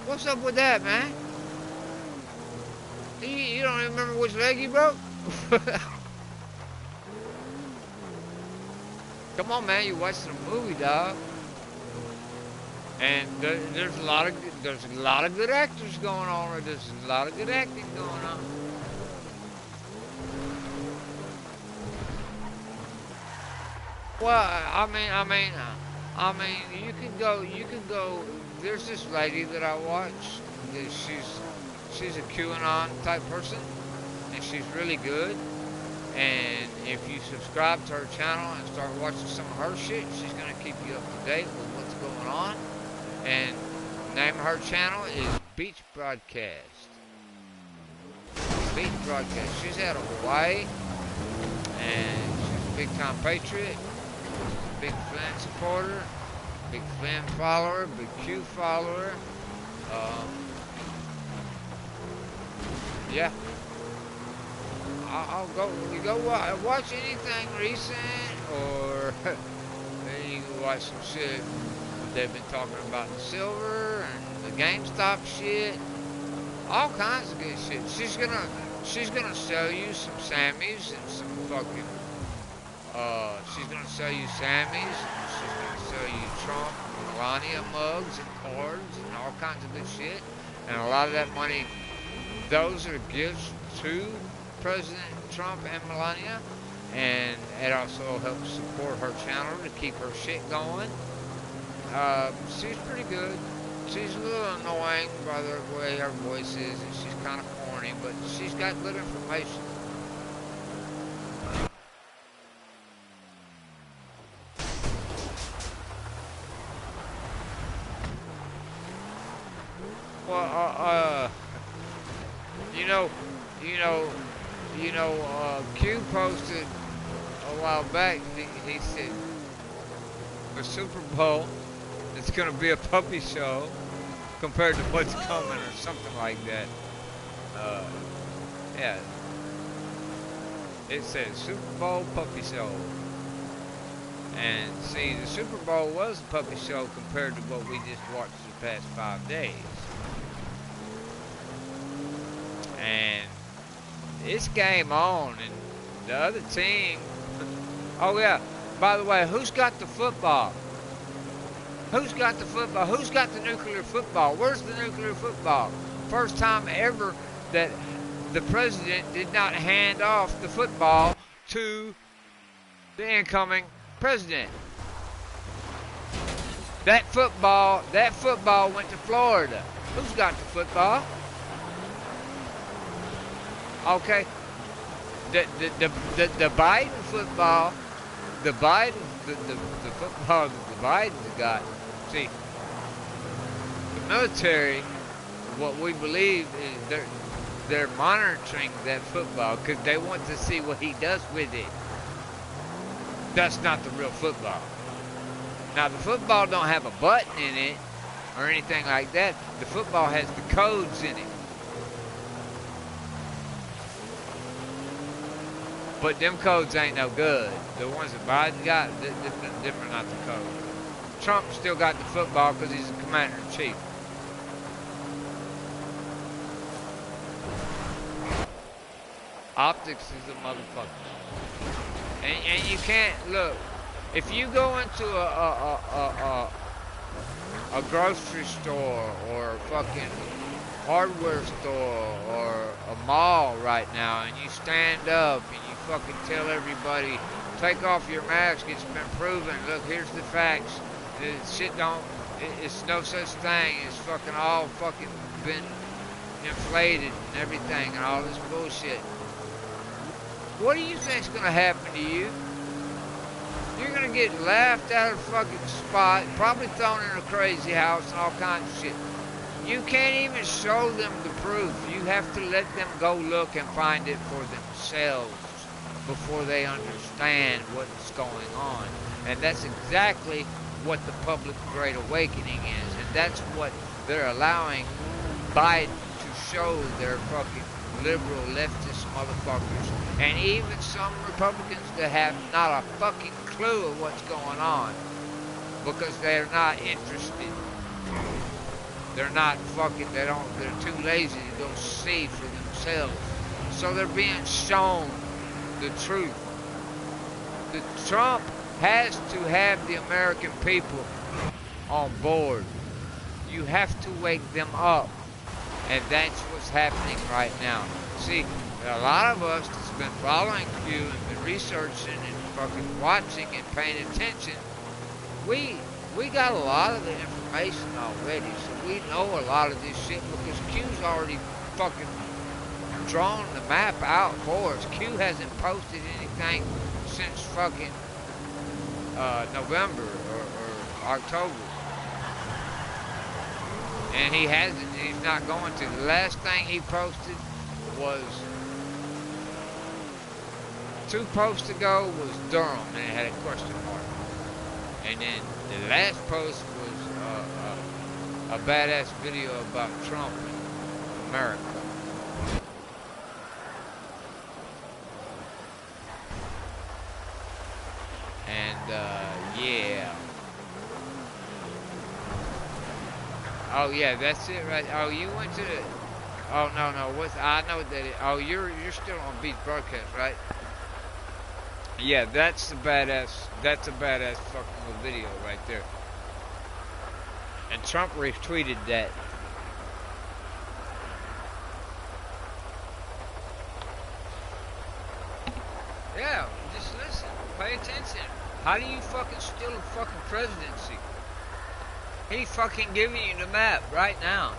What's up with that, man? You don't even remember which leg you broke? Come on, man, you're watching a movie, dog. And there's a lot of good actors going on. There's a lot of good acting going on. Well, I mean, you can go. There's this lady that I watch. She's a QAnon type person, and she's really good. And if you subscribe to her channel and start watching some of her shit, she's gonna keep you up to date with what's going on. And the name of her channel is Beach Broadcast. Beach Broadcast. She's out of Hawaii, and she's a big time patriot, big Flynn supporter, big Flynn follower, big Q follower. Yeah. I'll go. You go watch anything recent, or you can watch some shit they've been talking about the silver and the GameStop shit. All kinds of good shit. She's gonna sell you some Sammys and some fucking. She's gonna sell you Sammys. And she's gonna sell you Trump, and Melania mugs and cards and all kinds of good shit. And a lot of that money, those are gifts to President Trump and Melania, and it also helps support her channel to keep her shit going. She's pretty good. She's a little annoying by the way her voice is, and she's kind of corny, but she's got good information. Well, Q posted a while back. He said the Super Bowl, it's gonna be a puppy show compared to what's coming, or something like that. Yeah. It says Super Bowl puppy show. And see, the Super Bowl was a puppy show compared to what we just watched the past 5 days. And it's game on, and the other team. Oh yeah, by the way, who's got the football? Who's got the football? Who's got the nuclear football? Where's the nuclear football? First time ever that the president did not hand off the football to the incoming president. That football went to Florida. Who's got the football? Okay. The Biden football, the football that the Biden's got. See, the military, what we believe is they're monitoring that football because they want to see what he does with it. That's not the real football. Now the football don't have a button in it or anything like that. The football has the codes in it. But them codes ain't no good. The ones that Biden got, different not the code. Trump still got the football because he's the commander-in-chief. Optics is a motherfucker. And you can't, look, if you go into a grocery store or a fucking hardware store or a mall right now, and you stand up and you fucking tell everybody, take off your mask, it's been proven, look, here's the facts, shit don't, it's no such thing, it's fucking all fucking been inflated and everything and all this bullshit. What do you think's gonna happen to you? You're gonna get laughed out of the fucking spot, probably thrown in a crazy house and all kinds of shit. You can't even show them the proof. You have to let them go look and find it for themselves before they understand what's going on. And that's exactly what the public Great Awakening is. And that's what they're allowing Biden to show their fucking liberal leftist motherfuckers. And even some Republicans that have not a fucking clue of what's going on because they're not interested. They're not fucking, they're too lazy to go see for themselves. So they're being shown the truth. The Trump has to have the American people on board. You have to wake them up. And that's what's happening right now. See, a lot of us that's been following Q and been researching and fucking watching and paying attention, we got a lot of the information already, so we know a lot of this shit because Q's already fucking drawn the map out for us. Q hasn't posted anything since fucking November or October. And he's not going to. The last thing he posted was 2 posts ago was Durham, and it had a question mark. And then the last post was a badass video about Trump and America. Oh yeah, that's it right. Oh, you went to the. Oh no, what's I know that it, oh you're still on Beach Broadcast, right? Yeah, that's a badass fucking little video right there. And Trump retweeted that. Yeah, just listen, pay attention. How do you fucking steal a fucking presidency? He fucking giving you the map right now.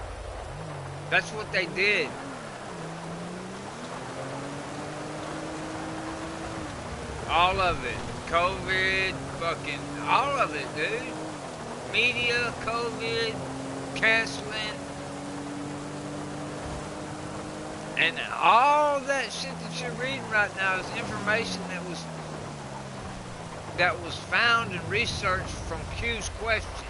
That's what they did. All of it. COVID, fucking, all of it, dude. Media, COVID, canceling. And all that shit that you're reading right now is information that was found and researched from Q's question.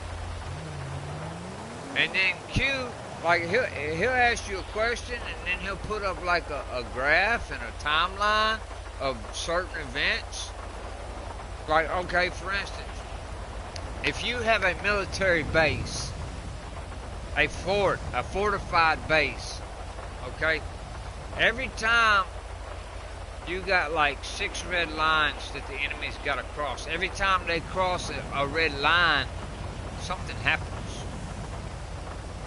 And then Q, like he'll ask you a question and then he'll put up like a graph and a timeline of certain events. Like, okay, for instance, if you have a military base, a fortified base, okay, every time you got like 6 red lines that the enemy's got to cross, every time they cross a red line, something happens.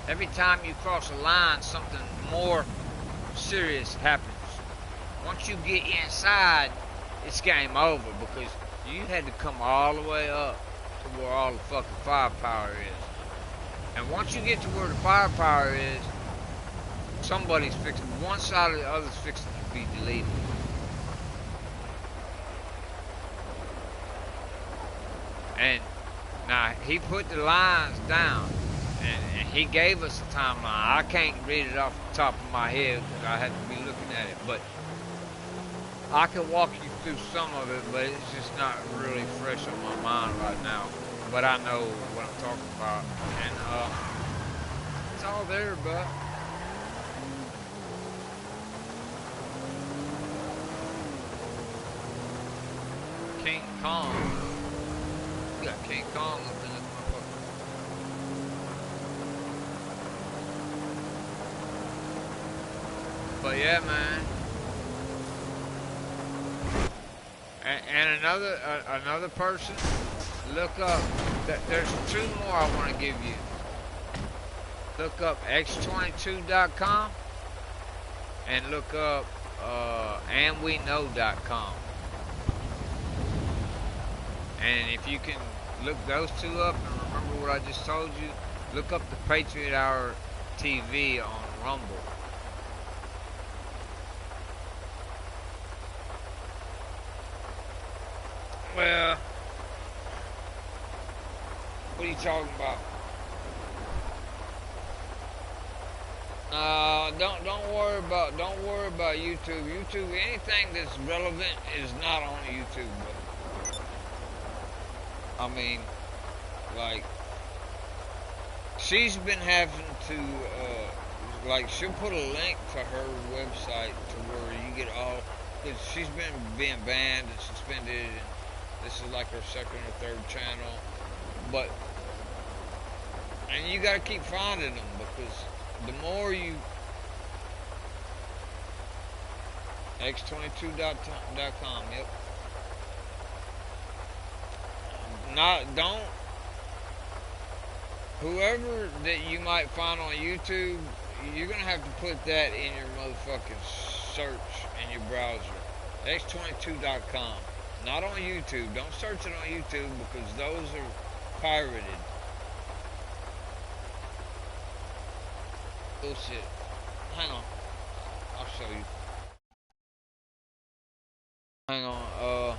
Every time you cross a line, something more serious happens. Once you get inside, it's game over because you had to come all the way up to where all the fucking firepower is. And once you get to where the firepower is, somebody's fixing, one side or the other's fixing to be deleted. And now he put the lines down. And he gave us a timeline. I can't read it off the top of my head because I had to be looking at it. But I can walk you through some of it, but it's just not really fresh on my mind right now. But I know what I'm talking about. And it's all there, bud. King Kong. You got King Kong up in this motherfucker. But yeah, man. And another person, look up. There's 2 more I want to give you. Look up x22.com and look up andweknow.com. And if you can look those 2 up and remember what I just told you, look up the Patriot Hour TV on Rumble. Well, what are you talking about? Don't worry about YouTube. YouTube, anything that's relevant is not on YouTube. But I mean, like, she's been having to, like, she'll put a link to her website to where you get all, because she's been being banned and suspended, and this is like her 2nd or 3rd channel, but, and you gotta keep finding them, because the more you, x22.com, yep. Don't, whoever that you might find on YouTube, you're gonna have to put that in your motherfucking search in your browser. x22.com. Not on YouTube. Don't search it on YouTube because those are pirated. Bullshit. Hang on. I'll show you. Hang on.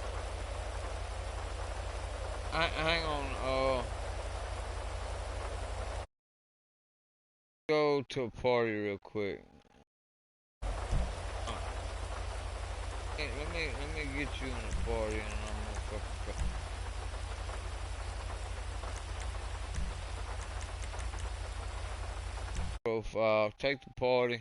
Hang on. Go to a party real quick. Hey, let me get you in a party and I'm gonna fucking profile. Take the party.